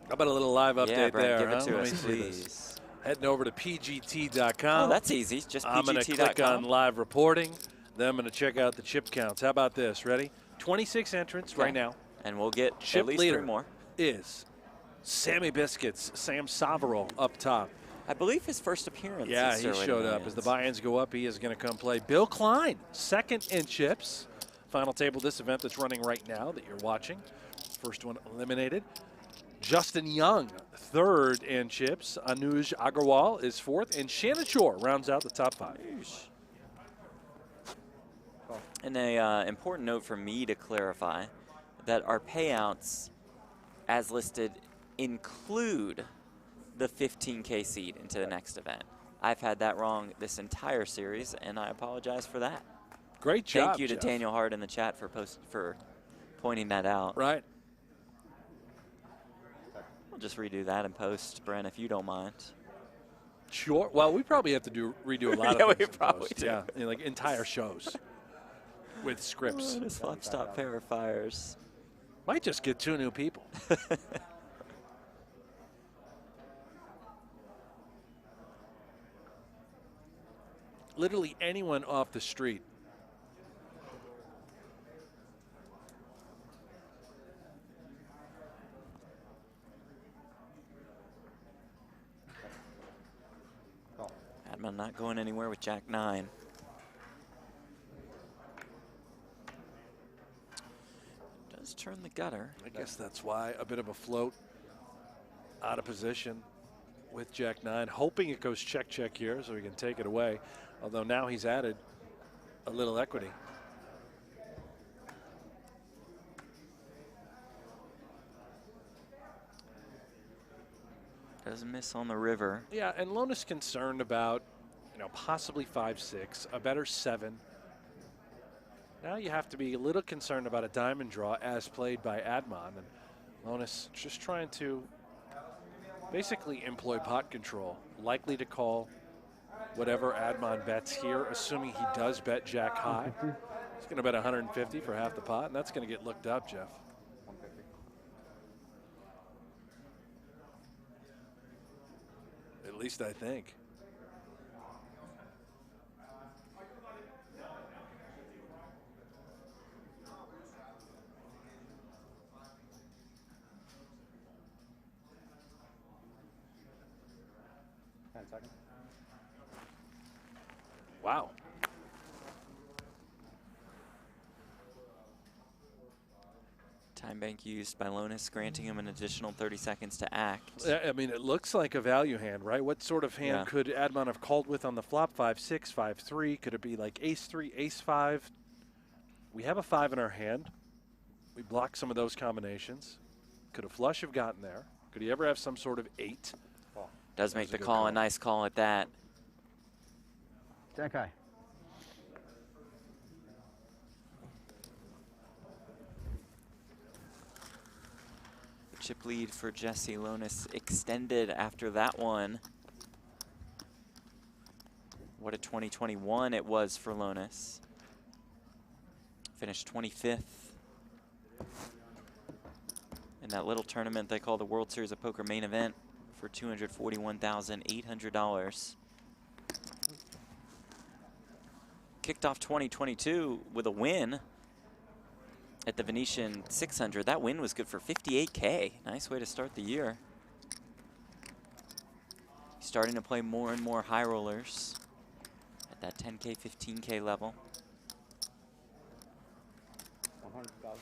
How about a little live update yeah, Brent, there? Give it huh? to Let us, me see please. this. Heading over to pgt.com. Oh, that's easy. Just I'm going to click on pgt.com. live reporting. Then I'm going to check out the chip counts. How about this? Ready? 26 entrants right now. And we'll get Chip at least leader 3 more. Is Sammy Biscuits, Sam Savarol up top. I believe his first appearance. Yeah, he showed up. As the buy-ins go up, he is going to come play. Bill Klein, second in chips. Final table this event that's running right now that you're watching. First one eliminated. Justin Young, third in chips. Anuj Agarwal is fourth. And Shannon Shore rounds out the top 5. And a important note for me to clarify that our payouts, as listed, include the 15K seed into the next event. I've had that wrong this entire series, and I apologize for that. Great job, Thank you to Jeff. Daniel Hart in the chat for pointing that out. Right. We'll just redo that in post, Brent, if you don't mind. Sure. Well, we probably have to redo a lot Yeah, of we things. in probably post. do. Yeah, like entire shows with scripts. This flop stop pair of fires. Might just get 2 new people. Literally anyone off the street. Admon not going anywhere with Jack 9. Does turn the gutter. I guess that's why a bit of a float out of position with Jack 9, hoping it goes check here so he can take it away. Although now he's added a little equity. Does miss on the river. Yeah, and Lonis concerned about, possibly 5-6, a better 7. Now you have to be a little concerned about a diamond draw as played by Admon. And Lonis just trying to basically employ pot control. Likely to call whatever Admon bets here, assuming he does bet Jack high. He's going to bet 150 for half the pot, and that's going to get looked up, Jeff. At least I think. Wow. Time bank used by Lonis, granting him an additional 30 seconds to act. I mean, it looks like a value hand, right? What sort of hand could Admon have called with on the flop? 5-6, 5-3. Could it be like ace-3, ace-5? We have a 5 in our hand. We block some of those combinations. Could a flush have gotten there? Could he ever have some sort of 8? Does make the call a nice call at that. Jack high. Chip lead for Jesse Lonis extended after that one. What a 2021 it was for Lonis. Finished 25th in that little tournament they call the World Series of Poker main event for $241,800. Kicked off 2022 with a win at the Venetian 600. That win was good for $58K. Nice way to start the year. Starting to play more and more high rollers at that 10K, 15K level. 100,000.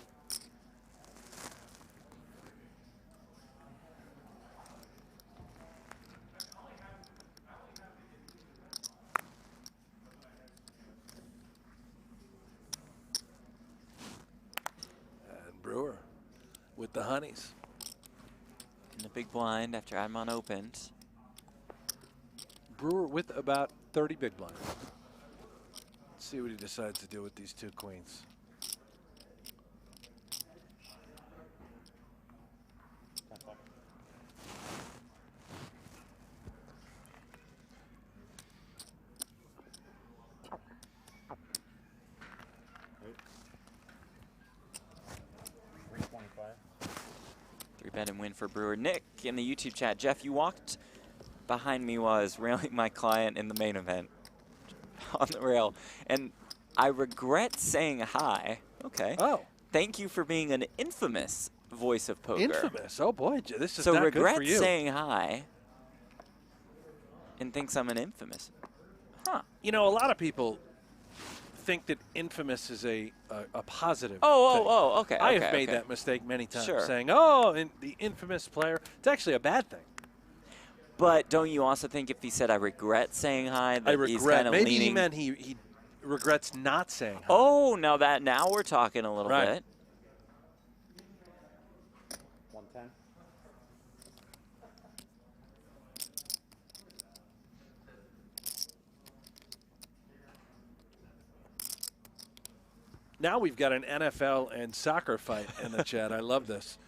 Brewer with the honeys. In the big blind after Admon opened. Brewer with about 30 big blinds. Let's see what he decides to do with these two queens. Bet and win for Brewer. Nick in the YouTube chat. Jeff, you walked behind me while I was railing my client in the main event on the rail. And I regret saying hi. Okay. Oh. Thank you for being an infamous voice of poker. Infamous. Oh, boy. This is so not regret good for you. saying hi and thinks I'm an infamous. Huh. You know, a lot of people think that infamous is a positive thing. Okay. I have made that mistake many times, Sure. saying, oh, the infamous player. It's actually a bad thing. But don't you also think if he said, I regret saying hi, that I he's regret. kind of Maybe leaning? he meant he regrets not saying hi. Oh, now we're talking a little bit. 110. Now we've got an NFL and soccer fight in the chat. I love this.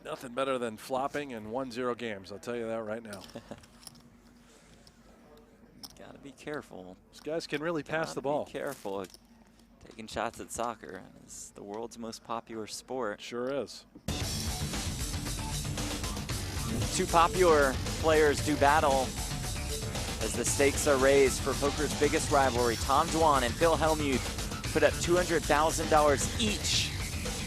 Nothing better than flopping and 1-0 games. I'll tell you that right now. Gotta be careful. These guys can really pass the ball. Be careful. Taking shots at soccer is the world's most popular sport. Sure is. Two popular players do battle as the stakes are raised for poker's biggest rivalry. Tom Dwan and Phil Hellmuth put up $200,000 each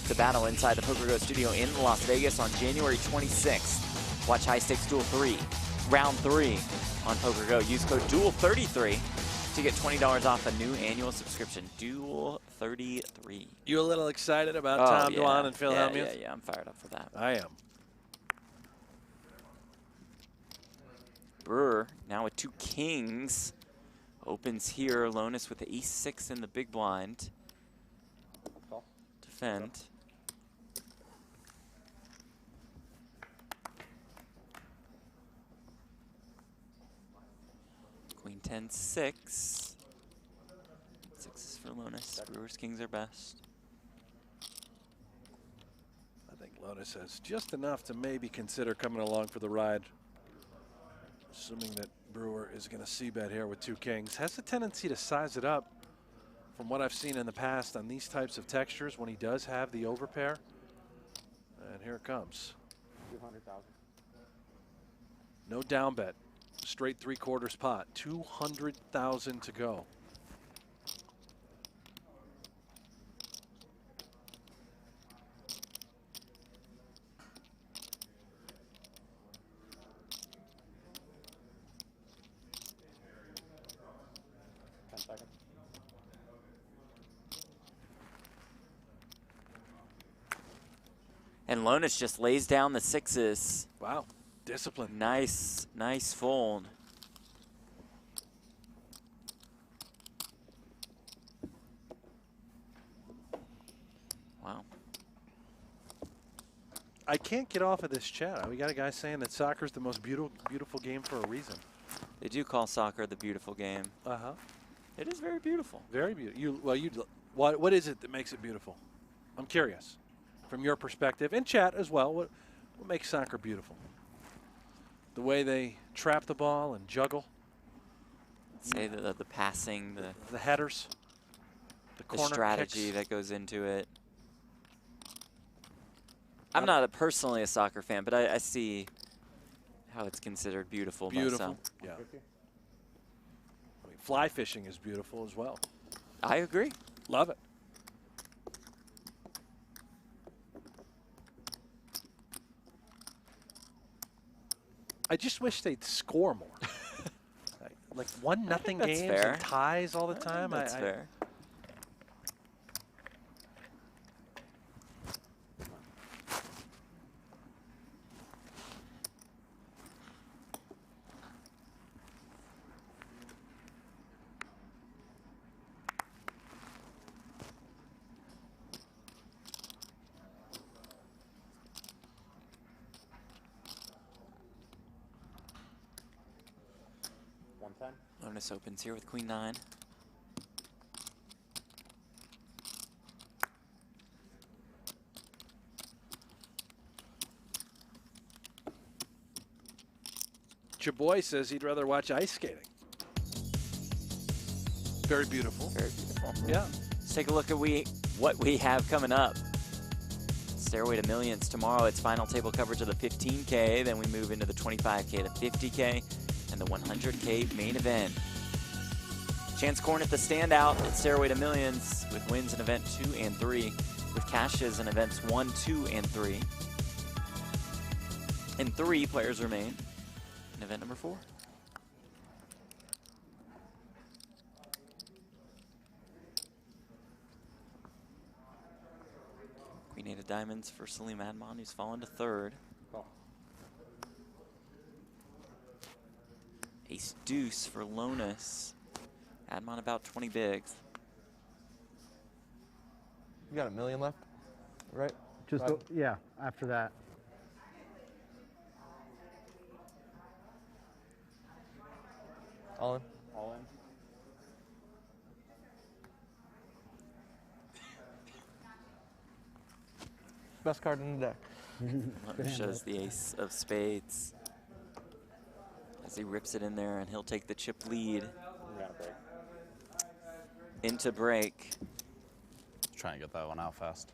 to battle inside the PokerGO Studio in Las Vegas on January 26th. Watch High Stakes Duel 3, Round 3 on PokerGO. Use code DUEL33 to get $20 off a new annual subscription. DUEL33. You a little excited about Tom Dwan and Phil Hellmuth? Yeah, I'm fired up for that. I am. Brewer now with two kings. Opens here. Lonis with the ace-6 in the big blind. Defend. Queen 10, 6. 6 is for Lonis. Brewer's kings are best. I think Lonis has just enough to maybe consider coming along for the ride. Assuming that Brewer is going to c-bet here with two kings. Has a tendency to size it up from what I've seen in the past on these types of textures when he does have the overpair. And here it comes. 200,000. No down bet. Straight 3/4 pot. 200,000 to go. And Lonis just lays down the 6s. Wow, discipline. Nice fold. Wow. I can't get off of this chat. We got a guy saying that soccer is the most beautiful game for a reason. They do call soccer the beautiful game. It is very beautiful. Very beautiful. What is it that makes it beautiful? I'm curious, from your perspective, and chat as well. What makes soccer beautiful? The way they trap the ball and juggle. Say the passing, the headers, the corner strategy kicks that goes into it. I'm not personally a soccer fan, but I see how it's considered beautiful. Myself. Yeah. I mean, fly fishing is beautiful as well. I agree. Love it. I just wish they'd score more. Like 1-0 games and ties all the time. That's fair. Lonis opens here with Queen 9. Chaboy says he'd rather watch ice skating. Very beautiful. Very beautiful. Yeah. Let's take a look at what we have coming up. Stairway to Millions tomorrow. It's final table coverage of the 15K. Then we move into the 25K, the 50K, and the 100K main event. Chance Cornet, the standout at Stairway to Millions, with wins in event 2 and 3, with cashes in events 1, 2, and 3. And 3 players remain in event number 4. Queen 8 of diamonds for Salim Admon, who's fallen to 3rd. Ace deuce for Lonis. Admon about 20 bigs. You got $1 million left, right? Just yeah. After that. All in. All in. Best card in the deck. Lonis shows the ace of spades as he rips it in there, and he'll take the chip lead. Into break. Trying to get that one out fast.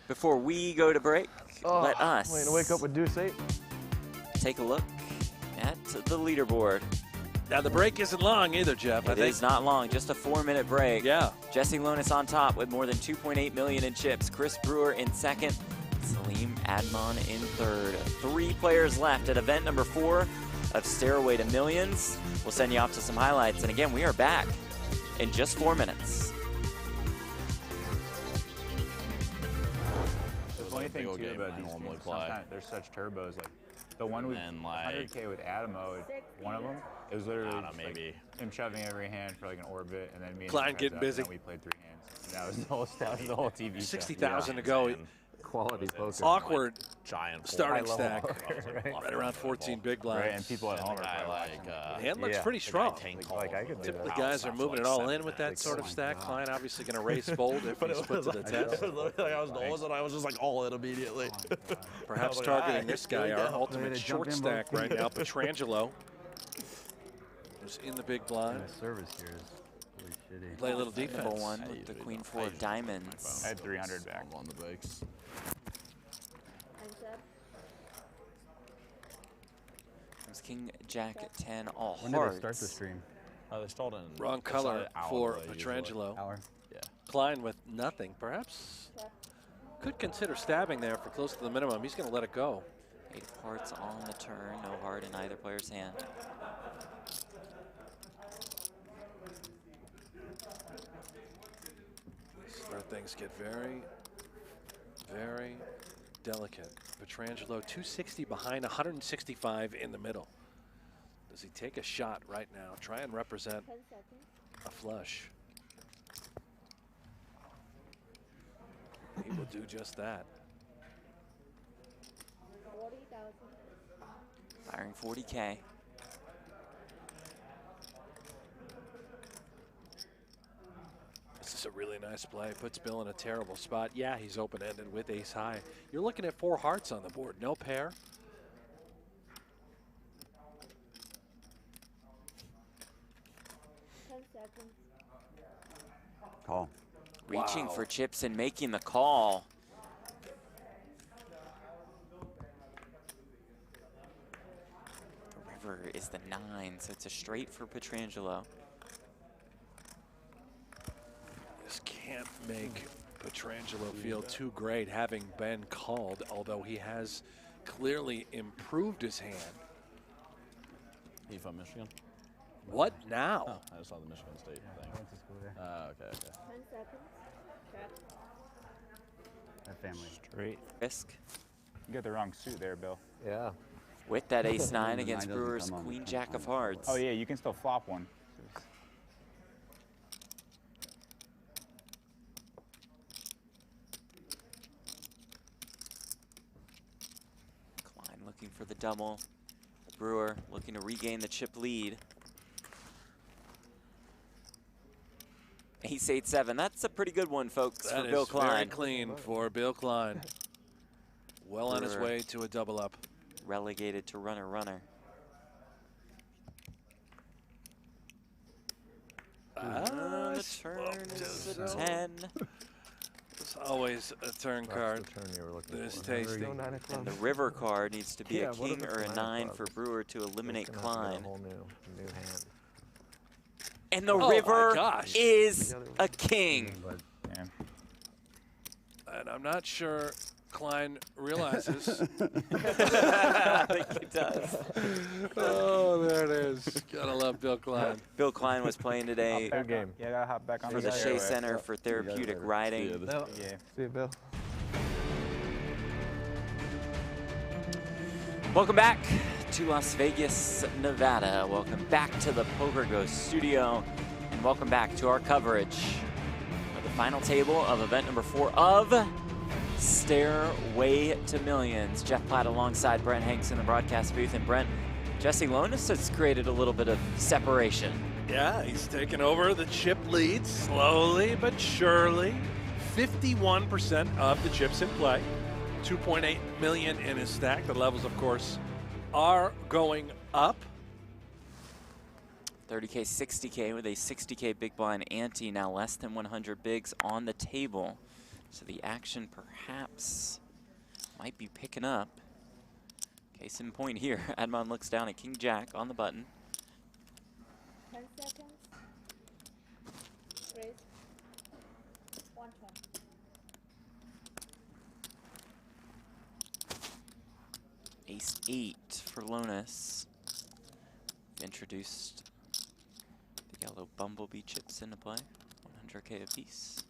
Before we go to break, let us waiting to wake up with deuce 8. take a look at the leaderboard. Now the break isn't long either, Jeff. It is not long, just a 4-minute break. Yeah. Jesse Lonis on top with more than 2.8 million in chips. Chris Brewer in second. Salim Admon in third. 3 players left at event number 4 of Stairway to Millions. We'll send you off to some highlights. And again, we are back in just 4 minutes. The funny thing too about these games, sometimes there's such turbos. Like the one with 100K with Adamo, one of them, it was literally maybe him shoving every hand for like an orbit, and then me and Klein him getting busy. And we played 3 hands. And that was the whole TV show. 60,000 to go. Quality poker. Awkward giant starting high-level stack. poker, right around 14 big blinds. Right, and people at home are The hand looks pretty strong. like I could do Typically that. guys are moving it all in with that sort of stack. Klein obviously going to raise fold if he's put to the test. I was Nolan and I was just like all in immediately. Perhaps targeting this guy, our ultimate short stack right now, Petrangelo, who's in the big blind. The service here is really shitty. Play a little defense. Number 1 with the Queen 4 of diamonds. I had 300 back. On the bakes. Hands up. Comes King Jack at 10, all When did hearts. they start the stream? They stalled in. Wrong they color started an hour for early usually. Petrangelo. Hour. Yeah. Klein with nothing. Perhaps could consider stabbing there for close to the minimum. He's going to let it go. 8 of hearts on the turn, no heart in either player's hand. This is where things get very, very delicate. Petrangelo 260 behind, 165 in the middle. Does he take a shot right now? Try and represent 10 seconds. a flush. He will do just that. 10,000. Firing 40K. This is a really nice play. Puts Bill in a terrible spot. Yeah, he's open-ended with ace high. You're looking at 4 hearts on the board. No pair. 10 seconds. Call. Reaching Wow. for chips and making the call. The river is the 9, so it's a straight for Petrangelo. This can't make Petrangelo feel too great having been called, although he has clearly improved his hand. He from Michigan? What now? Oh, I just saw the Michigan State thing. I went to school there. Okay, okay. 10 seconds. Check. That family. Straight. Risk. You got the wrong suit there, Bill. Yeah. With that ace 9 The against 9 doesn't Brewer's come on. queen jack of hearts. Oh yeah, you can still flop one. Klein looking for the double. Brewer looking to regain the chip lead. Ace 8-7. That's a pretty good one, folks, That for Bill is very Klein. clean for Bill Klein. Well on his Brewer. way to a double up. Relegated to runner-runner. The turn is a 10. It's always a turn card. That's the turn you were looking This for. tasty. No 9 of And clubs. the river card needs to be Yeah, a what if king it's or a a 9 of 9 for clubs? Brewer to eliminate It's gonna have to Klein. get a whole new hand. And the Oh my river gosh. is a king. But yeah. And I'm not sure Klein realizes. I think he does. Oh, there it is. Gotta love Bill Klein. Bill Klein was playing today Hop back game. on. Yeah, gotta hop back on for the Shea stairway. Center for therapeutic riding. Yeah. See you, Bill. Welcome back to Las Vegas, Nevada. Welcome back to the PokerGO Studio. And welcome back to our coverage of the final table of event number 4 of Stairway to Millions. Jeff Platt alongside Brent Hanks in the broadcast booth. And Brent, Jesse Lonis has created a little bit of separation. Yeah, he's taken over the chip lead slowly but surely. 51% of the chips in play. 2.8 million in his stack. The levels, of course, are going up. 30K, 60K with a 60K big blind ante. Now less than 100 bigs on the table. So the action perhaps might be picking up. Case in point here. Admon looks down at King Jack on the button. 10 seconds. Raise. 120. Ace 8 for Lonis. Introduced the yellow bumblebee chips into play. 100K apiece.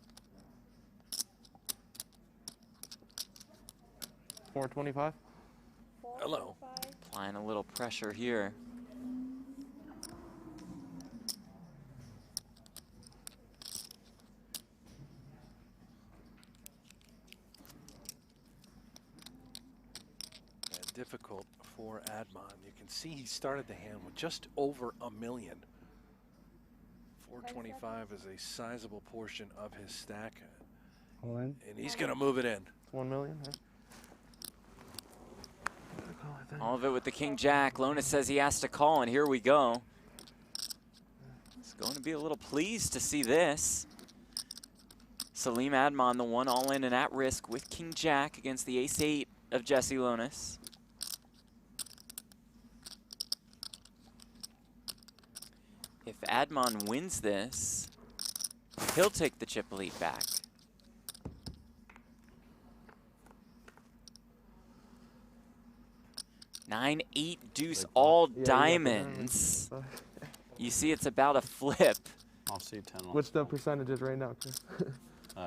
425. Hello. Applying a little pressure here. And difficult for Admon. You can see he started the hand with just over $1 million. 425 is a sizable portion of his stack. All in. And he's going to move it in. 1 million. Right? All of it with the King Jack. Lonis says he has to call, and here we go. He's going to be a little pleased to see this. Salim Admon, the one all in and at risk with King Jack against the Ace 8 of Jesse Lonis. If Admon wins this, he'll take the chip lead back. 9-8 deuce, all diamonds. You see it's about a flip. I'll see 10. What's the percentages right now, Chris?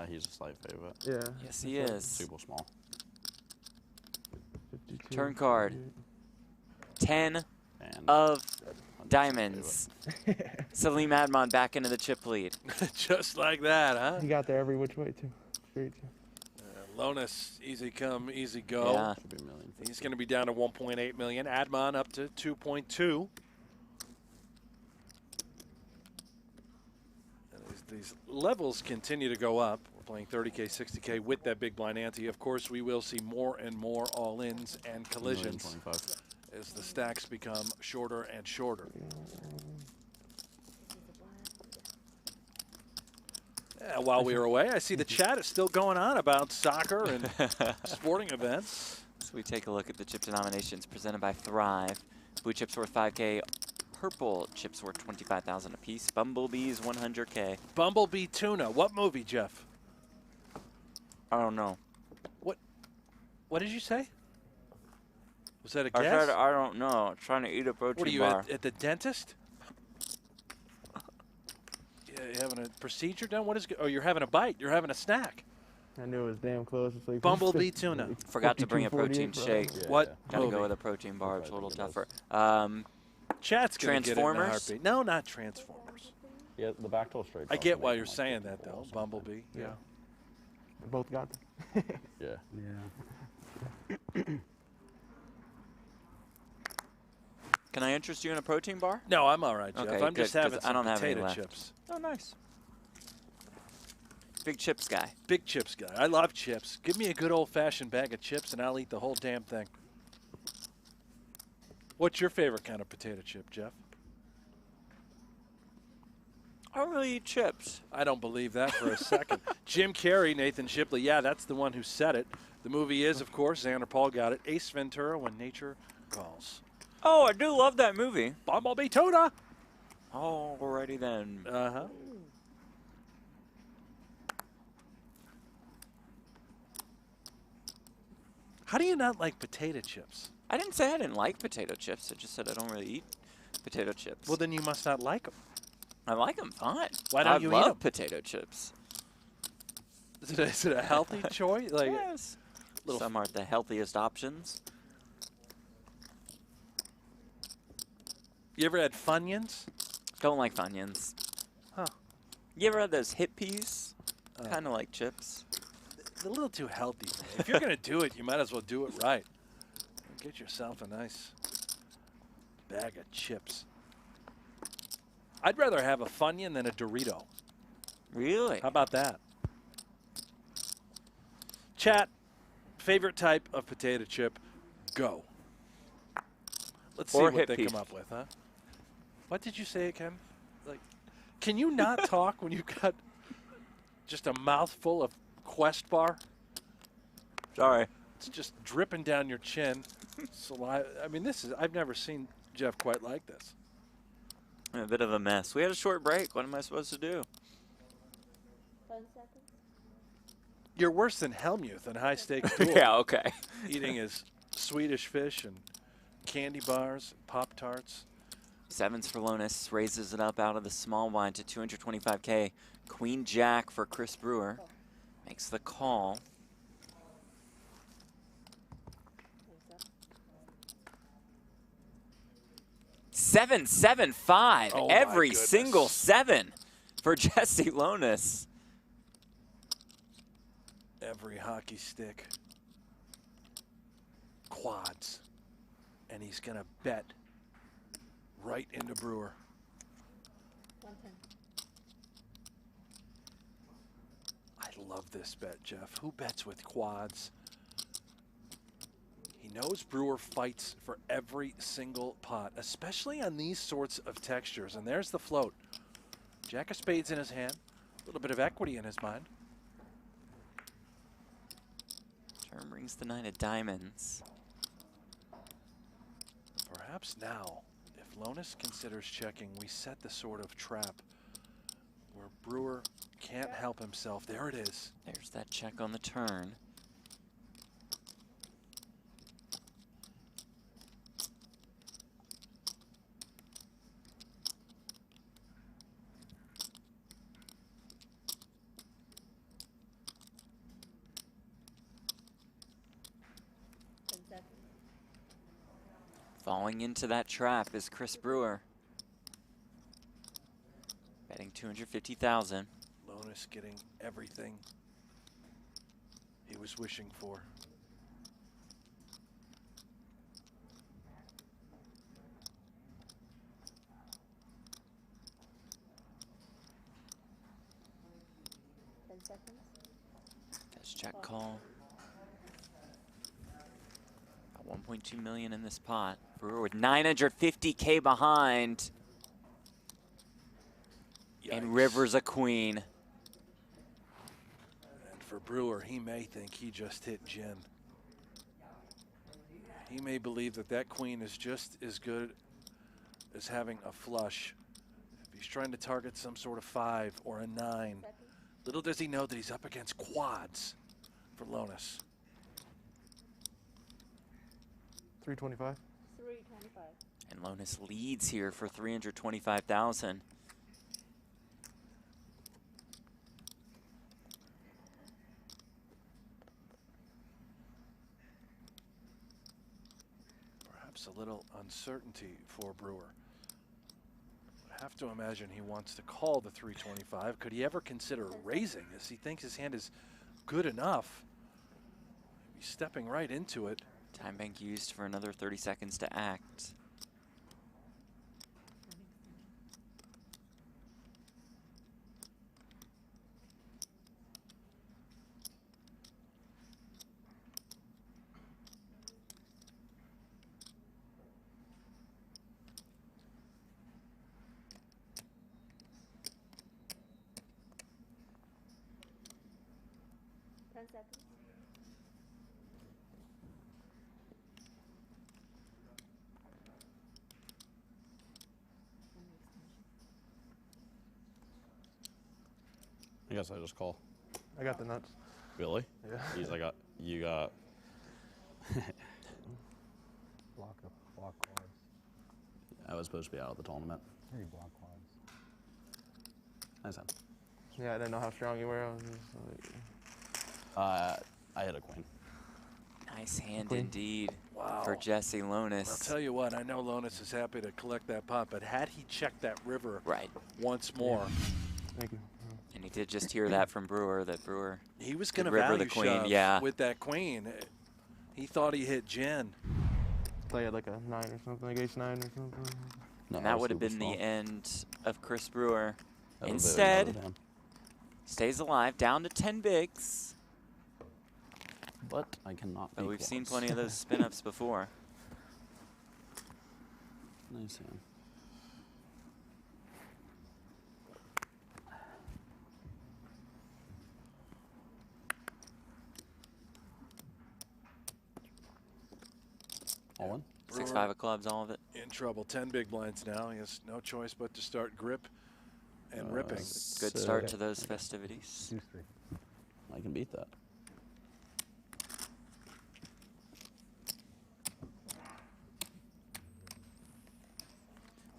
He's a slight favorite. Yeah. Yes, he is. Super small. 52, Turn card. 10 And of diamonds. Salim Admon back into the chip lead. Just like that, huh? He got there every which way, too. Straight, too. Lonis, easy come, easy go. Yeah. Should be a million. He's going to be down to 1.8 million. Admon up to 2.2. These levels continue to go up. We're playing 30K, 60K with that big blind ante. Of course, we will see more and more all-ins and collisions as the stacks become shorter and shorter. Yeah, while we were away, I see the chat is still going on about soccer and sporting events. So we take a look at the chip denominations presented by Thrive. Blue chips worth 5K. Purple chips worth 25,000 apiece. Bumblebees 100K. Bumblebee tuna. What movie, Jeff? I don't know. What did you say? Was that a guess? I don't know. I'm trying to eat a protein What are you bar. at the dentist? Yeah, you having a procedure done? What is? Oh, you're having a bite. You're having a snack. I knew it was damn close. It's like Bumblebee tuna. Forgot to bring a protein 52, shake. Yeah, What? Gotta movie? go with a protein bar. It's a little tougher. Chat's gonna get it in a Transformers? heartbeat. No, not Transformers. Yeah, the back toe straight. I get why you're saying that though. Bumblebee. Yeah. We both got them. Yeah. Yeah. Can I interest you in a protein bar? No, I'm all right, Jeff. Okay, I'm just good, 'cause having I don't some have any potato left. chips. Oh, nice. Big chips guy. Big chips guy. I love chips. Give me a good old-fashioned bag of chips and I'll eat the whole damn thing. What's your favorite kind of potato chip, Jeff? I don't really eat chips. I don't believe that for a second. Jim Carrey, Nathan Shipley. Yeah, that's the one who said it. The movie is, of course, Xander Paul got it, Ace Ventura, When Nature Calls. Oh, I do love that movie. Bumblebee tuna. Alrighty then. Uh-huh. How do you not like potato chips? I didn't say I didn't like potato chips. I just said I don't really eat potato chips. Well, then you must not like them. I like them fine. Why don't I you eat love 'em? potato chips. Is it a healthy choice? Like, Yes. little Some aren't the healthiest options. You ever had Funyuns? Don't like Funyuns. Huh. You ever had those hip peas? Oh. Kind of like chips. They're a little too healthy. For me. If you're going to do it, you might as well do it right. Get yourself a nice bag of chips. I'd rather have a Funyun than a Dorito. Really? How about that? Chat, favorite type of potato chip, go. Let's see Or what hip they peas. come up with, huh? What did you say, Ken? Like, can you not talk when you've got just a mouthful of Quest bar? Sorry. It's just dripping down your chin. Saliva. I mean, I've never seen Jeff quite like this. I'm a bit of a mess. We had a short break. What am I supposed to do? 10 seconds. You're worse than Helmuth in High Stakes Duel. Yeah, okay. Eating his Swedish fish and candy bars, Pop-Tarts. Sevens for Lonis. Raises it up out of the small blind to 225K. Queen Jack for Chris Brewer. Makes the call. 7-7-5. Oh, my Every goodness. single 7 for Jesse Lonis. Every hockey stick. Quads. And he's going to bet right into Brewer. 110. I love this bet, Jeff. Who bets with quads? He knows Brewer fights for every single pot, especially on these sorts of textures. And there's the float. Jack of spades in his hand. A little bit of equity in his mind. Turn brings the 9 of diamonds. Perhaps now, if Lonis considers checking, we set the sort of trap where Brewer can't help himself. There it is. There's that check on the turn. Falling into that trap is Chris Brewer. Betting 250,000. Lonis getting everything he was wishing for. Seconds. That's check call. 1.2 million in this pot. Brewer with 950K behind. Yikes. And River's a queen. And for Brewer, he may think he just hit gin. He may believe that that queen is just as good as having a flush. If he's trying to target some sort of 5 or a 9, little does he know that he's up against quads for Lonis. 325. 325. And Lonis leads here for 325,000. Perhaps a little uncertainty for Brewer. I have to imagine he wants to call the 325. Could he ever consider raising as he thinks his hand is good enough? He's stepping right into it. Time bank used for another 30 seconds to act. Seconds. I guess I just call. I got the nuts. Really? Yeah. You got. Block quads. I was supposed to be out of the tournament. Three block quads. Nice hand. Yeah, I didn't know how strong you were. I was just like, I hit a queen. Nice hand Queen. indeed Wow. for Jesse Lonis. I'll tell you what, I know Lonis is happy to collect that pot, but had he checked that river Right. once more, thank you. And he did just hear that from Brewer, that Brewer he was going to river value the queen, shove yeah. with that queen. He thought he hit gin. Play at like a 9 or something, like ace 9 or something. No, and that was would have super been strong. the end of Chris Brewer. That would've been Instead, another hand. stays alive, down to 10 bigs. But I cannot. But make we've seen quads. plenty of those spin-ups before. Nice hand. All in? 6-5 of clubs, all of it. In trouble. 10 big blinds now. He has no choice but to start grip and ripping. Good start to those festivities. 2-3. I can beat that.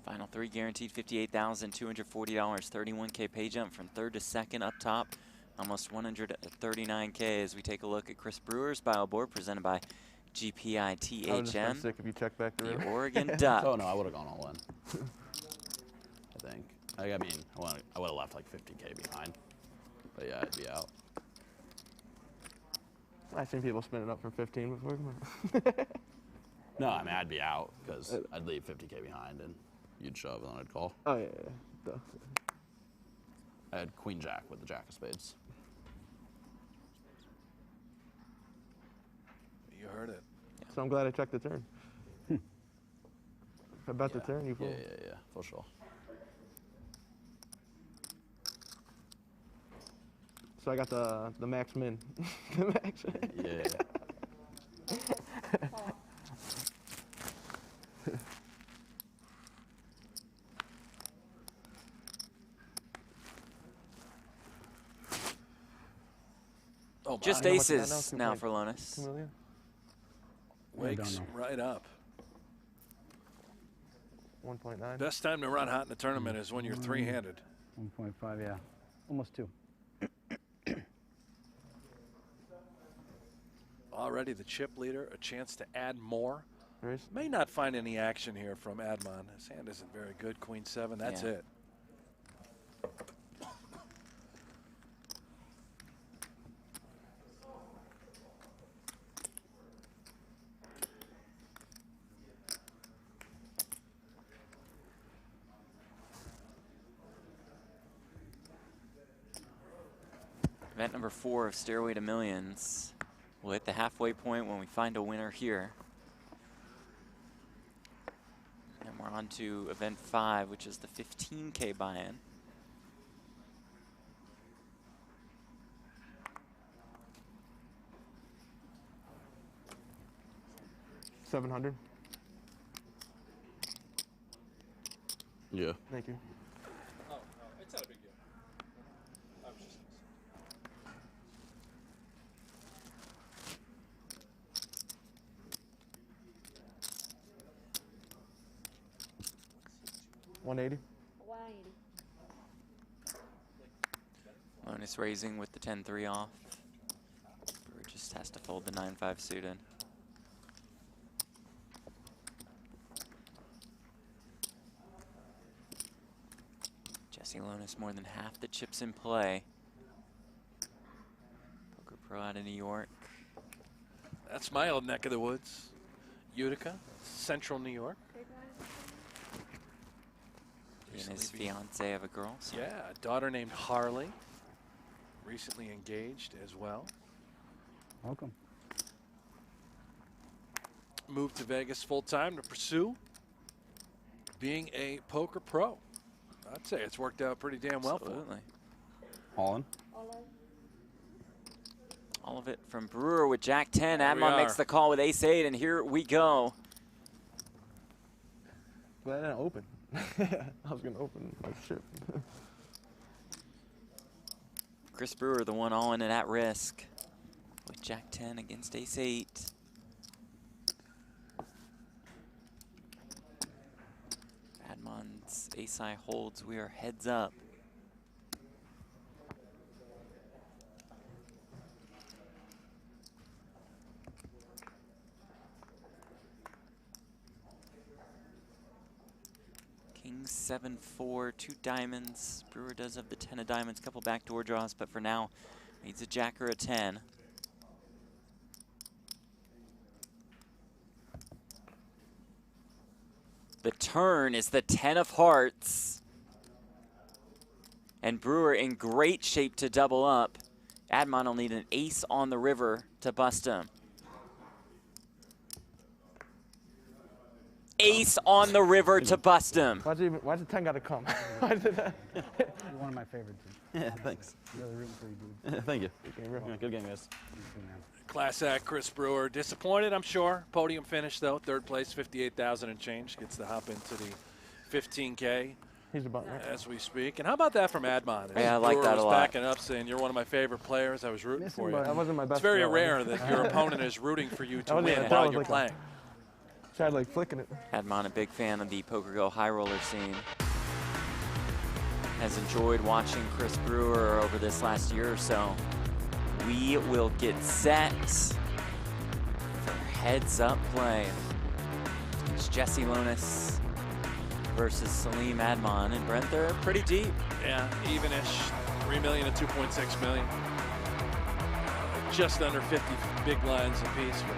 Final three guaranteed $58,240, 31K pay jump from third to second up top. Almost 139K as we take a look at Chris Brewer's bio board presented by I would have just been GPITHM. sick if you checked back the The river. Oregon Duck. Oh no, I would have gone all in. I think. I mean, I would have left like 50K behind. But yeah, I'd be out. I've seen people spin it up from 15 before. Come on. No, I mean I'd be out because I'd leave 50K behind and you'd shove and then I'd call. Oh, yeah, yeah. Duh. I had queen jack with the jack of spades. You heard it. So I'm glad I checked the turn. If I bet the Yeah. turn, you fold. Yeah, for sure. So I got the max min. The max min. Yeah. Oh, Just my. How much is that aces now? now 2.2 for Lonis. million? Wakes don't know. right up. 1.9. Best time to run hot in the tournament is when you're three-handed. 1.5, yeah. Almost 2. Already the chip leader, a chance to add more. Raise. May not find any action here from Admon. His hand isn't very good. Queen 7, that's Yeah. it. Event number 4 of Stairway to Millions. We'll hit the halfway point when we find a winner here. And we're on to event 5, which is the 15K buy-in. $700. Yeah. Thank you. Oh, no, it's not a big deal. I was just. $180. 180. Lonis raising with the 10-3 off. Brewer just has to fold the 9-5 suited. Jesse Lonis more than half the chips in play. Poker Pro out of New York. That's my old neck of the woods. Utica, Central New York. He and his fiance have a girl. So Yeah, a daughter named Harley. Recently engaged as well. Welcome. Moved to Vegas full time to pursue being a poker pro. I'd say it's worked out pretty damn well for him. absolutely. All in. All of it from Brewer with Jack 10. Here we Admon makes are. the call with Ace 8, and here we go. But I didn't open. I was gonna open my ship. Chris Brewer, the one all in and at risk, with Jack 10 against Ace 8. Admon's ace high holds. We are heads up. King 7-4, 2 diamonds. Brewer does have the 10 of diamonds, couple backdoor draws, but for now needs a jack or a 10. The turn is the 10 of hearts. And Brewer in great shape to double up. Admon will need an ace on the river to bust him. Ace on the river to bust him. Why's the 10 gotta come? You're one of my favorites. Yeah, thanks. Really rooting for you, dude. Thank you. game, bro. Yeah, good game, guys. Good man. Class act Chris Brewer. Disappointed, I'm sure. Podium finish, though. 3rd place, 58,000 and change. Gets the hop into the 15K He's a button, right? as we speak. And how about that from Admon? Yeah, I like Brewer that was a lot. backing up saying, you're one of my favorite players. I was rooting Missing for you. button. That wasn't my best. It's very throw. rare that your opponent is rooting for you to wasn't- win that while was you're like a- playing. Tried like flicking it. Admon, a big fan of the PokerGO high roller scene. Has enjoyed watching Chris Brewer over this last year or so. We will get set for heads up play. It's Jesse Lonis versus Salim Admon. And Brent, they're pretty deep. Yeah, evenish. 3 million to 2.6 million. Just under 50 big blinds apiece for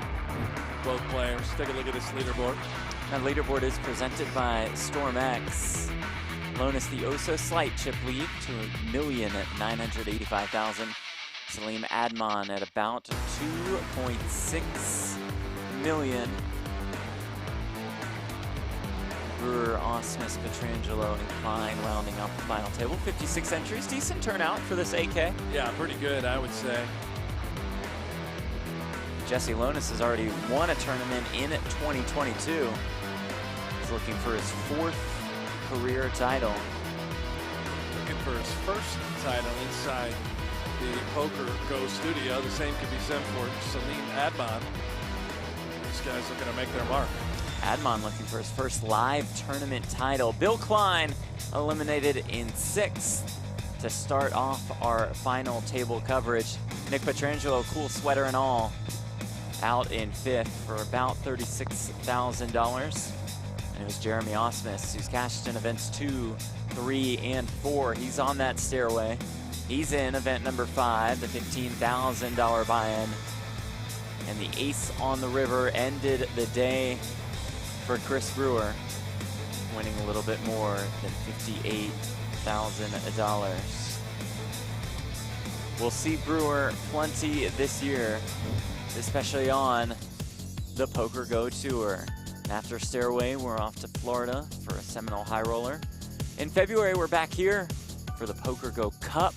both players. Take a look at this leaderboard. That leaderboard is presented by StormX. Lonis the oh so slight chip lead to $1,985,000. Salim Admon at about 2.6 million. Brewer, Ausmus, Petrangelo, and Klein rounding out the final table. 56 entries, decent turnout for this AK. Yeah, pretty good, I would say. Jesse Lonis has already won a tournament in 2022. He's looking for his 4th career title. Looking for his first title inside the PokerGO Studio. The same could be said for Salim Admon. These guys looking to make their mark. Admon looking for his first live tournament title. Bill Klein eliminated in 6th to start off our final table coverage. Nick Petrangelo, cool sweater and all, out in 5th for about $36,000. And it was Jeremy Ausmus who's cashed in events 2, 3, and 4. He's on that stairway. He's in event number 5, the $15,000 buy-in. And the ace on the river ended the day for Chris Brewer, winning a little bit more than $58,000. We'll see Brewer plenty this year, especially on the PokerGO Tour. After Stairway, we're off to Florida for a Seminole High Roller. In February, we're back here for the PokerGO Cup.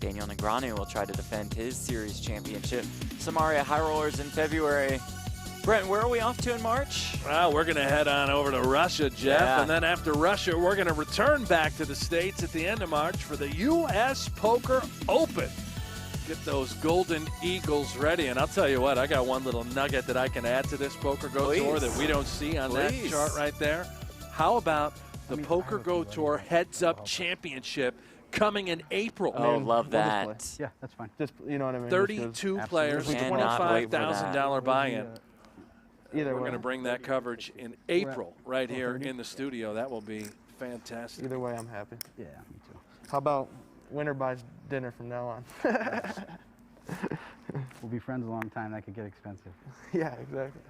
Daniel Negreanu will try to defend his series championship. Samaria High Rollers in February. Brent, where are we off to in March? Well, we're going to head on over to Russia, Jeff. Yeah. And then after Russia, we're going to return back to the States at the end of March for the U.S. Poker Open. Get those Golden Eagles ready. And I'll tell you what, I got one little nugget that I can add to this PokerGO Tour that we don't see on that chart right there. How about the PokerGO Tour Heads Up Championship coming in April? Oh, love that. Yeah, that's fine. Just, you know what I mean? 32 players, $25,000 buy-in. Either We're way. going to bring that coverage in April right here in the studio. That will be fantastic. Either way, I'm happy. Yeah, me too. How about winner buys dinner from now on? We'll be friends a long time. That could get expensive. Yeah, exactly.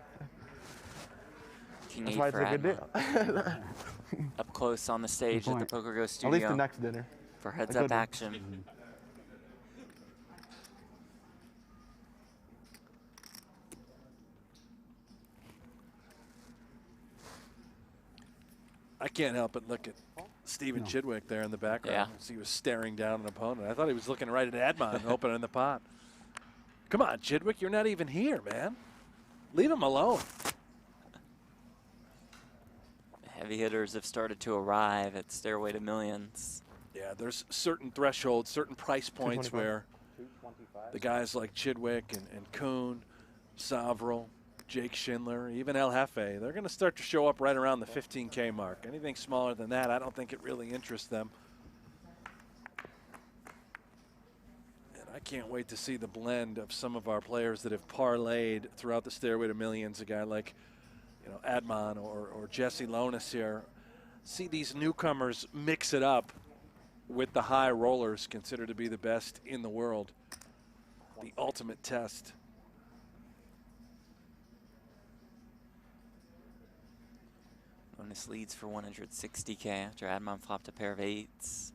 King That's 8 why it's for a good Admon. deal. Up close on the stage at the PokerGO Studio. At least the next dinner. For heads A up good one. action. I can't help but look at Stephen Chidwick there in the background as he was staring down an opponent. I thought he was looking right at Admon opening the pot. Come on, Chidwick, you're not even here, man. Leave him alone. Heavy hitters have started to arrive at Stairway to Millions. Yeah, there's certain thresholds, certain price points where the guys like Chidwick and Kuhn, Savril, Jake Schindler, even El Jefe, they're going to start to show up right around the 15K mark. Anything smaller than that, I don't think it really interests them. And I can't wait to see the blend of some of our players that have parlayed throughout the Stairway to Millions. A guy like, you know, Admon or Jesse Lonis here. See these newcomers mix it up with the high rollers considered to be the best in the world. The ultimate test. Lonis leads for 160K after Admon flopped a pair of 8s.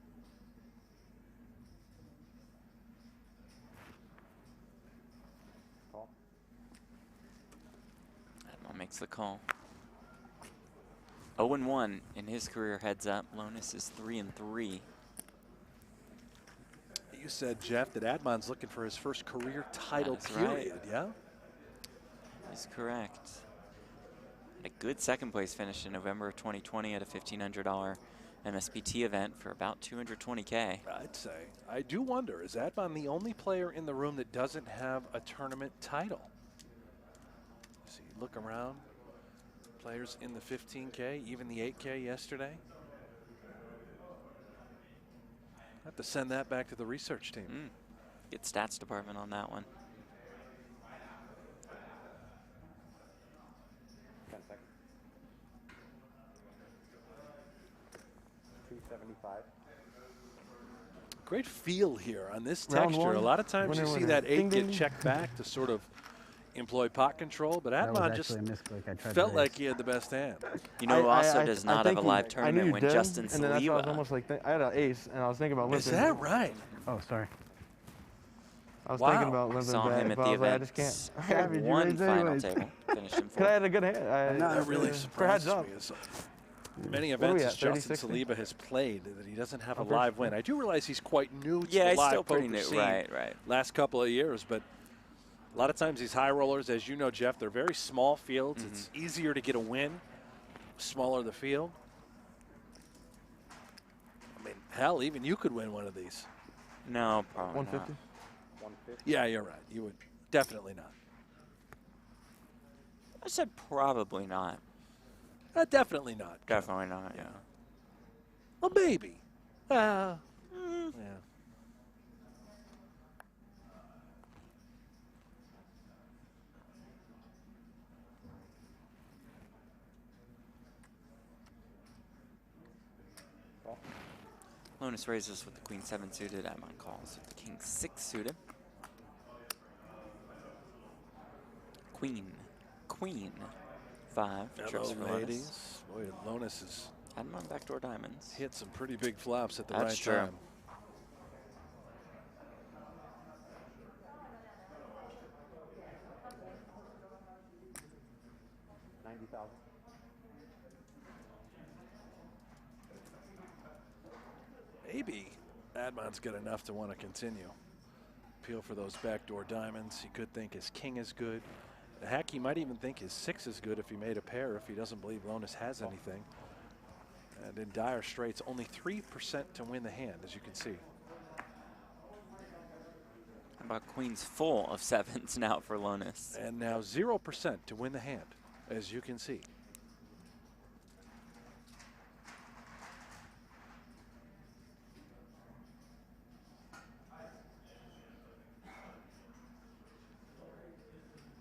Admon makes the call. 0-1 in his career heads up. Lonis is 3-3. You said, Jeff, that Admon's looking for his first career title period, yeah? He's correct. Had a good second place finish in November of 2020 at a $1,500 MSPT event for about 220K. I'd say. I do wonder, is Admon the only player in the room that doesn't have a tournament title? So you look around, players in the 15K, even the 8K yesterday. I have to send that back to the research team. Get stats department on that one. 10 seconds. 275. Great feel here on this Round texture. one. A lot of times you see Winner. that 8 Ding, get ding. checked back to sort of employ pot control, but That was Admon just actually a misclick. I tried felt to like raise. he had the best hand. You know who also I does not have a think live I knew tournament you when did, Justin and then that's why I was Saliba. almost like, I had an ace, and I was thinking about limping. Is that right? Oh, sorry. I was Wow. thinking about limping Saw back, him at but the I was like, I event. just can't. Had Did you one raise final anyways? table. Finished in Cause I fourth. had a good hand. That really for surprises heads up. me. As many What are we events at, as Justin 30, 60? Saliba has played that he doesn't have a I'm live first. win. I do realize he's quite new to Yeah, the he's live still pretty poker new. scene Right. last couple of years, but a lot of times these high rollers, as you know, Jeff, they're very small fields. It's easier to get a win, smaller the field. I mean, hell, even you could win one of these. No, probably 150. 150. Yeah, you're right. You would definitely not. I said probably not. Definitely not. Definitely not, yeah. Well, maybe. Yeah. Lonis raises with the Queen 7 suited. Admon calls with the King 6 suited. Queen 5. Trips for Hello, Lonis. ladies. Boy, Lonis has Admon backdoor diamonds. hit some pretty big flops at the That's right true. time. Maybe Admon's got enough to want to continue. Appeal for those backdoor diamonds. He could think his king is good. Heck, he might even think his 6 is good if he made a pair, if he doesn't believe Lonis has anything. And in dire straits, only 3% to win the hand, as you can see. How about queens full of 7s now for Lonis? And now 0% to win the hand, as you can see.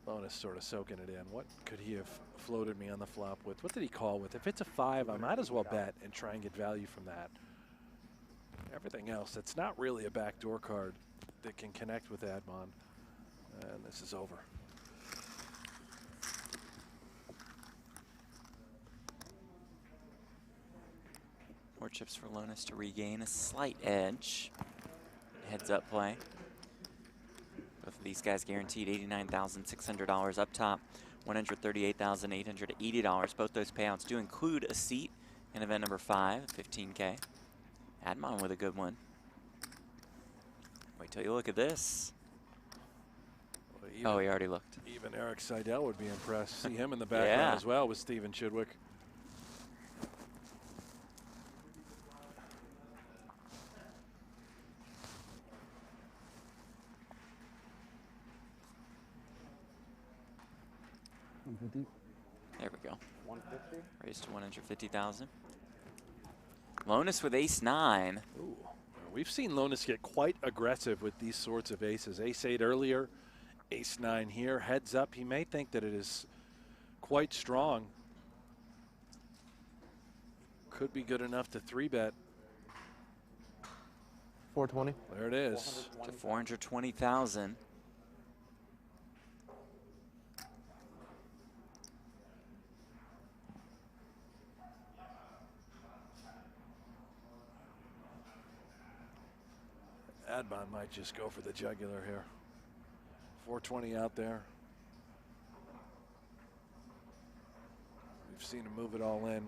Lonis sort of soaking it in. What could he have floated me on the flop with? What did he call with? If it's a 5, I might as well bet and try and get value from that. Everything else, it's not really a backdoor card that can connect with Admon. And this is over. More chips for Lonis to regain a slight edge. Heads up play. Both of these guys guaranteed $89,600 up top, $138,880. Both those payouts do include a seat in event number 5, $15K. Admon with a good one. Wait till you look at this. Well, he already looked. Even Eric Seidel would be impressed. See him in the background as well with Steven Chidwick. There we go. 150. Raised to 150,000. Lonis with ace-9. Ooh. We've seen Lonis get quite aggressive with these sorts of aces. Ace-8 earlier, ace-9 here. Heads up, he may think that it is quite strong. Could be good enough to 3-bet. 420. There it is. To 420,000. Admon might just go for the jugular here. 420 out there. We've seen him move it all in.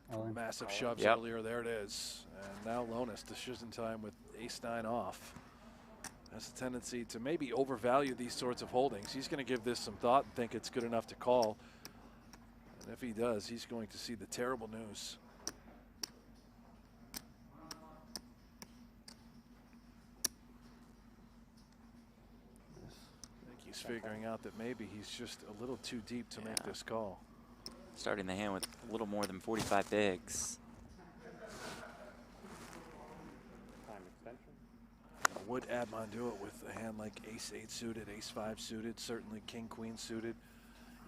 For massive shoves earlier. There it is. And now Lonis, decision time with ace-9 off. Has a tendency to maybe overvalue these sorts of holdings. He's going to give this some thought and think it's good enough to call. And if he does, he's going to see the terrible news. He's figuring out that maybe he's just a little too deep to make this call. Starting the hand with a little more than 45 bigs. Time extension. Would Admon do it with a hand like ace-8 suited, ace-5 suited, certainly king-queen suited?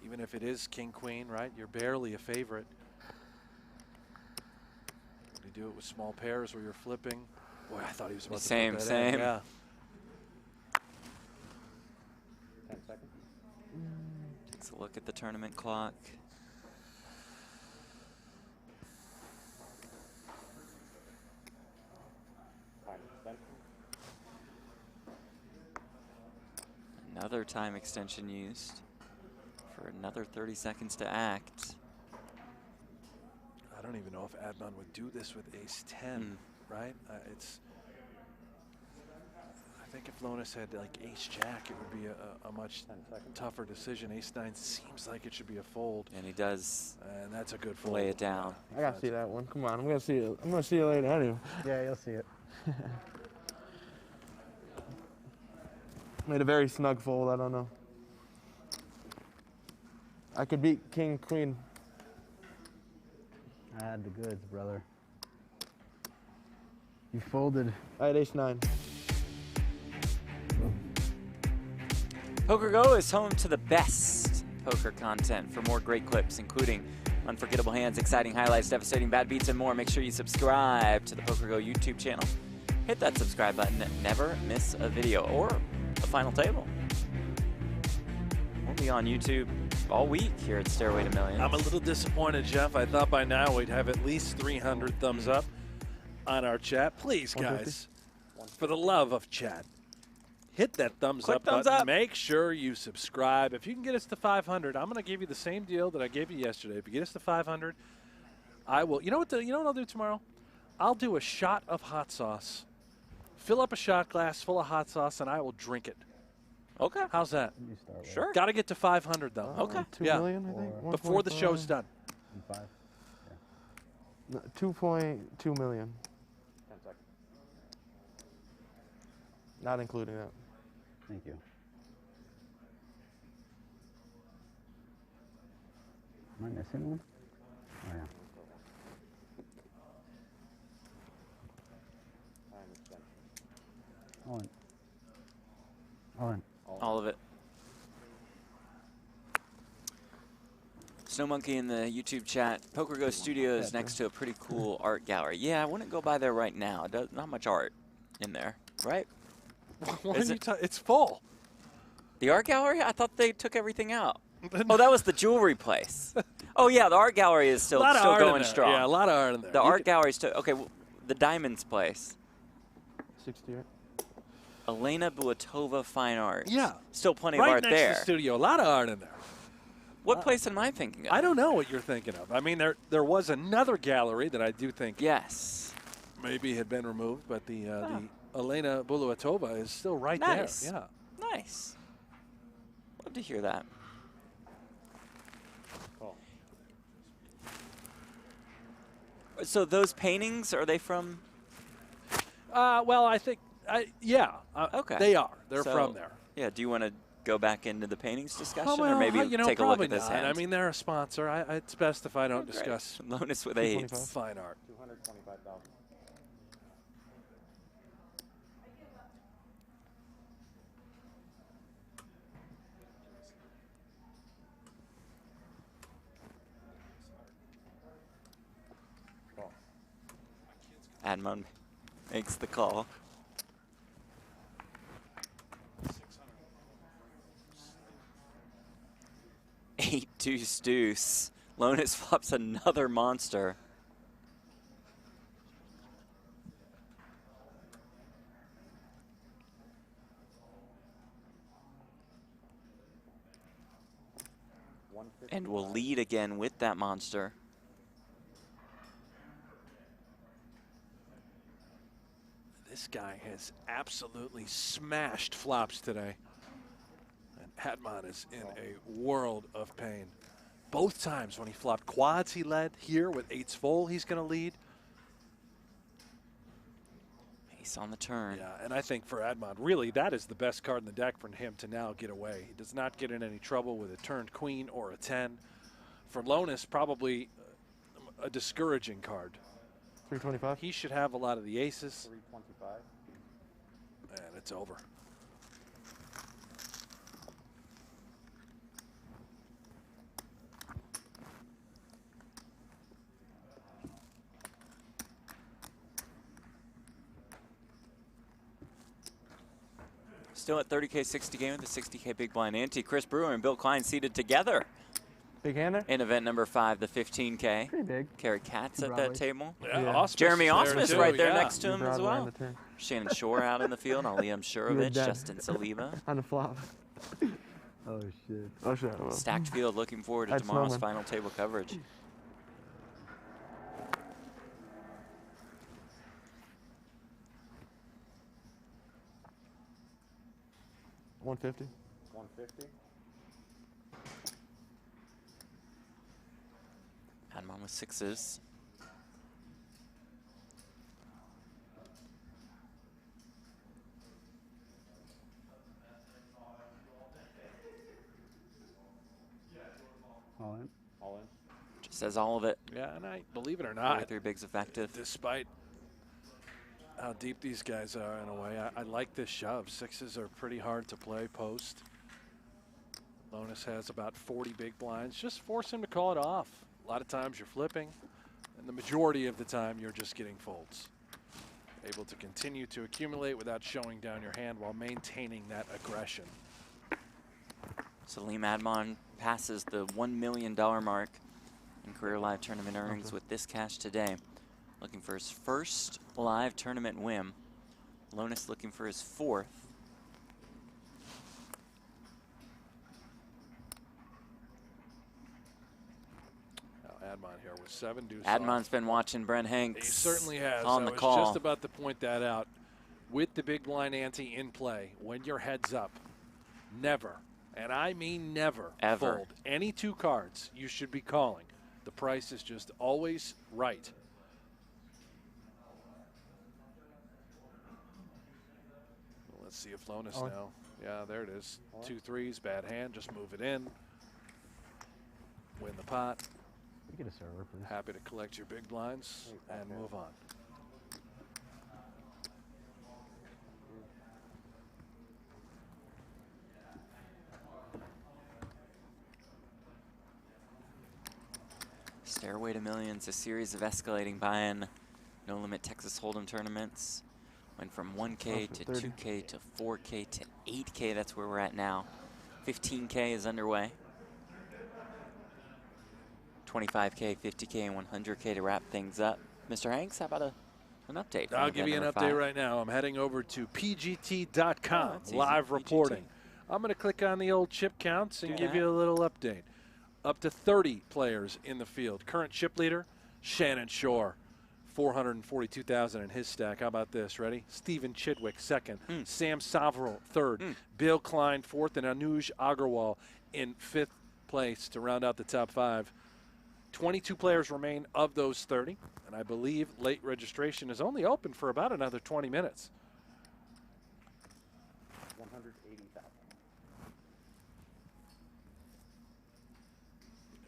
Even if it is king-queen, right? You're barely a favorite. Would he do it with small pairs where you're flipping? Boy, I thought he was about to put that in. Yeah. 10 seconds. Takes a look at the tournament clock. Time extension. Another time extension used for another 30 seconds to act. I don't even know if Admon would do this with ace-10, right? I think if Lonis had like ace-jack, it would be a much tougher decision. Ace-9 seems like it should be a fold. And he does. And that's a good fold. Lay it down. I gotta see that one. Come on, I'm gonna see it. I'm gonna see it later anyway. Yeah, you'll see it. Made a very snug fold. I don't know. I could beat king, queen. I had the goods, brother. You folded. I had ace-9. PokerGO is home to the best poker content. For more great clips, including unforgettable hands, exciting highlights, devastating bad beats, and more, make sure you subscribe to the PokerGO YouTube channel. Hit that subscribe button and never miss a video or a final table. We'll be on YouTube all week here at Stairway to Millions. I'm a little disappointed, Jeff. I thought by now we'd have at least 300 thumbs up on our chat. Please, guys, for the love of chat, hit that thumbs Click up thumbs button. up. Make sure you subscribe. If you can get us to 500, I'm going to give you the same deal that I gave you yesterday. If you get us to 500, I will. You know what I'll do tomorrow? I'll do a shot of hot sauce. Fill up a shot glass full of hot sauce, and I will drink it. Okay. How's that? You start with Sure. Got to get to 500 though. Okay. 2 Yeah. million, I think. Before the show's done. 5. No, 2.2 million. 10 seconds. Not including that. Thank you. Am I missing one? Oh, yeah. All in. All in. All of it. Snow Monkey in the YouTube chat. PokerGO Studio is next to a pretty cool art gallery. Yeah, I wouldn't go by there right now. Not much art in there, right? Why Is are it- you it's full. The art gallery? I thought they took everything out. Oh, that was the jewelry place. Oh yeah, the art gallery is still art in going there. strong. Yeah, a lot of art in there. The art gallery still okay. The Diamonds place. 60. Elena Bulatova Fine Art. Yeah. Still plenty right of art next there. to the studio. A lot of art in there. What place am I thinking of? I don't know what you're thinking of. I mean, there was another gallery that I do think Yes. maybe had been removed, but the Elena Bulatova is still right Nice. there. Yeah. Nice. Love to hear that. Cool. So those paintings, are they from? Well, I think, yeah. Okay. They are. They're So, from there. Yeah. Do you want to go back into the paintings discussion, Oh, well, or maybe you know, take a look probably at this not. hand? I mean, they're a sponsor. It's best if I don't Great. discuss Lonis with 225. eights. fine art. 225,000. Admon makes the call. 8-2 deuce. Lonis flops another monster. And will lead again with that monster. This guy has absolutely smashed flops today. And Admon is in a world of pain. Both times when he flopped quads, he led. Here with eights full, he's going to lead. Ace on the turn. Yeah, and I think for Admon, really, that is the best card in the deck for him to now get away. He does not get in any trouble with a turned queen or a 10. For Lonis, probably a discouraging card. 325. He should have a lot of the aces. 325. And it's over. Still at 30K, 60K with the 60K big blind ante. Chris Brewer and Bill Klein seated together Big hander. in event number 5, the 15K. Pretty big. Carry Cats at that Broadway. table. Yeah, Yeah. Ausmus Jeremy is there Ausmus too, right there yeah. next to him as Broadway on well. the turn. Shannon Shore out in the field. Aliam Shurovich, dead. Justin Saliba. On the flop. Oh, shit. Oh, shit. Stacked field, looking forward to That's tomorrow's Snowman. final table coverage. $150. 150. Admon with sixes. All in. All in. Just says all of it. Yeah, and I believe it or not, 3 bigs effective. despite how deep these guys are in a way, I like this shove. Sixes are pretty hard to play post. Lonis has about 40 big blinds. Just force him to call it off. A lot of times you're flipping, and the majority of the time you're just getting folds. Able to continue to accumulate without showing down your hand while maintaining that aggression. Salim Admon passes the $1 million mark in career live tournament earnings with this cash today. Looking for his first live tournament win. Lonis looking for his 4th. Admon here with 7 deuce. Admon's been watching Brent Hanks. He certainly has. On I the was call. just about to point that out. With the big blind ante in play, when your head's up, never, and I mean never, ever fold any 2 cards you should be calling. The price is just always right. Let's see if Lonis now. Yeah, there it is. 2 3s, bad hand. Just move it in. Win the pot. We get a server, please. Happy to collect your big blinds and move on. Stairway to Millions, a series of escalating buy-in, no-limit Texas Hold'em tournaments. Went from 1K to 2K to 4K to 8K. That's where we're at now. 15K is underway. 25K, 50K, and 100K to wrap things up. Mr. Hanks, how about an update? I'll give you an update right now. I'm heading over to PGT.com, live reporting. I'm going to click on the old chip counts and give you a little update. Up to 30 players in the field. Current chip leader, Shannon Shore, 442,000 in his stack. How about this? Ready? Stephen Chidwick, second. Sam Savril, third. Bill Klein, fourth. And Anuj Agarwal in 5th place to round out the top 5. 22 players remain of those 30. And I believe late registration is only open for about another 20 minutes. 180,000.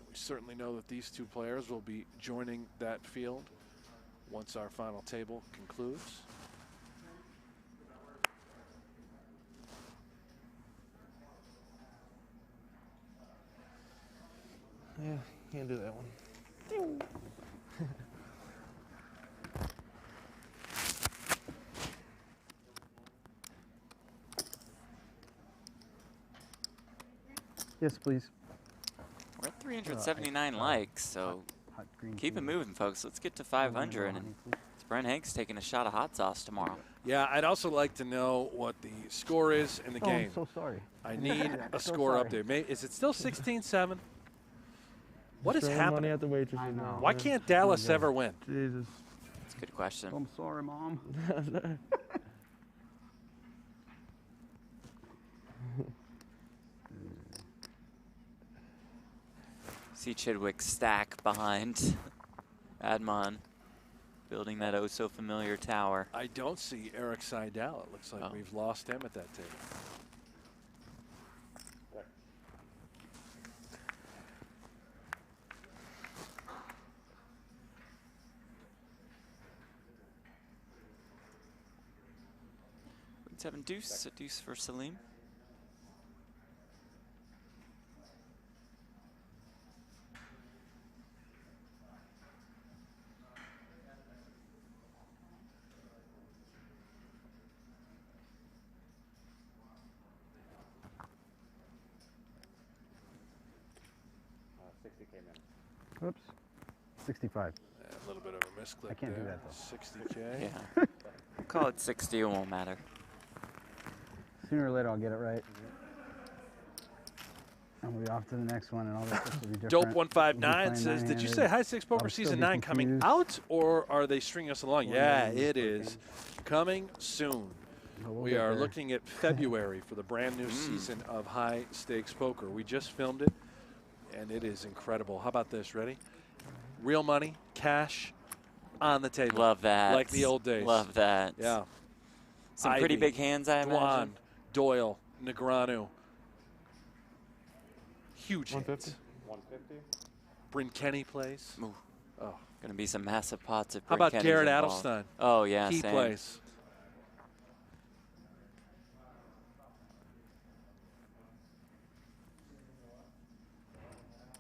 We certainly know that these 2 players will be joining that field once our final table concludes. Yeah, can't do that one. Yes, please. We're at 379 likes, so keep it moving, folks. Let's get to 500. And it's Brent Hanks taking a shot of hot sauce tomorrow. Yeah, I'd also like to know what the score is in the game. I'm so sorry. I need a So score sorry. update. Is it still 16-7? What is Throwing happening? money at the waitresses I know. now, Why man. can't Dallas ever win? Jesus. That's a good question. I'm sorry, Mom. See Chidwick stack behind Admon, building that oh-so-familiar tower. I don't see Eric Seidel. It looks like we've lost him at that table. Queen 7 deuce, a deuce for Salim. Oops. 65. A little bit of a misclick. I can't do there. that, though. 60K. Yeah. We'll call it 60, it won't matter. Sooner or later, I'll get it right. And we'll be off to the next one, and all this will be different. Dope We'll be 159 playing says, did you say nine-handed. High Stakes Poker I'll still Season be 9 coming confused. out, or are they stringing us along? Well, Yeah, maybe it it's is coming soon. But we'll We get are there. looking at February for the brand new season of High Stakes Poker. We just filmed it, and it is incredible. How about this? Ready? Real money, cash, on the table. Love that. Like the old days. Love that. Yeah. Some pretty Ivy, big hands, I imagine. Dwan, Doyle, Negreanu. Huge 150? hits. 150? Bryn Kenny plays. Ooh. Oh. Gonna be some massive pots if How Bryn about Kenny's Garrett involved. Adelstein? Oh, yeah, He same. plays.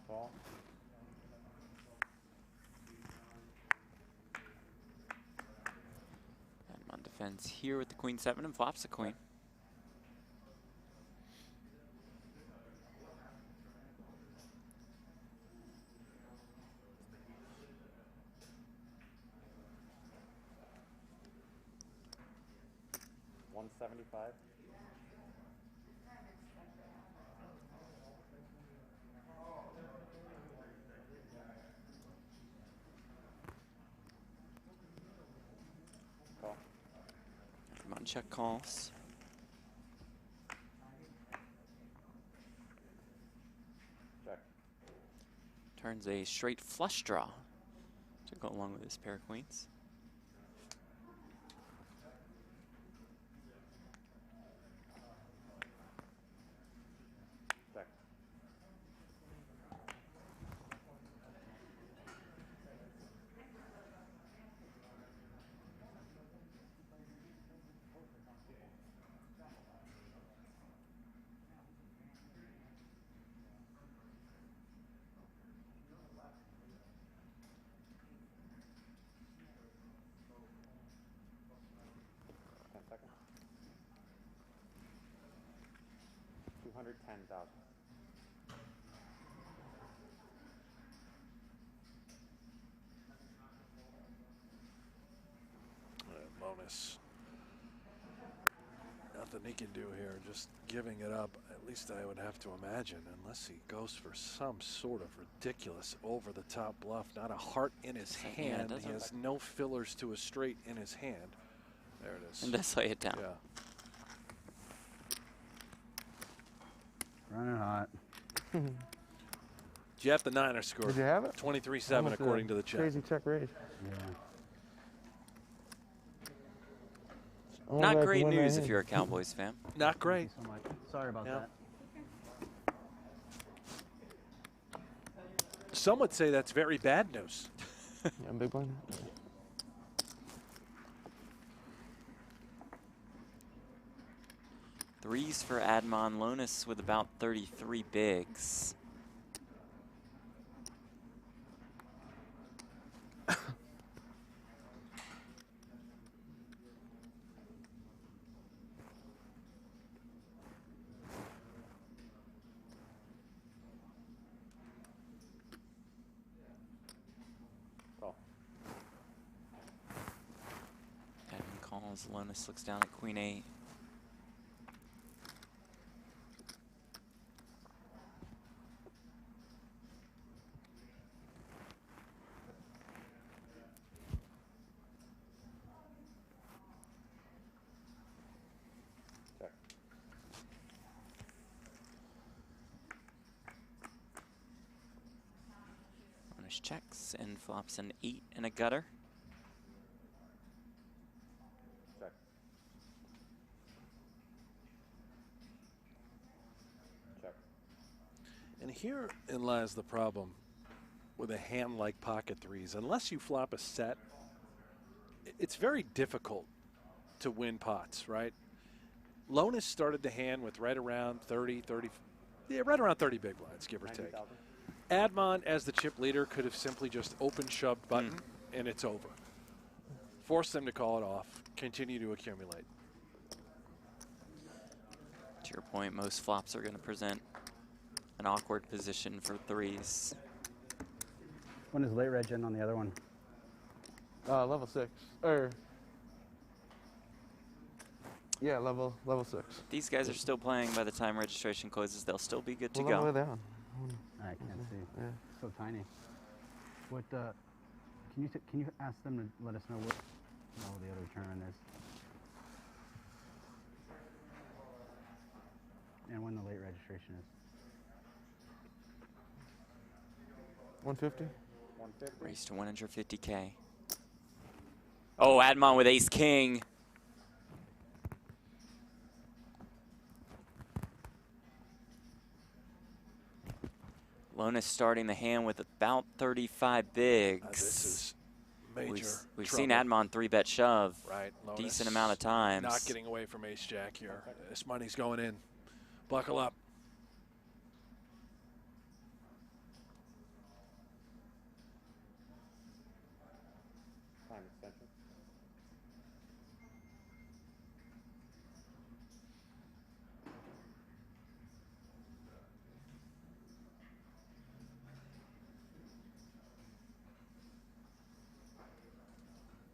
Ball. Admon defends here with the Queen 7 and flops the Queen. $175. on check calls. Check. Turns a straight flush draw to go along with his pair of queens. Check. Second. 210,000. Lonis. Nothing he can do here, just giving it up, at least I would have to imagine, unless he goes for some sort of ridiculous over-the-top bluff. Not a heart in his hand. He has no fillers to a straight in his hand. There it is. And just lay it down. Yeah. Running hot. Jeff, the Niners scored. Did you have it? 23-7 according to the chat. Crazy check raise. Yeah. Not great news if you're a Cowboys fan. Not great. Thank you so much. Sorry about that. Some would say that's very bad news. Yeah, big blind. Threes for Admon. Lonis with about 33 bigs. Admon calls. Lonis looks down at Queen 8. Checks and flops an 8 and a gutter. Check. Check. And herein lies the problem with a hand like pocket threes. Unless you flop a set, it's very difficult to win pots, right? Lonis started the hand with right around 30, right around 30 big blinds, give or take. 90,000. Admon, as the chip leader, could have simply just open shoved button and it's over. Force them to call it off, continue to accumulate. To your point, most flops are going to present an awkward position for threes. When is late reg in on the other one? Level 6. Yeah, level 6. These guys are still playing by the time registration closes. They'll still be good to Well, go. down. I can't see. Yeah. So tiny. What? Can you ask them to let us know what the other tournament is, and when the late registration is? 150. 150. Race to 150K. Oh, Admon with ace king. Lonis starting the hand with about 35 bigs. This is major We've trouble. seen Admon 3-bet shove. Right, Lonis Decent amount of times. Not getting away from ace jack here. This money's going in. Buckle up. Time extension.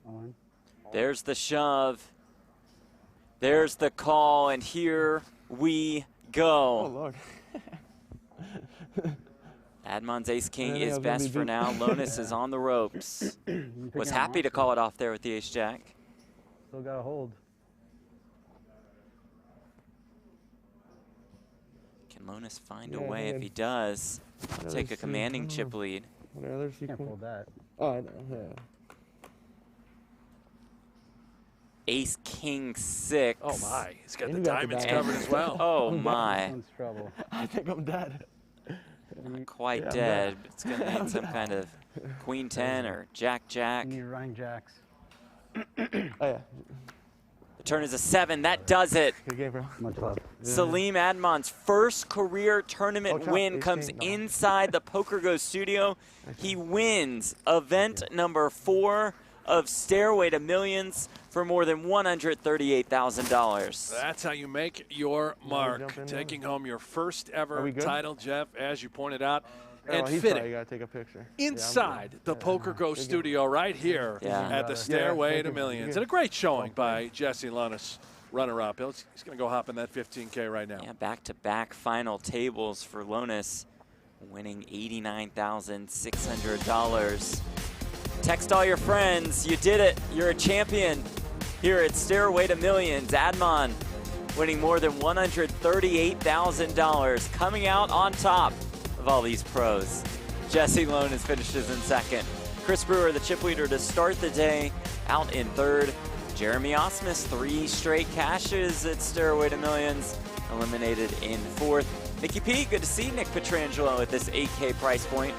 On. There's the shove. There's the call, and here we go. Oh, Lord. Admon's ace king Yeah, is yeah, best maybe for now. Lonis is on the ropes. Was happy to call it off there with the ace jack. Still got to hold. Can Lonis find a way? If he does, take a commanding chip lead. What others you Can't fold that. Oh, I know, yeah. Ace, king, 6. Oh my, he's got And the you got the diamonds diamond. covered as well. Oh This my. one's trouble. I think I'm dead. Not quite Yeah, I'm dead. But it's going to need some kind of queen 10 or jack jack. You need running jacks. Oh, yeah. The turn is a 7. That does it. Good game, bro. Much love. Salim Admon's first career tournament chop, win ace, comes king, no. inside the PokerGO Studio. He wins event number 4 of Stairway to Millions for more than $138,000. That's how you make your mark. jump in Taking home your first Are ever we good? title, Jeff, as you pointed out. Oh, And he's fitting probably got to take a picture. inside the PokerGO Studio right here Yeah. at the Yeah, Stairway thank to you. Millions. And a great showing by Jesse Lonis, runner-up. He's going to go hop in that 15K right now. Yeah, back-to-back final tables for Lonis, winning $89,600. Text all your friends. You did it. You're a champion here at Stairway to Millions. Admon winning more than $138,000, coming out on top of all these pros. Jesse Lonis finishes in second. Chris Brewer, the chip leader to start the day, out in third. Jeremy Ausmus, 3 straight cashes at Stairway to Millions, eliminated in fourth. Nicky P, good to see Nick Petrangelo at this 8K price point.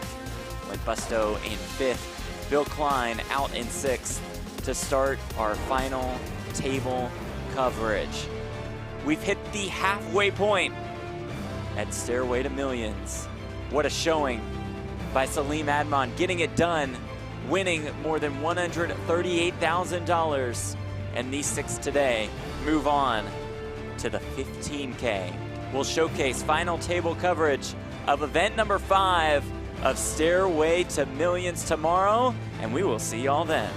Mike Busto in fifth. Bill Klein out in sixth to start our final table coverage. We've hit the halfway point at Stairway to Millions. What a showing by Salim Admon, getting it done, winning more than $138,000. And these 6 today move on to the 15K. We'll showcase final table coverage of event number 5 of Stairway to Millions tomorrow, and we will see y'all then.